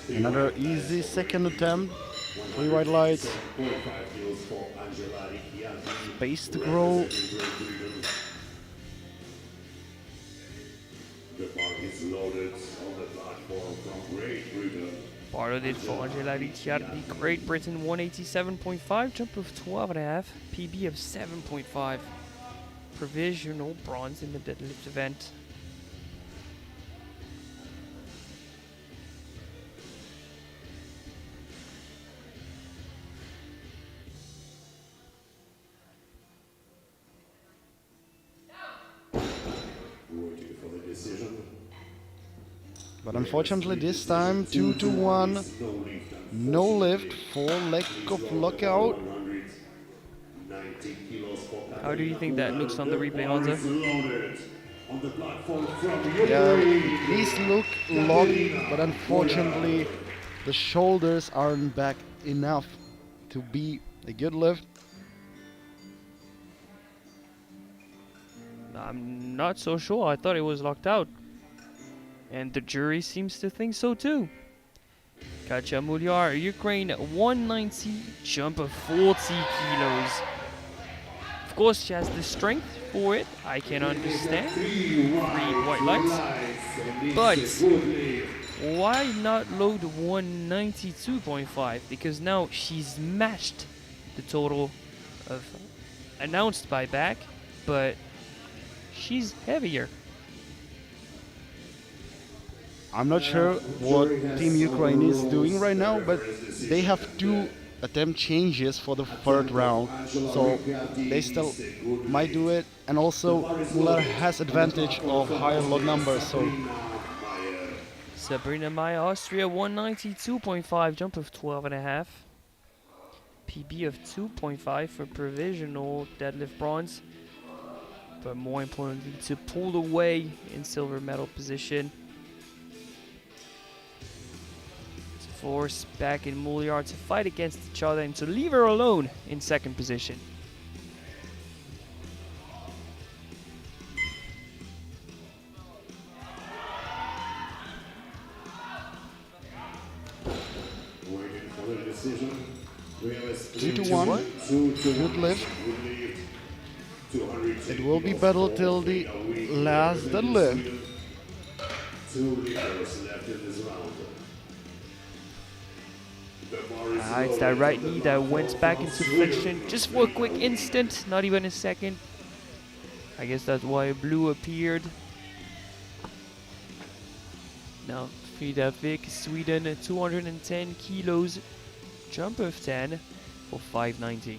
Another easy second attempt. 3 white lights. Space to grow. The bar is loaded on the platform from Great Britain. Bar loaded for Angela Ricciardi, Great Britain, 187.5, jump of 12.5, PB of 7.5. Provisional bronze in the deadlift event. But unfortunately this time 2 to 1, no lift, 4 leg of lockout. How do you think that looks on the replay, Hansa? Yeah, these look locked, but unfortunately the shoulders aren't back enough to be a good lift. I'm not so sure. I thought it was locked out. And the jury seems to think so too. Katja Mulyar, Ukraine, 190, jump of 40 kilos. Of course, she has the strength for it. I can understand. 3 white lights. But why not load 192.5? Because now she's matched the total of announced by back, but she's heavier. I'm not sure what Team Ukraine is doing right now, but they have 2 attempt changes for the third round, so they still might do it. And also Muller has advantage of higher log numbers, so Sabrina Meyer, Austria, 192.5, jump of 12.5. PB of 2.5 for provisional deadlift bronze. But more importantly, to pull away in silver medal position. To force back in Mulyar to fight against each other and to leave her alone in second position. Waiting for the decision. We have a 2 to 1, good lift. It will be battle till the last deadlift. 2 liters left in this round. The bar is It's that right knee that went back into flexion just for a quick instant, not even a second. I guess that's why blue appeared. Now Frida Vick, Sweden, 210 kilos, jump of 10 for 590.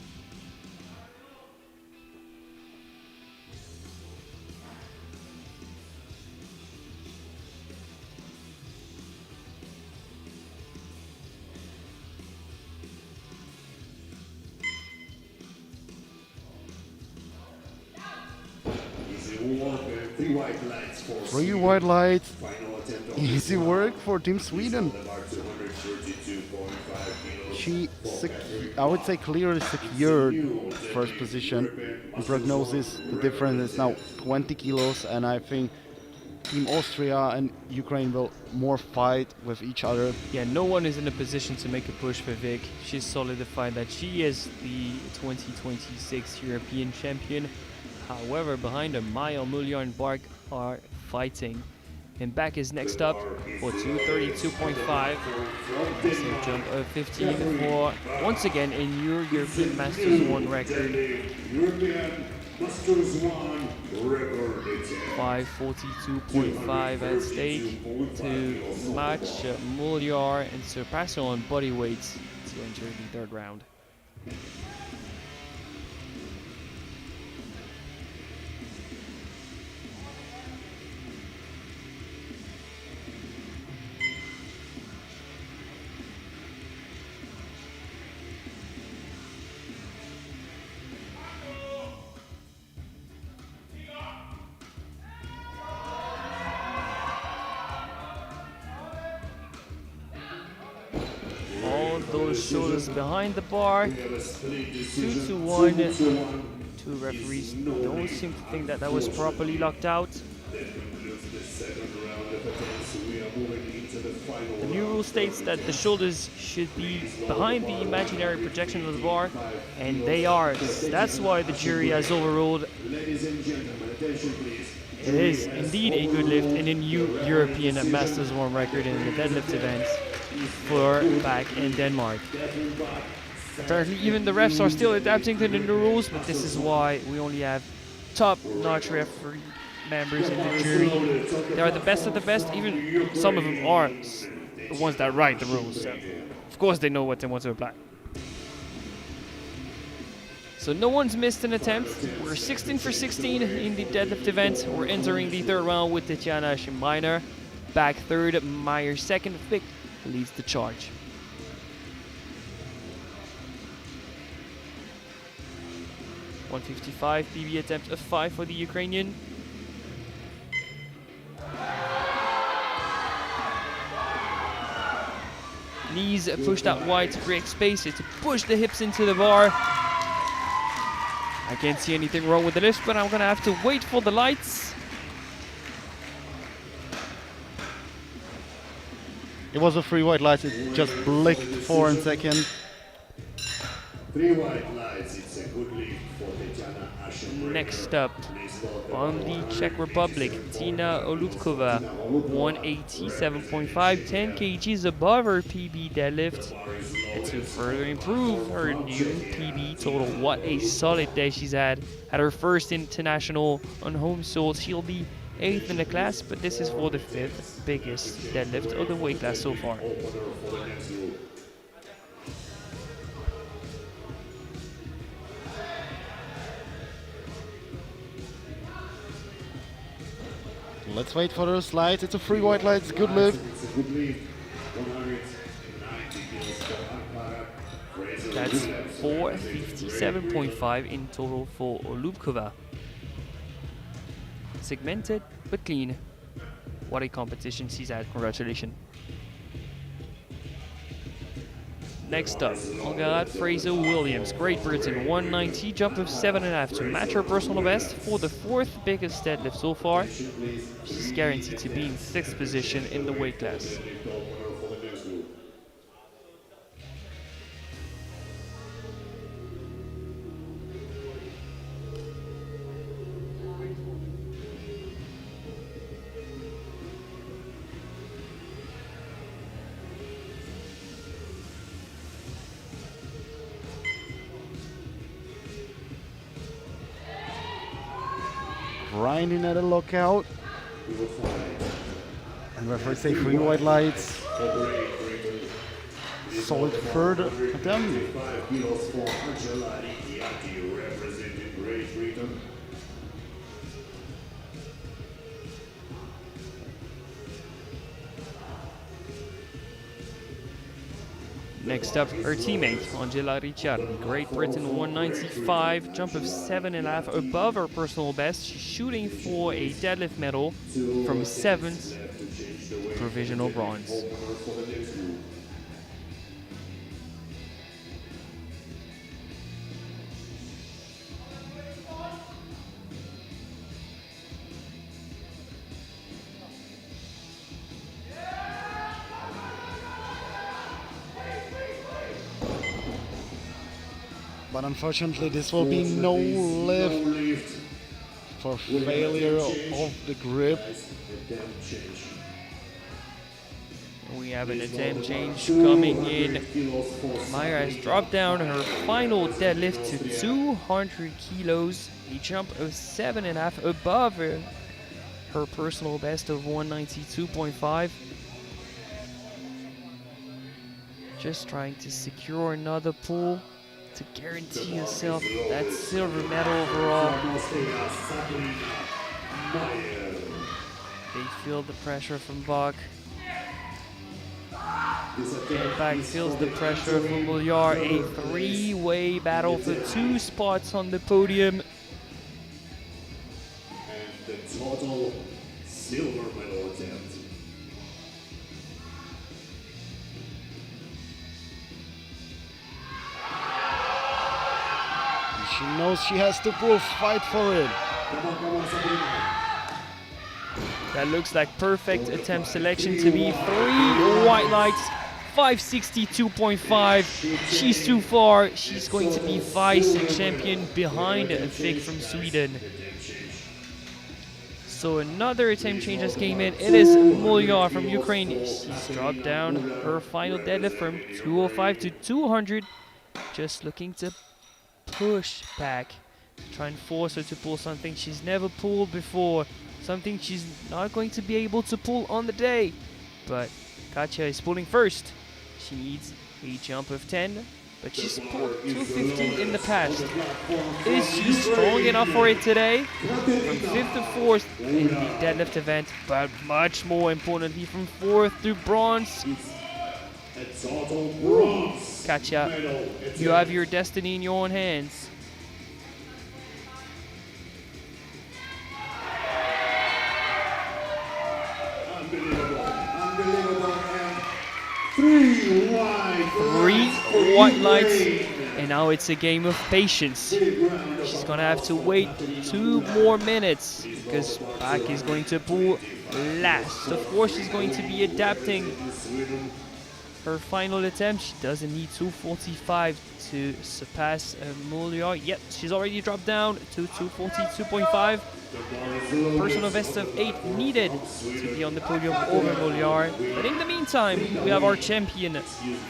easy work and 3 white lights for 3 white lights, final attempt on easy work for Team Sweden. the bar 232.5 kilos. She, I would say, clearly secured first position. In prognosis, the difference is now 20 kilos, and I think Team Austria and Ukraine will more fight with each other. Yeah, no one is in a position to make a push for Vic. She's solidified that she is the 2026 European champion. However, behind her, Maya, Mulyar and Bark are fighting. And back is next up for 232.5. So jump of 15 for, once again, a new European Masters 1 record. European Masters 1 record. 542.5 at stake to match Mulyar and surpass her on body weights to enter the third round. All those shoulders behind the bar. 2 to 1. Two referees don't seem to think that that was properly locked out. The new rule states that the shoulders should be behind the imaginary projection of the bar, and they are. That's why the jury has overruled. Ladies and gentlemen, attention please. It is indeed a good lift and a new European Masters 1 record in the deadlift event for back in Denmark. Apparently even the refs are still adapting to the new rules, but this is why we only have top-notch referee members in the jury. They are the best of the best. Even some of them are the ones that write the rules, so of course they know what they want to apply. So no one's missed an attempt. We're 16 for 16 in the deadlift event. We're entering the third round with Tatiana Schmeiner. Back third, Meyer second. Vic leads the charge. .155 PB attempt of 5 for the Ukrainian. Knees pushed out wide to create space, to push the hips into the bar. I can't see anything wrong with the lift, but I'm gonna have to wait for the lights. It was a 3 white lights, it just blinked for a second. 3 white lights, it's a good lead for Tatiana Schmeiner. Next up, on the Czech Republic, Tina Olubkova, 187.5, 10 kgs above her PB deadlift. And to further improve her new PB total, what a solid day she's had. At her first international on home soil, she'll be 8th in the class, but this is for the 5th biggest deadlift of the weight class so far. Let's wait for those lights. It's a 3 white lights, good lift. That's 457.5 in total for Olubkova. Segmented but clean. What a competition she's had. Congratulations. Next up, Olga Fraser Williams, Great Britain, 190, jump of 7.5 to match her personal best for the 4th biggest deadlift so far. She's guaranteed to be in 6th position in the weight class. Grinding at a lockout. And referee say 3 white lights. Solid third attempt. Next up, her teammate, Angela Ricciardi, Great Britain, 195, jump of 7.5 above her personal best. She's shooting for a deadlift medal from 7th provisional bronze. But unfortunately this will be no lift for failure of the grip. We have an attempt change coming in. Meyer has dropped down her final deadlift to 200 kilos, a jump of 7.5 above her personal best of 192.5. Just trying to secure another pull to guarantee herself that silver medal overall. They feel the pressure from Bach. And Bach feels the pressure from Mouliard. A 3-way battle for 2 spots on the podium. And the total silver medal attempt. She knows she has to fight for it. That looks like perfect attempt selection to be 3 white lights, 562.5. She's too far. She's going to be vice champion behind Vic from Sweden. So another attempt change just came in. It is Mouliard from Ukraine. She's dropped down her final deadlift from 205 to 200. Just looking to push back, try and force her to pull something she's never pulled before, something she's not going to be able to pull on the day. But Katja is pulling first. She needs a jump of 10 but she's pulled 250 in the past. Is she strong enough for it today? From 5th to 4th in the deadlift event, but much more importantly from 4th to bronze. Katja, you have your destiny in your own hands. Unbelievable. Three white lights, and now it's a game of patience. She's gonna have to wait 2 more minutes because Bak is going to pull last. Of course, she's going to be adapting her final attempt. She doesn't need 245 to surpass Mouliard. Yep, she's already dropped down to 242.5. Personal best of 8 needed to be on the podium over Mouliard. But in the meantime, we have our champion,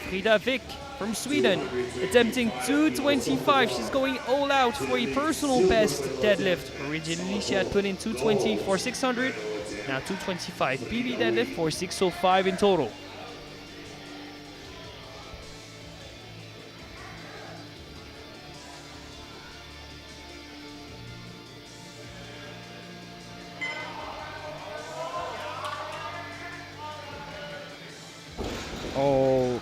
Frida Wick from Sweden, attempting 225. She's going all out for a personal best deadlift. Originally, she had put in 220 for 600. Now 225 PB deadlift for 605 in total. Oh,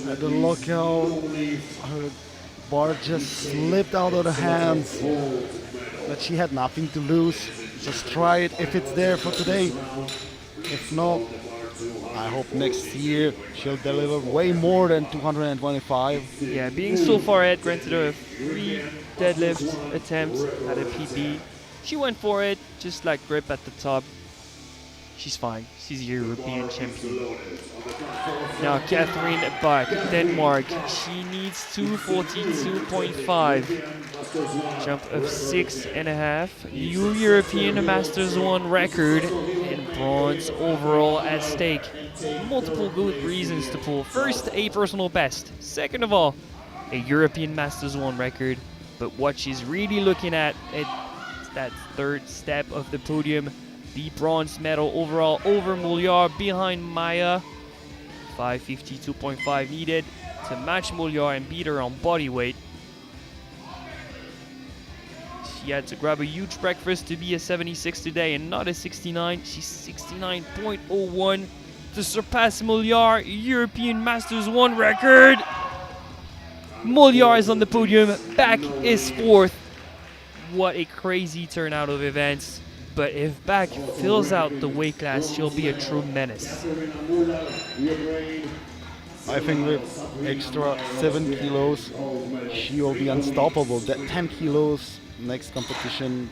at the lockout, her bar just slipped out of her hands. But she had nothing to lose. Just try it if it's there for today. If not, I hope next year she'll deliver way more than 225. Yeah, being so far ahead granted her 3 deadlift attempts at a PB. She went for it, just like grip at the top. She's fine. She's a European champion. Now Catherine Bak, Denmark. She needs 242.5. Jump of 6.5. New European Masters 1 record and bronze overall at stake. Multiple good reasons to pull. First, a personal best. Second of all, a European Masters 1 record. But what she's really looking at that third step of the podium. The bronze medal overall over Mouliard behind Maya. 552.5 needed to match Mouliard and beat her on body weight. She had to grab a huge breakfast to be a 76 today and not a 69. She's 69.01 to surpass Mouliard, European Masters 1 record. Mouliard is on the podium, Bak is 4th. What a crazy turnout of events. But if Bak fills out the weight class, she'll be a true menace. I think with extra 7 kilos, she will be unstoppable. That 10 kilos next competition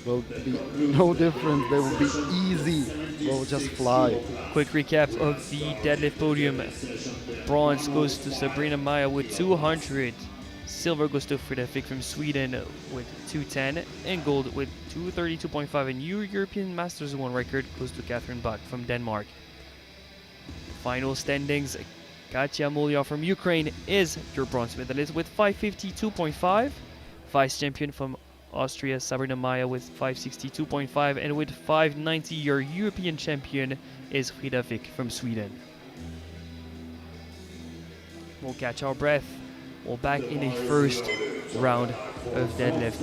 will be no different. They will be easy. They will just fly. Quick recap of the deadlift podium. Bronze goes to Sabrina Maya with 200. Silver goes to Frida Wick from Sweden with 210, and gold with 232.5. A new European Masters 1 record goes to Catherine Bak from Denmark. Final standings: Katja Mouliard from Ukraine is your bronze medalist with 552.5. Vice champion from Austria, Sabrina Maya with 562.5, and with 590, your European champion is Frida Wick from Sweden. We'll catch our breath. We're back in the first round of deadlift,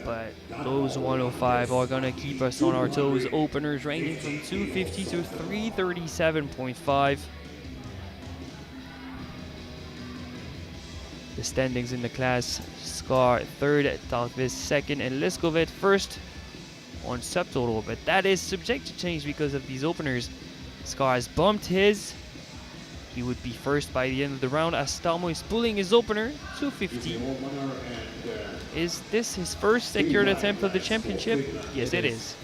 but those 105 are gonna keep us on our toes. Openers ranging from 250 to 337.5. The standings in the class: Skar 3rd, Talkvis 2nd, and Liskovet 1st on subtotal, but that is subject to change because of these openers. Skar has bumped his. He would be 1st by the end of the round as Talmo is pulling his opener, 250. Is this his first secured attempt of the championship? Yes, it is.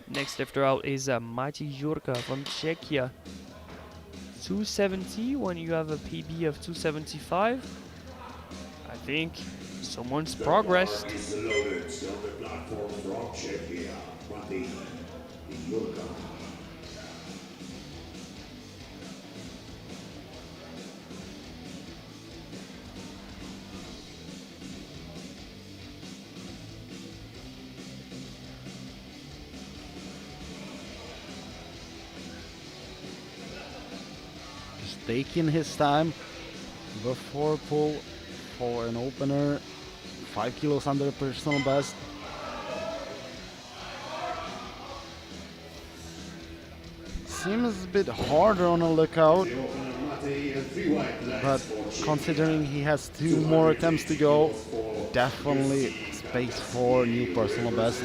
Next lifter out is Maciej Jurka from Czechia. 270 when you have a PB of 275. I think someone's progressed. taking his time before pull for an opener. 5 kilos under personal best. Seems a bit harder on a lookout, but considering he has 2 more attempts to go, definitely space for new personal best.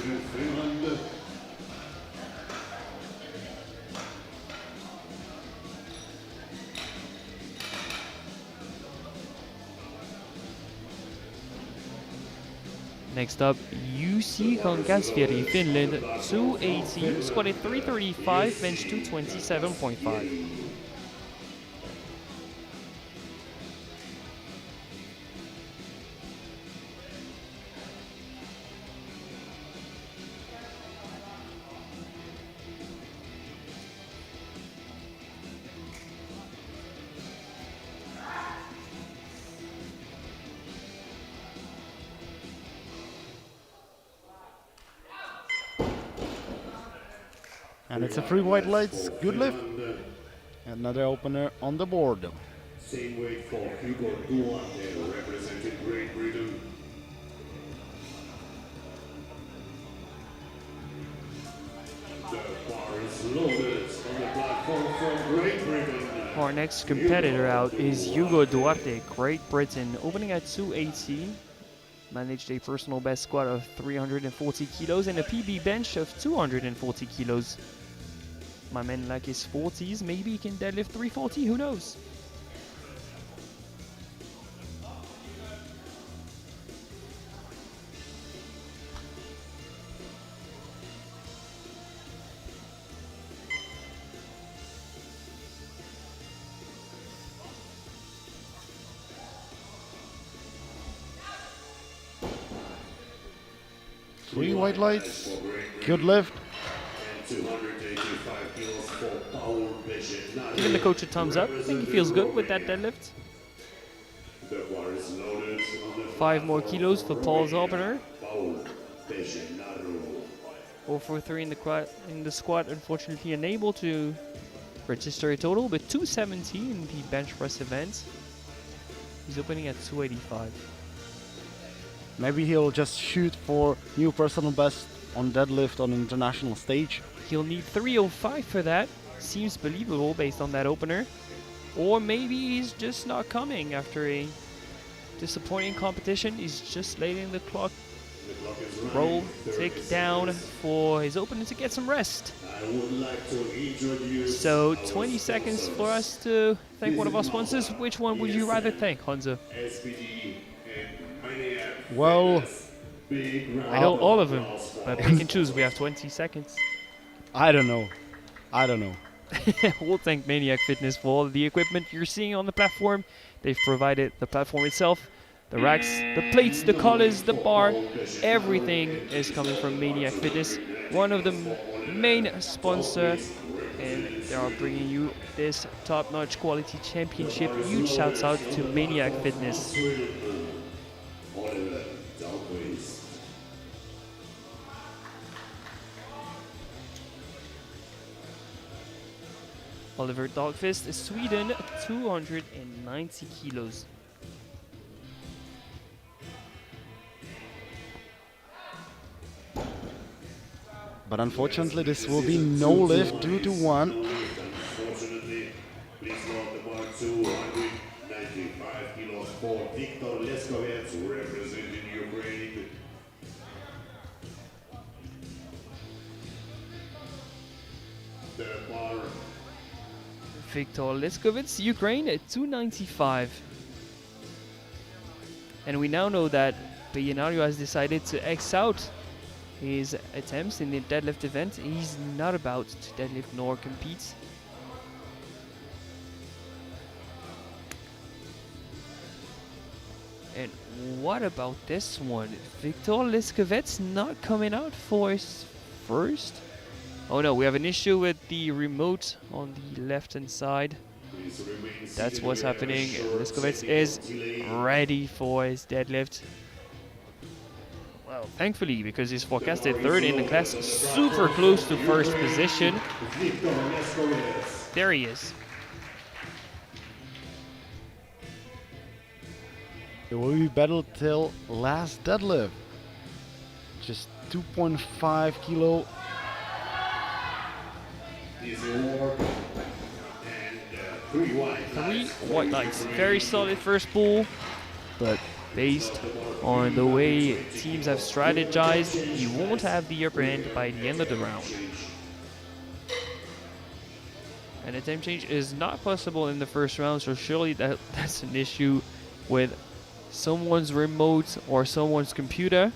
Next up, UC Kangasvieri, Finland, 280, squatted 335, bench 227.5. And it's a 3 white lights, good lift. Another opener on the board. Same weight for Hugo Duarte, representing Great Britain. The bar is loaded on the platform from Great Britain. Our next competitor out is Hugo Duarte, Great Britain, opening at 280. Managed a personal best squat of 340 kilos and a PB bench of 240 kilos. My man like his 40s, maybe he can deadlift 340, who knows? Three white lights, good lift. 285 kilos for Power Vision. Giving the coach a thumbs up. I think he feels good with that deadlift. The bar is loaded on the 5 more kilos for Paul's opener. Power Vision. 0 for 3 in the squat, unfortunately unable to register a total, but 270 in the bench press event. He's opening at 285. Maybe he'll just shoot for new personal best on deadlift on international stage. He'll need 305 for that. Seems believable based on that opener. Or maybe he's just not coming after a disappointing competition. He's just letting the clock roll, tick down for his opponent to get some rest. I would like to introduce So 20 seconds for us to thank one of our sponsors. Which one would you rather thank, Hanzo? SPD and Maniac Well, Big round I know of all of them, applause for but we can choose. We have 20 seconds. I don't know. We'll thank Maniac Fitness for all the equipment you're seeing on the platform. They've provided the platform itself, the racks, the plates, the collars, the bar. Everything is coming from Maniac Fitness, one of the main sponsors, and they are bringing you this top-notch quality championship. Huge shouts out to Maniac Fitness. Oliver Dahlquist. Oliver Dahlqvist, Sweden, 290 kilos. But unfortunately this will be no lift due to one. Unfortunately, please note the bar 295 kilos for Viktor Leskovets, representing Ukraine. The bar Viktor Leskovets, Ukraine, at 295. And we now know that Bellinario has decided to X out his attempts in the deadlift event. He's not about to deadlift nor compete. And what about this one? Viktor Leskovets not coming out for his first? Oh no, we have an issue with the remote on the left hand side. please remain That's seated what's where happening. short Leskovets technical is delay. ready for his deadlift. Well, thankfully, because he's forecasted third in the class, super close to first position. Viktor Leskovets. There he is. It will be battled till last deadlift. Just 2.5 kilo. Easy work. And 3 white lights. Very solid first pull, but based on the way teams have strategized, he won't have the upper hand by the end of the round. And a time change is not possible in the first round, so surely that's an issue with someone's remote or someone's computer.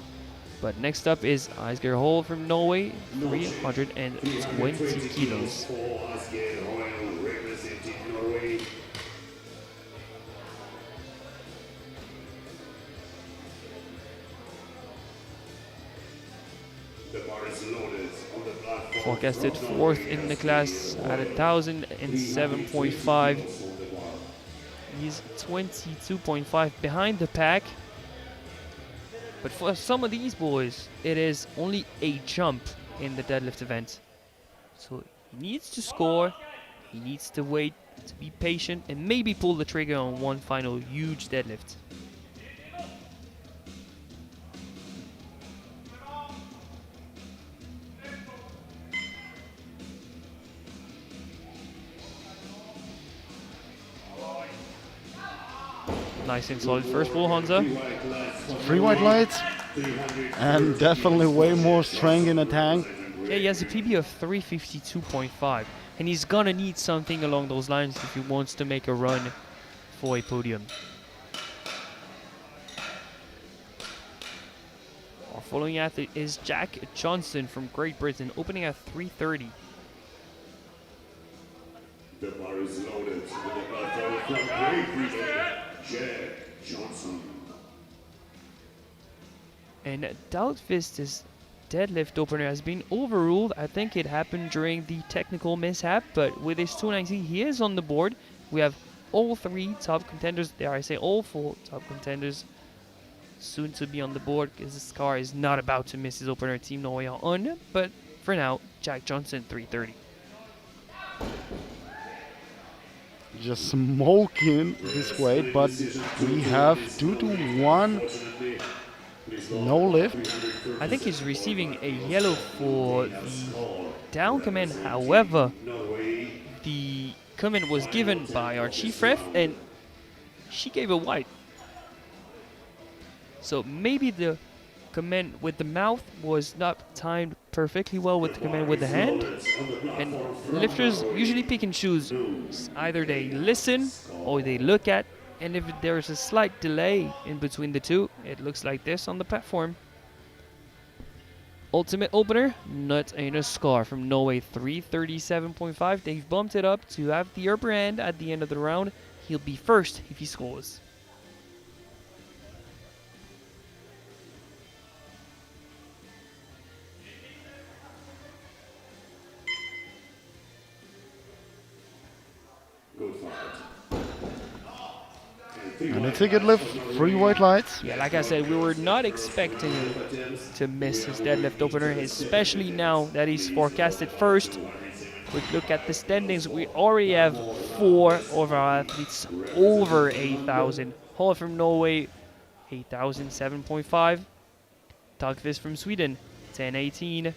But next up is Asgeir Hall from Norway, 320 kilos. Forecasted fourth in the class at 1,007.5. He's 22.5 behind the pack. But for some of these boys, it is only a jump in the deadlift event. So he needs to score, he needs to wait, to be patient, and maybe pull the trigger on one final huge deadlift. Nice and solid first pull, Hansa. 3 white lights. And definitely way more strength in the tank. Yeah, he has a PB of 352.5. And he's gonna need something along those lines if he wants to make a run for a podium. Our following athlete is Jack Johnson from Great Britain, opening at 330. The bar is loaded with the platform from Great Britain, Jack Johnson. And Doubtfist's deadlift opener has been overruled. I think it happened during the technical mishap, but with his 290, he is on the board. We have all 3 top contenders, dare I say all 4 top contenders, soon to be on the board, because Scar is not about to miss his opener. Team Norway are on, but for now, Jack Johnson 330. Just smoking this weight, but we have 2 to 1. No lift. I think he's receiving a yellow for the down command. However, the command was given by our chief ref and she gave a white. So maybe the command with the mouth was not timed perfectly well with the command with the hand. And lifters usually pick and choose. Either they listen or they look at. And if there's a slight delay in between the two, it looks like this on the platform. Ultimate opener, Nut Einar Skar from Norway, 337.5. They've bumped it up to have the upper hand at the end of the round. He'll be first if he scores. Good fight. And a ticket lift, 3 white lights. Yeah, like I said, we were not expecting him to miss his deadlift opener, especially now that he's forecasted first. Quick look at the standings. We already have 4 of our athletes over 8,000. Hall from Norway, 8,007.5. Tagvis from Sweden, 1018.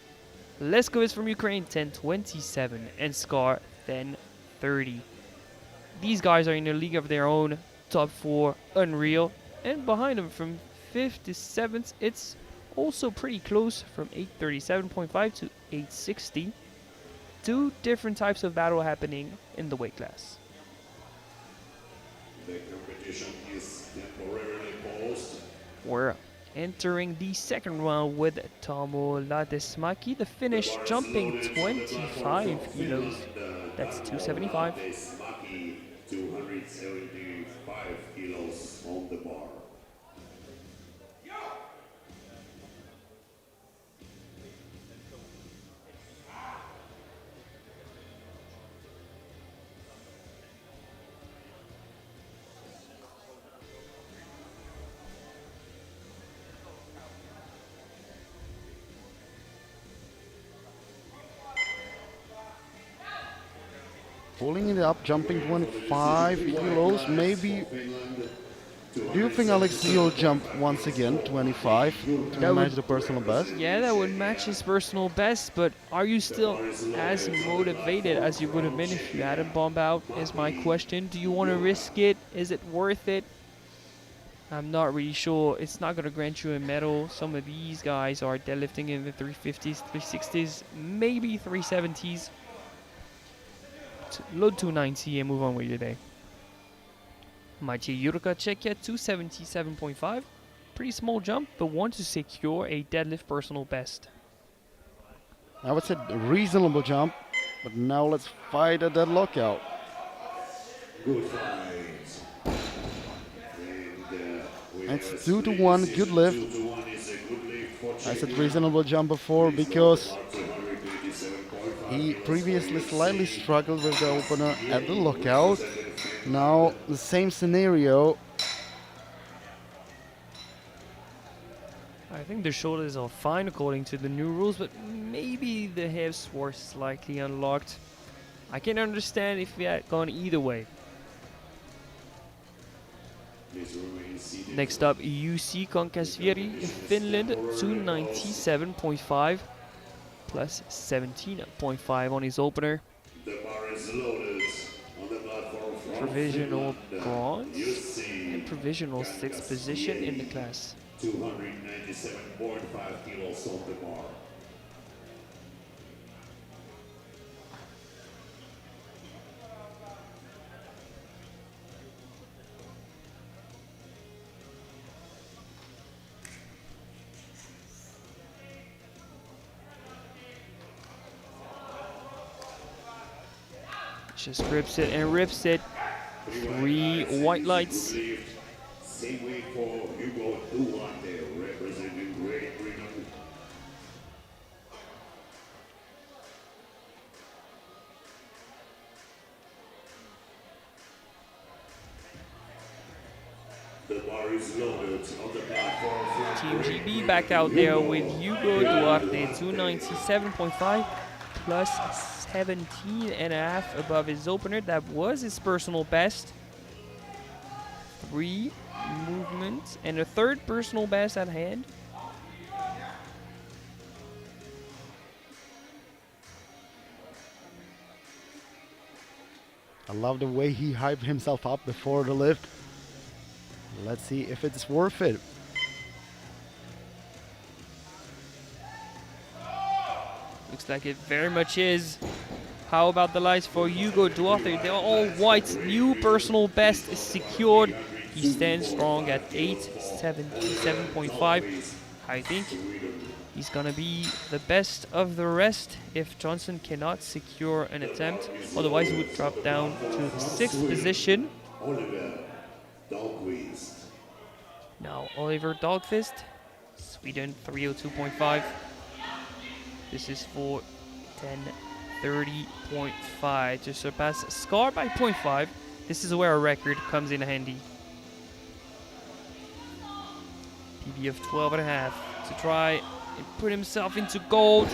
Leskovic from Ukraine, 1027. And Skar, 1030. These guys are in a league of their own. Top 4, unreal. And behind them from 5th to 7th, it's also pretty close from 837.5 to 860. 2 different types of battle happening in the weight class. The competition is temporarily paused. We're entering the second round with Tomo Ladesmaki, the Finnish, jumping 25 kilos. That's 275. 275 kilos on the bar. Pulling it up, jumping 25 kilos, maybe Do you think Alex he'll jump once again 25 to match the personal best? Yeah, that would match his personal best, but are you still as motivated as you would have been if you hadn't bombed out, is my question. Do you want to risk it? Is it worth it? I'm not really sure. It's not going to grant you a medal. Some of these guys are deadlifting in the 350s, 360s, maybe 370s. Load 290 and move on with your day. Maciej Jurka, Czechia, 277.5. Pretty small jump, but want to secure a deadlift personal best. I would say a reasonable jump, but now let's fight a dead lockout. Good fight. It's 2 to 1, good lift. I said reasonable jump before because he previously slightly struggled with the opener at the lockout. Now the same scenario. I think the shoulders are fine according to the new rules, but maybe the hips were slightly unlocked. I can understand if we had gone either way. Next up, UC Konkasvieri, Finland, 297.5 plus 17.5 on his opener. The bar is loaded on the platform from Provisional Finland. bronze UC and provisional 6th position in the class. 297.5 kilos on the bar. Just grips it and rips it. 3 white lights. Same way for Hugo Duarte, representing Great Britain. The bar is loaded on the platform from Team Great GB Britain. back out there with Hugo Duarte, 297.5 plus 17.5 above his opener. That was his personal best. 3 movements and a 3rd personal best at hand. I love the way he hyped himself up before the lift. Let's see if it's worth it. Looks like it very much is. How about the lights for Hugo Duarte? They're all white. New personal best is secured. He stands strong at 877.5. I think he's gonna be the best of the rest if Johnson cannot secure an attempt. Otherwise, he would drop down to the 6th position. Oliver Dahlqvist. Now, Oliver Dahlqvist, Sweden, 302.5. This is for 1030.5 to surpass Scar by 0.5. This is where a record comes in handy. PB of 12.5 to try and put himself into gold.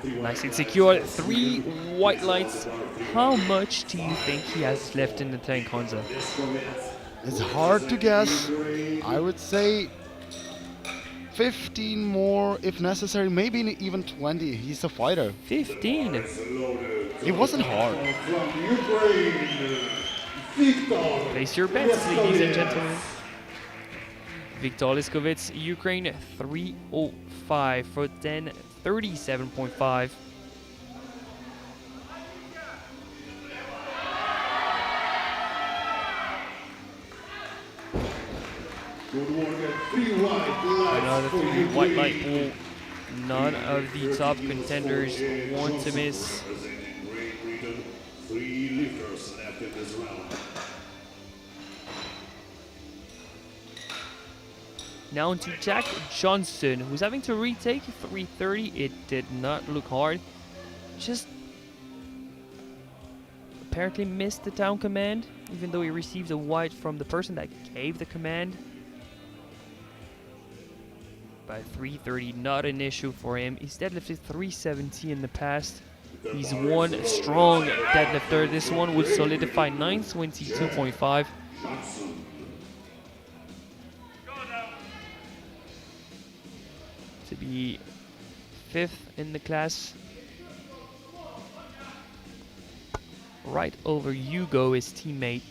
Nice and secure. 3 white lights. How much do you think he has left in the tank, Hansa? It's hard to guess. I would say 15 more if necessary, maybe even 20. He's a fighter. 15. It wasn't hard. From Ukraine, Viktor. Place your bets, ladies and gentlemen. Viktor Liskovits, Ukraine, 305 for 1037.5. Good work at 3 white lights. Another for 3 Ukraine. white light pool. None of the top contenders want to miss. Representing Great Britain, 3 lifters left in this round. Now on to Jack Johnson, who's having to retake 330. It did not look hard. Just apparently missed the down command, even though he received a white from the person that gave the command. By 330, not an issue for him. He's deadlifted 370 in the past. He's one strong deadlifter. This one would solidify 922.5. Johnson, be 5th in the class. Right over Hugo, his teammate.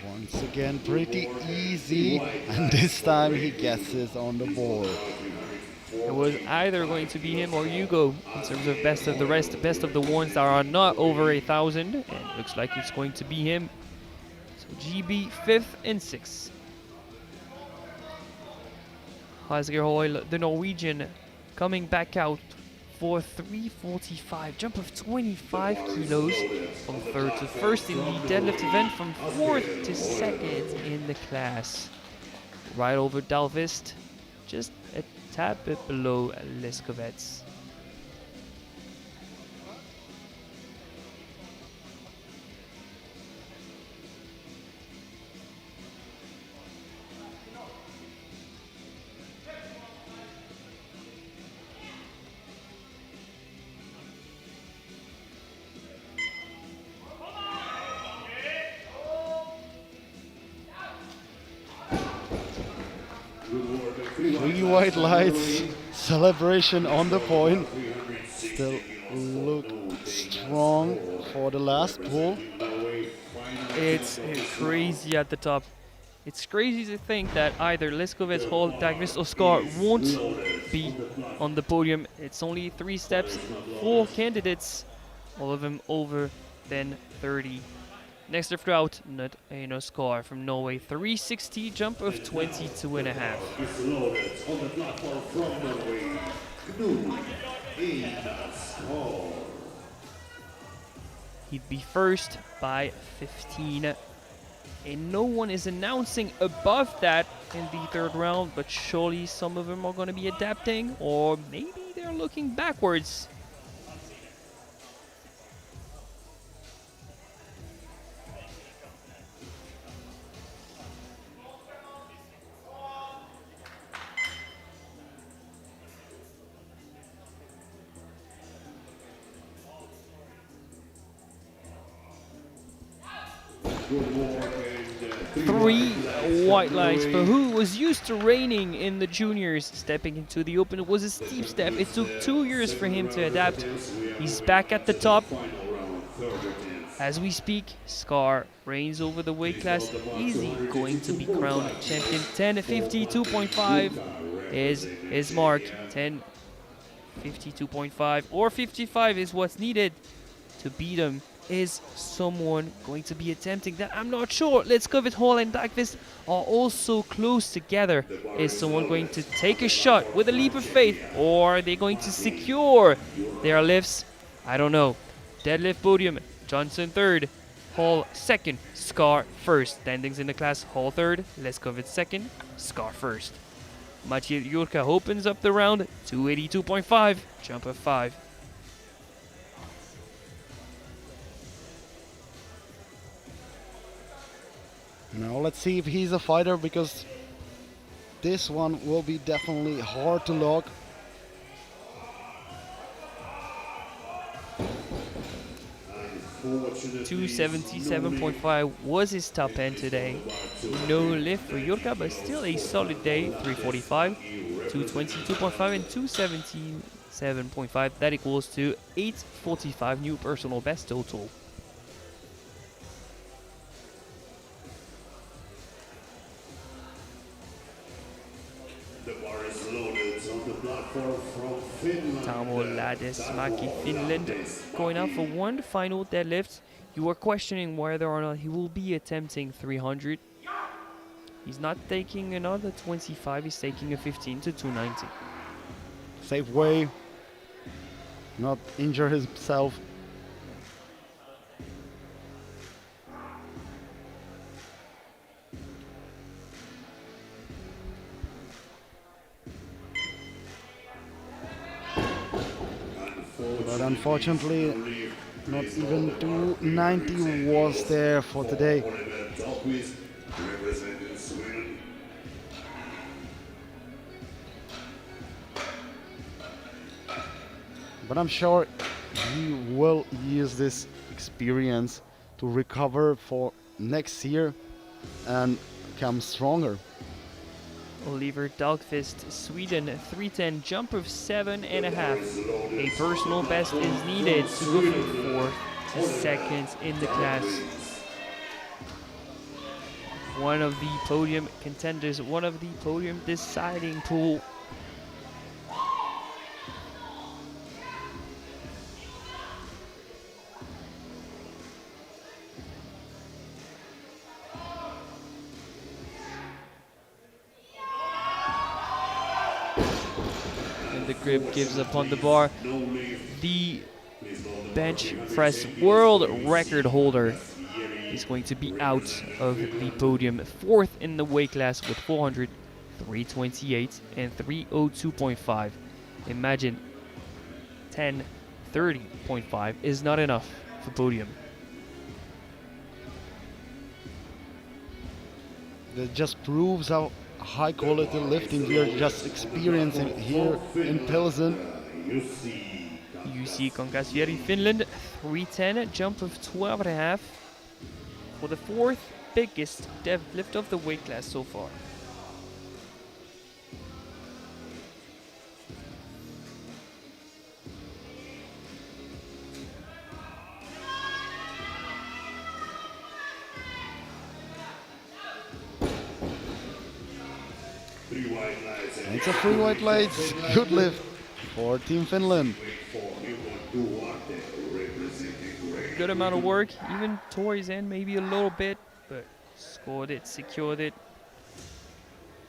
Once again, pretty easy, and this time he gets it on the board. It was either going to be him or Hugo in terms of best of the rest, best of the ones that are not over 1,000, and looks like it's going to be him. So GB 5th and 6th. Asger Hoyle, the Norwegian, coming back out for 345, jump of 25 kilos from 3rd to 1st in the deadlift event, from 4th to 2nd in the class. Right over Dalvist, just a tad bit below Leskovets. Three white lights, celebration on the point. Still look strong for the last pull. It's crazy at the top. It's crazy to think that either Leskovets, Hall, Dagvist, or Scar won't be on the podium. It's only 3 steps, 4 candidates, all of them over then 30. Next lifter out, Nut Einar Skar from Norway, 360, jump of 22.5. Is loaded on the platform from Norway. Knut Einar Skar. He'd be first by 15. And no one is announcing above that in the 3rd round, but surely some of them are going to be adapting, or maybe they're looking backwards. Good work and 3 white lights for who was used to reigning in the juniors. Stepping into the open, it was a steep step. It took 2 years for him to adapt. He's back at the top. As we speak, Scar reigns over the weight class. Easy going to be crowned champion. 10:52.5 is his mark. 10:52.5 or 55 is what's needed to beat him. Is someone going to be attempting that? I'm not sure. Let's go with Hall and Dagvist are also close together. Is someone going to take a shot with a leap of faith, or are they going to secure their lifts? I don't know. Deadlift podium, Johnson 3rd, Hall 2nd, Scar 1st. Standings in the class, Hall 3rd, Leskovitz 2nd, Scar 1st. Maciej Jurka opens up the round, 282.5, jump of 5. Now let's see if he's a fighter, because this one will be definitely hard to lock. Unfortunately, 277.5 was his top end today. No lift for Jurka, but still a solid day. 345, 222.5, and 277.5. That equals to 845 new personal best total. the bar is loaded on the platform from Finland. Tamo Ladesmäki, Finland, going out for one final deadlift. You were questioning whether or not he will be attempting 300. He's not taking another 25, he's taking a 15 to 290. Safe way, not injure himself. But unfortunately, not even 290 was there for today. Representing Sweden. But I'm sure he will use this experience to recover for next year. and come stronger. Oliver Dahlqvist, Sweden, 310, jump of 7.5. A personal best is needed to go from 4th to 2nd in the class. One of the podium contenders, one of the podium deciding pool. And the grip gives up on the bar. The bench press world record holder is going to be out of the podium. 4th in the weight class with 400, 328 and 302.5. Imagine 1030.5 is not enough for podium. That just proves how high quality lifting we are just experiencing here in Pilsen. UC Kangasjärvi, Finland, 310, jump of 12.5 for the 4th biggest deadlift of the weight class so far. It's a 3 white lights, good lift for Team Finland. Good amount of work, even towards end, maybe a little bit, but scored it, secured it.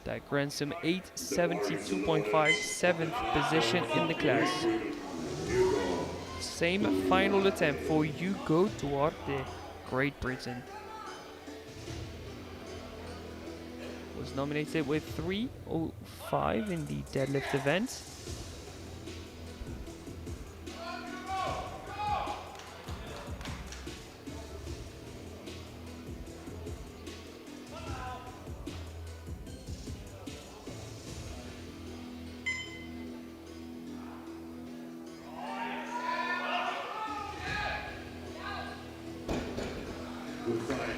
That grants him 872.5, 7th position in the class. Same final attempt for Hugo Duarte, Great Britain. Was nominated with 3:05 in the deadlift event.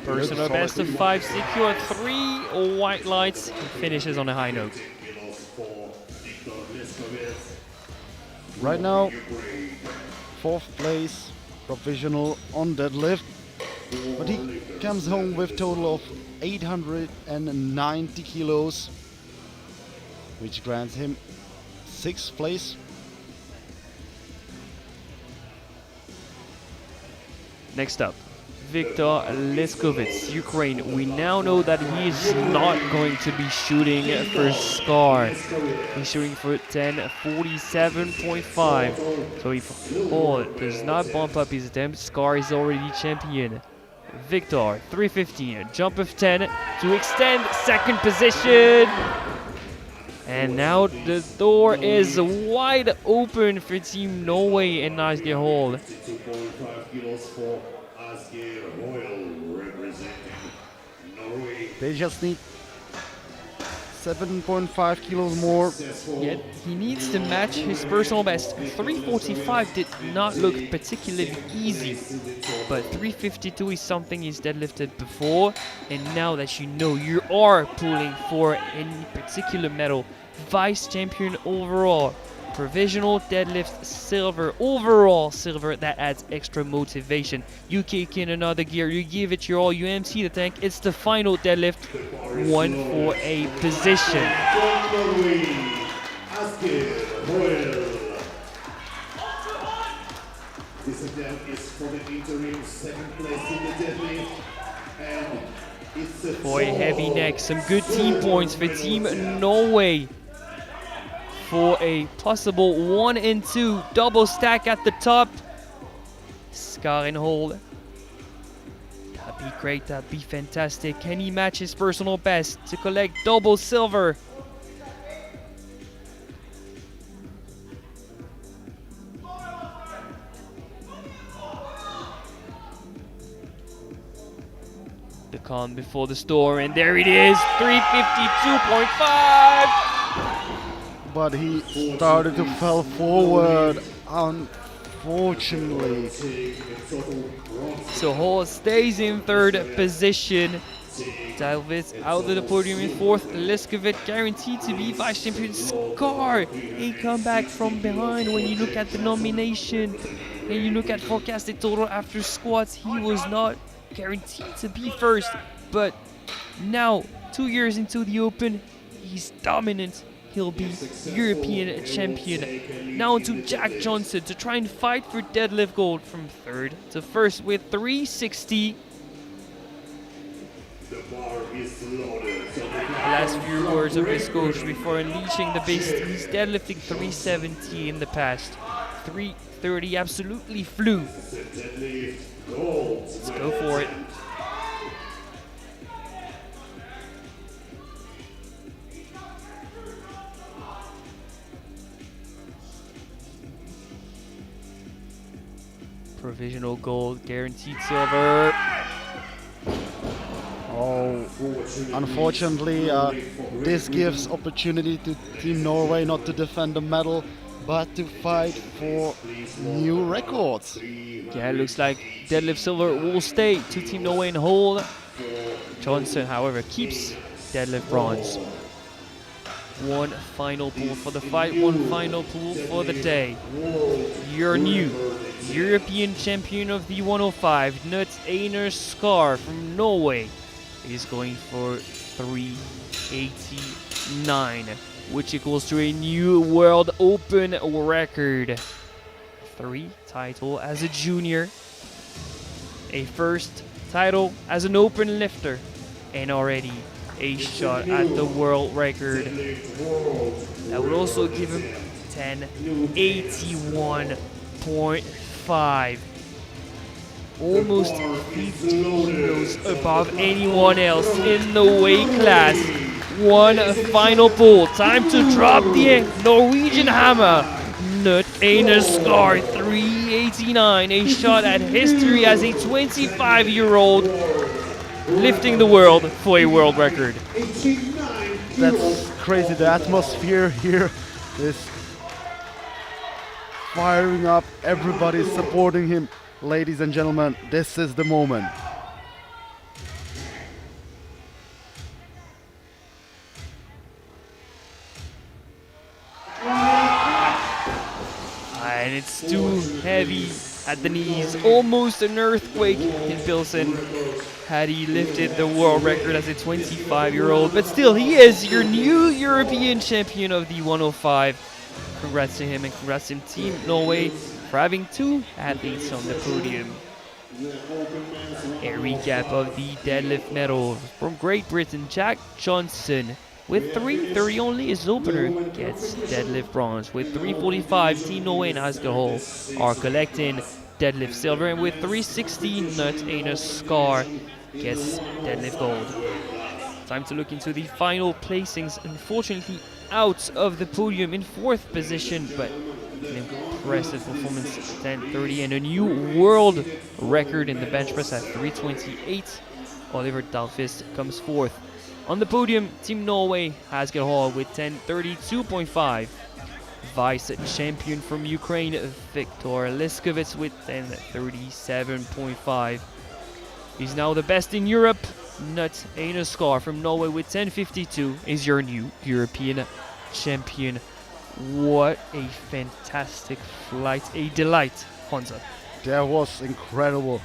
Personal best of 5, secured 3 white lights, and finishes on a high note. Right now, 4th place, provisional on deadlift, but he comes home with total of 890 kilos, which grants him 6th place. Next up, Viktor Leskovits, Ukraine. We now know that he is not going to be shooting for Scar. He's shooting for 10:47.5. So if Hall does not bump up his attempt, Scar is already champion. Viktor, 315, jump of 10 to extend 2nd position. And now the door is wide open for Team Norway and Asgeir Hall. They just need 7.5 kilos more. Yet he needs to match his personal best. 345 did not look particularly easy, but 352 is something he's deadlifted before, and now that you know you are pulling for any particular medal, vice champion overall, provisional deadlift silver, overall silver, that adds extra motivation. You kick in another gear, you give it your all, you empty the tank, it's the final deadlift, 1 for a position. This attempt is for the interim 2nd place in the deadlift, and it's a Boy, heavy neck, some good team points for Team Norway for a possible 1 and 2 double stack at the top. Scar and Hall. That'd be great, that'd be fantastic. Can he match his personal best to collect double silver? The calm before the storm, and there it is, 352.5. But he started to fall forward, unfortunately. So Hall stays in 3rd position. Davis out of the podium in fourth. Leskovic guaranteed to be vice champion. Scar, a comeback from behind. When you look at the nomination and you look at forecasted total after squats, he was not guaranteed to be first. But now, 2 years into the Open, he's dominant. He'll be European champion. Now to Jack Johnson to try and fight for deadlift gold from third to first with 360. The bar is loaded. So Last few words of his coach before unleashing the beast. He's deadlifting 370 in the past. 330 absolutely flew. deadlift gold. Let's go for it. Provisional gold, guaranteed silver. Oh, unfortunately, this gives opportunity to Team Norway not to defend the medal, but to fight for new records. Yeah, it looks like deadlift silver will stay to Team Norway and hold. Johnson, however, keeps deadlift bronze. One final pool for the fight, one final pool for the day. Your new European champion of the 105, Knut Einar Skar from Norway, is going for 389, which equals to a new World Open record. 3 title as a junior, a first title as an open lifter, and already a shot at the world record. That would also give him 1081.5. Almost 50 kilos above anyone else in the weight class. One final pull. Time to drop the Norwegian hammer. Knut Einar Skar, 389. A shot at history as a 25-year-old lifting the world for a world record. That's crazy. The atmosphere here is firing up. Everybody's supporting him. Ladies and gentlemen, this is the moment. And it's too heavy at the knees. Almost an earthquake in Pilsen had he lifted the world record as a 25-year-old. But still, he is your new European champion of the 105. Congrats to him and congrats to Team Norway for having 2 athletes on the podium. A recap of the deadlift medals from Great Britain. Jack Johnson with 330 only as opener gets deadlift bronze. With 345, Team Norway and Asger Hall are collecting deadlift silver, and with 360, Knut Einar Skar gets deadlift gold. Time to look into the final placings. Unfortunately, out of the podium in 4th position, but an impressive performance, 10:30, and a new world record in the bench press at 328. Oliver Dahlqvist comes 4th. On the podium, Team Norway, Asger Hall with 10:32.5. Vice champion from Ukraine, Viktor Leskovic with 10:37.5. He's now the best in Europe. Knut Einar Skar from Norway with 10:52 is your new European champion. What a fantastic flight, a delight, Honza. That was incredible.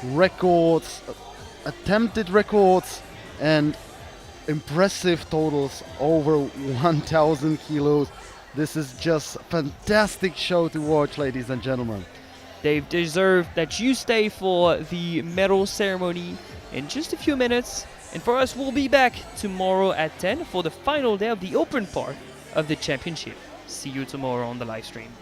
Records, attempted records, and impressive totals over 1,000 kilos. This is just a fantastic show to watch, ladies and gentlemen. They've deserved that you stay for the medal ceremony in just a few minutes. And for us, we'll be back tomorrow at 10 for the final day of the open part of the championship. See you tomorrow on the live stream.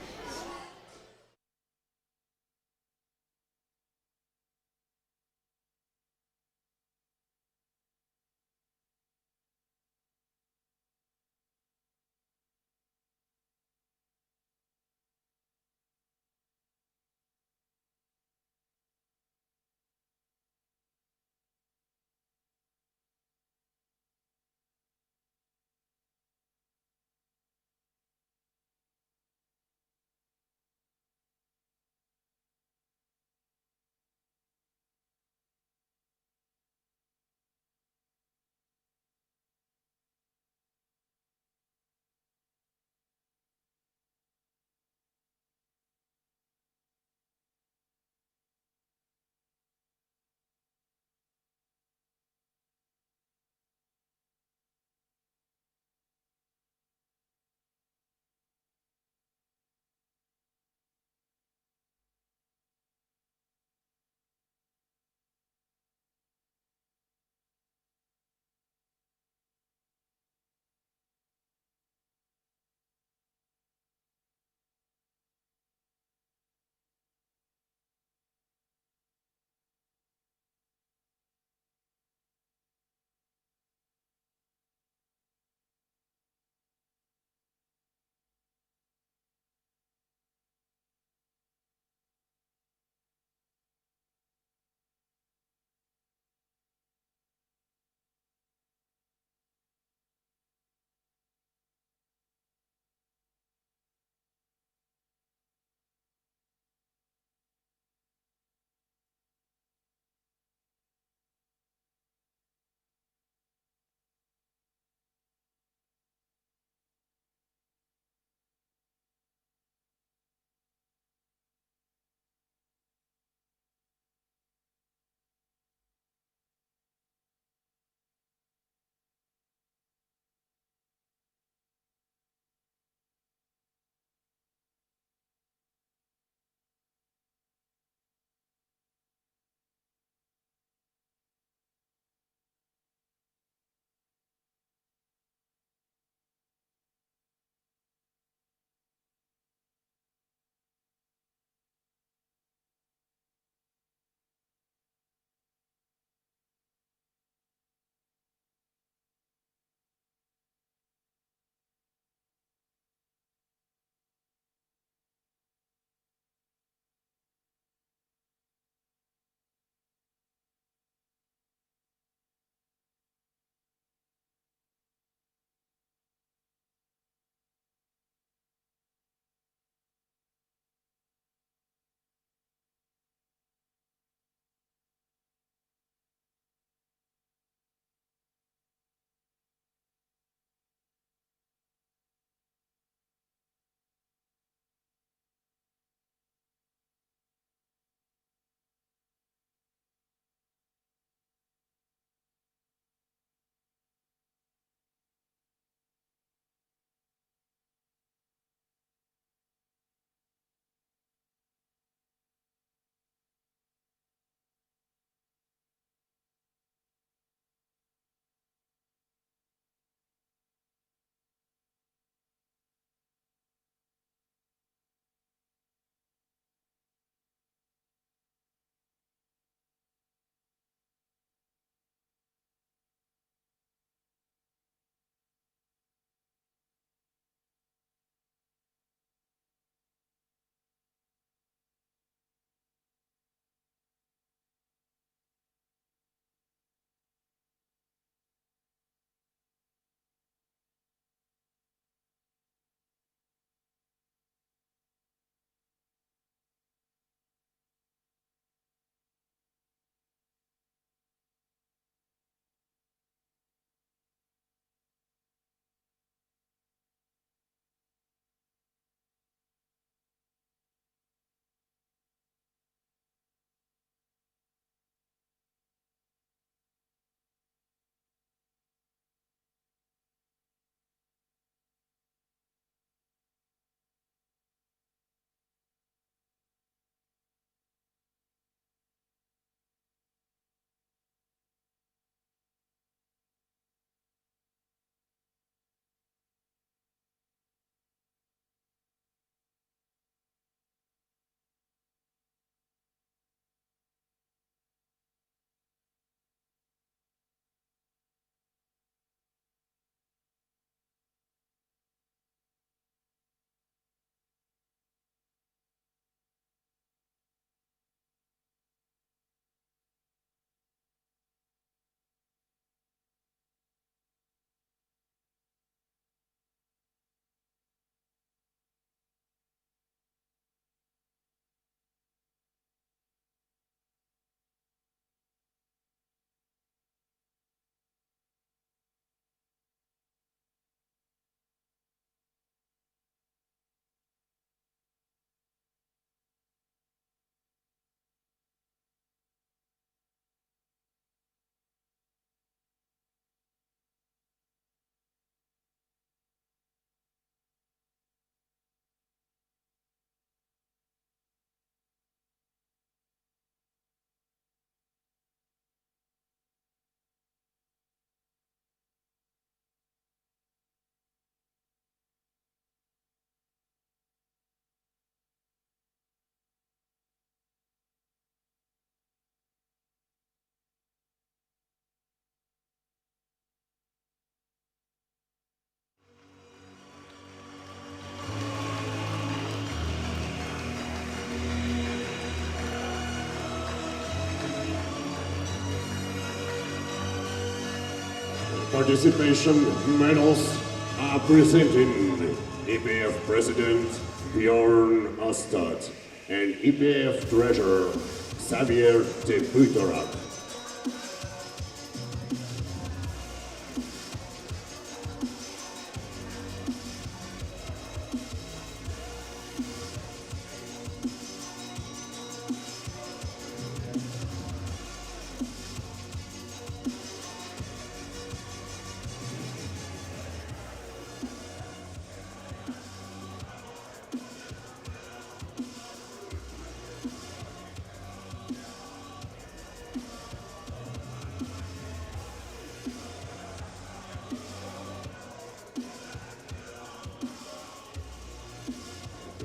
Participation medals are presenting EPF President Bjorn Astad and EPF Treasurer Xavier de Butorak.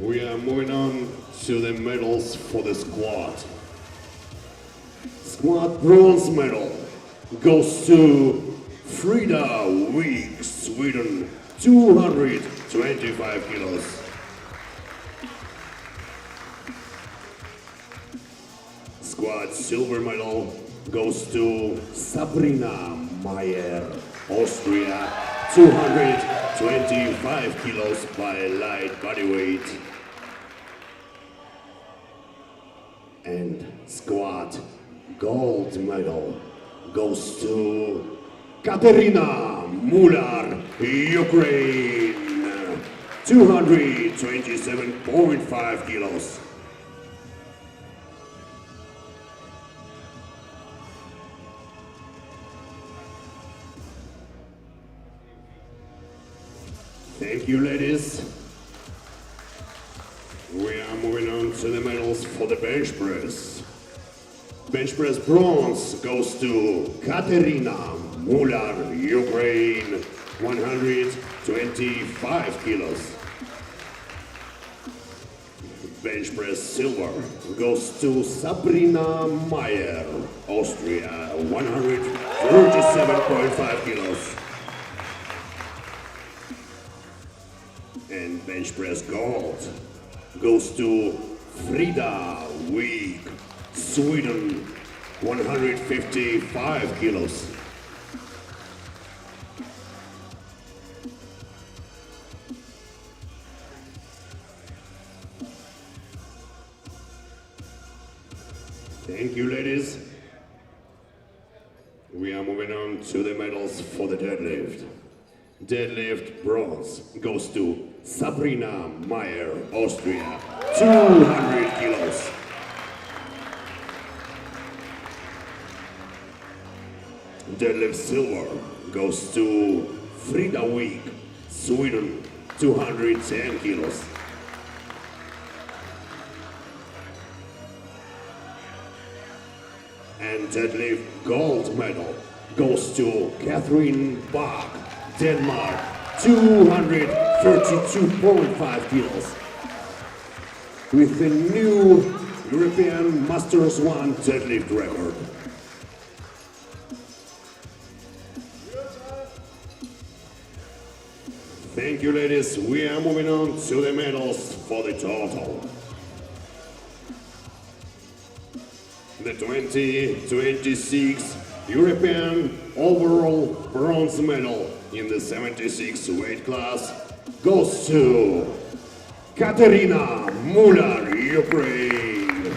We are moving on to the medals for the squad. Squad bronze medal goes to Frida Wijk, Sweden, 225 kilos. Squad silver medal goes to Sabrina Meyer, Austria, 225 kilos by light bodyweight. And squad gold medal goes to Katerina Mular, Ukraine, 227.5 kilos. Thank you, ladies. We are moving on to the medals for the bench press. Bench press bronze goes to Katerina Mular, Ukraine, 125 kilos. Bench press silver goes to Sabrina Meyer, Austria, 137.5 kilos. And bench press gold goes to Frida Wijk, Sweden, 155 kilos. Thank you, ladies. We are moving on to the medals for the deadlift. Deadlift bronze goes to Sabrina Meyer, Austria, 200 kilos. Deadlift silver goes to Frida Wijk, Sweden, 210 kilos. And deadlift gold medal goes to Catherine Bach, Denmark, 232.5 kilos. With the new European Masters 1 deadlift record. Thank you, ladies. We are moving on to the medals for the total. The 2026 European overall bronze medal in the 76 weight class goes to Katerina Mular, Ukraine,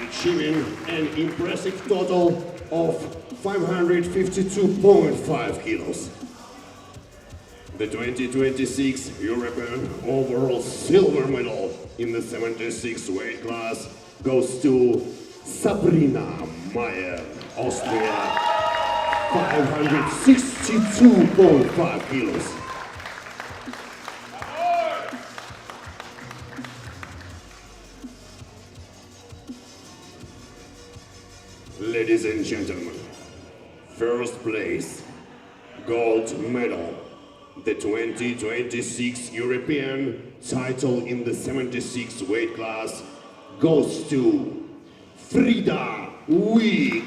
achieving an impressive total of 552.5 kilos. The 2026 European overall silver medal in the 76 weight class goes to Sabrina Meyer, Austria, 562.5 kilos. Ladies and gentlemen, first place, gold medal, the 2026 European title in the 76 weight class goes to Frida Wijk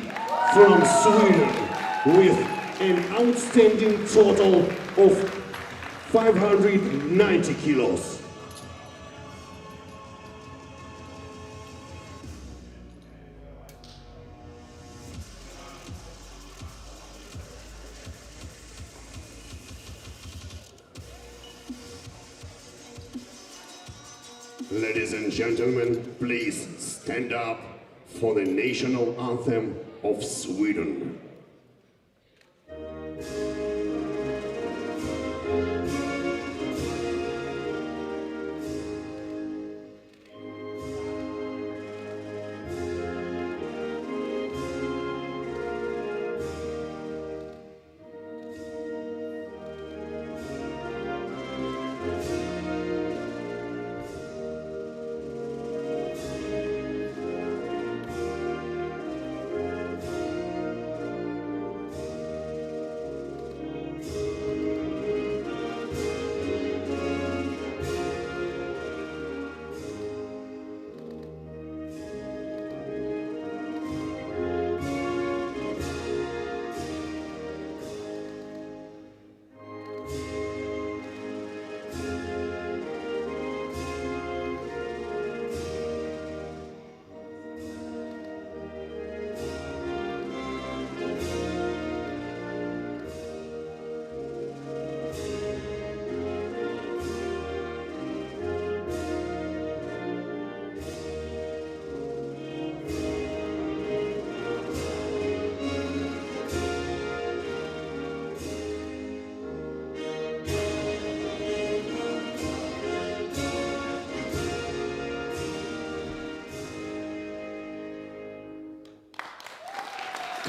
from Sweden with an outstanding total of 590 kilos. Ladies and gentlemen, please stand up for the national anthem of Sweden.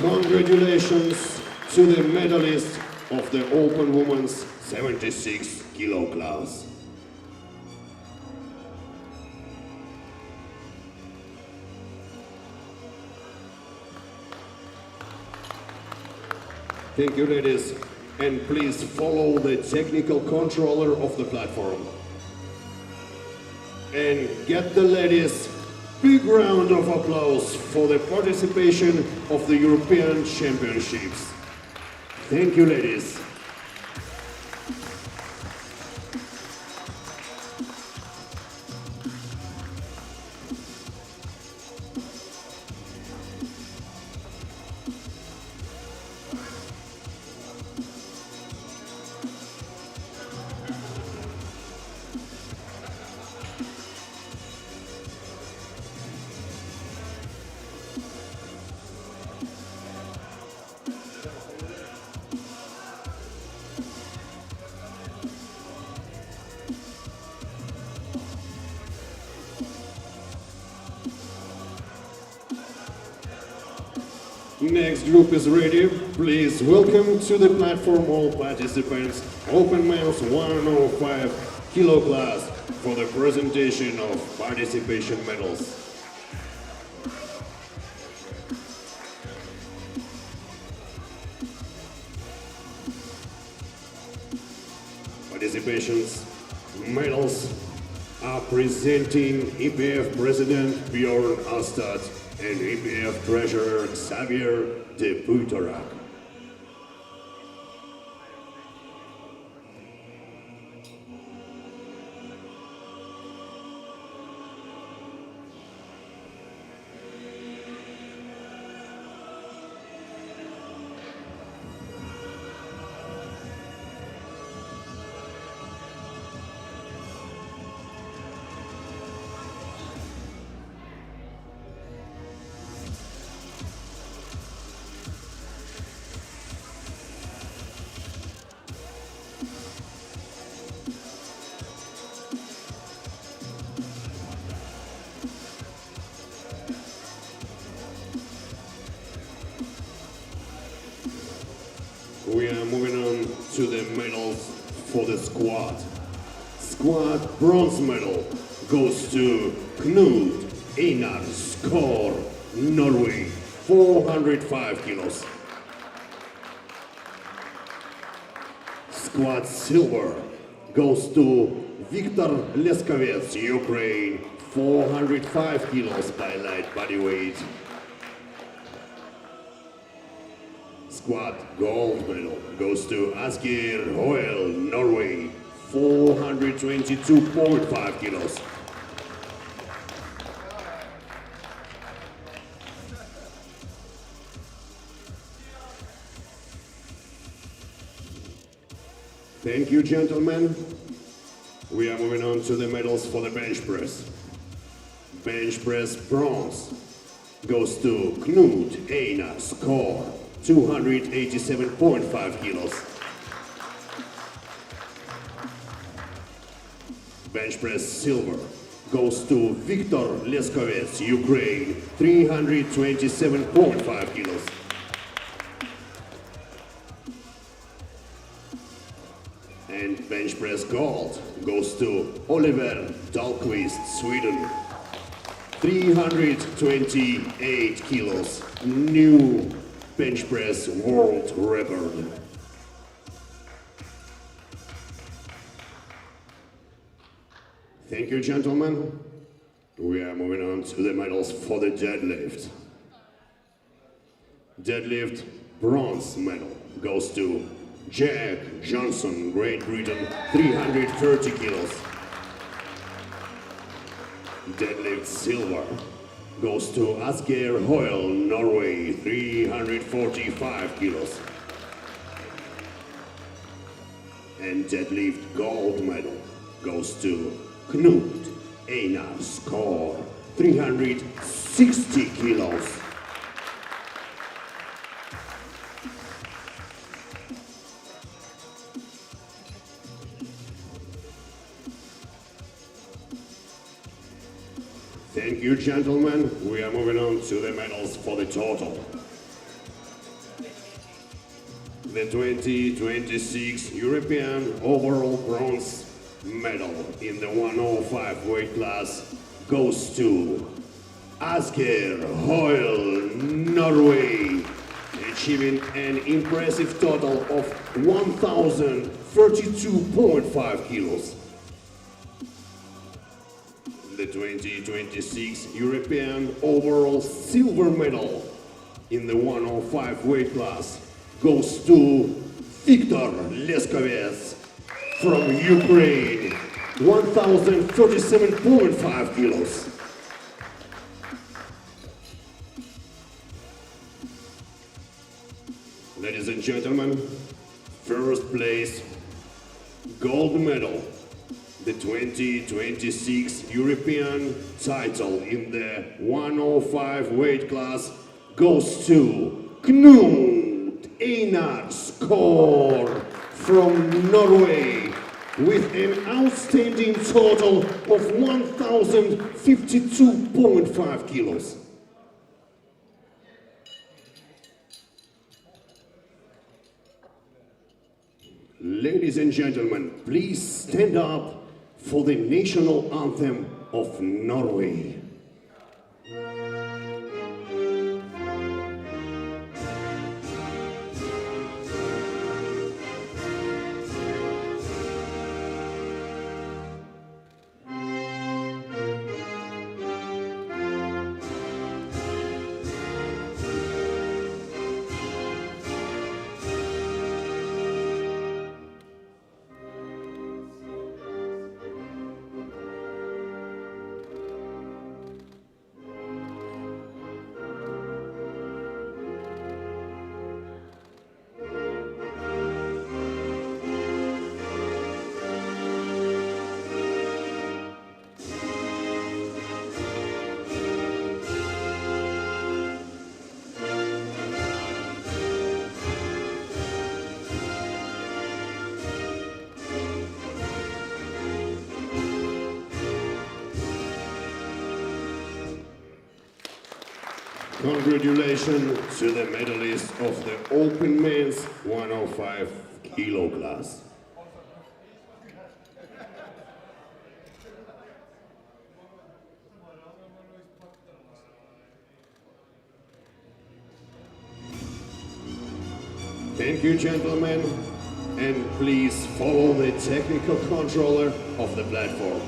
Congratulations to the medalist of the Open Women's 76 kilo class. Thank you, ladies, and please follow the technical controller of the platform. And get the ladies big round of applause for the participation of the European Championships. Thank you, ladies. Next group is ready. Please welcome to the platform all participants, Open Men's 105 kilo class for the presentation of participation medals. Participations medals are presenting EPF President Bjorn Astad and EPF Treasurer Xavier de Putorak. We are moving on to the medals for the squad. Squad bronze medal goes to Knut Einar Skår, Norway, 405 kilos. Squad silver goes to Viktor Leskovets, Ukraine, 405 kilos by light body weight. Squad gold medal goes to Asgeir Hoel, Norway, 422.5 kilos. Thank you, gentlemen. we are moving on to the medals for the bench press. Bench press bronze goes to Knut Einar, score 287.5 kilos. Bench press silver goes to Viktor Leskovets, Ukraine, 327.5 kilos. And bench press gold goes to Oliver Dahlqvist, Sweden, 328 kilos, new bench press world record. Thank you, gentlemen. We are moving on to the medals for the deadlift. Deadlift bronze medal goes to Jack Johnson, Great Britain, 330 kilos. Deadlift silver goes to Asgeir Hoyle, Norway, 345 kilos. And deadlift gold medal goes to Knut Einar, score 360 kilos. Thank you, gentlemen. We are moving on to the medals for the total. The 2026 European overall bronze medal in the 105 weight class goes to Asgeir Hoyle, Norway, achieving an impressive total of 1,032.5 kilos. The 2026 European overall silver medal in the 105 weight class goes to Viktor Leskovets from Ukraine, 1,037.5 kilos. Ladies and gentlemen, first place gold medal, the 2026 European title in the 105 weight class goes to Knut Einar, score from Norway, with an outstanding total of 1,052.5 kilos. Ladies and gentlemen, please stand up for the national anthem of Norway. Congratulations to the medalist of the Open Men's 105 kilo class. Thank you, gentlemen, and please follow the technical controller of the platform.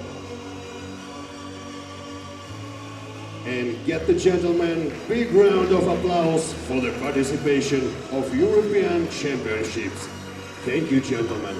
And get the gentlemen big round of applause for the participation of European Championships. Thank you, gentlemen.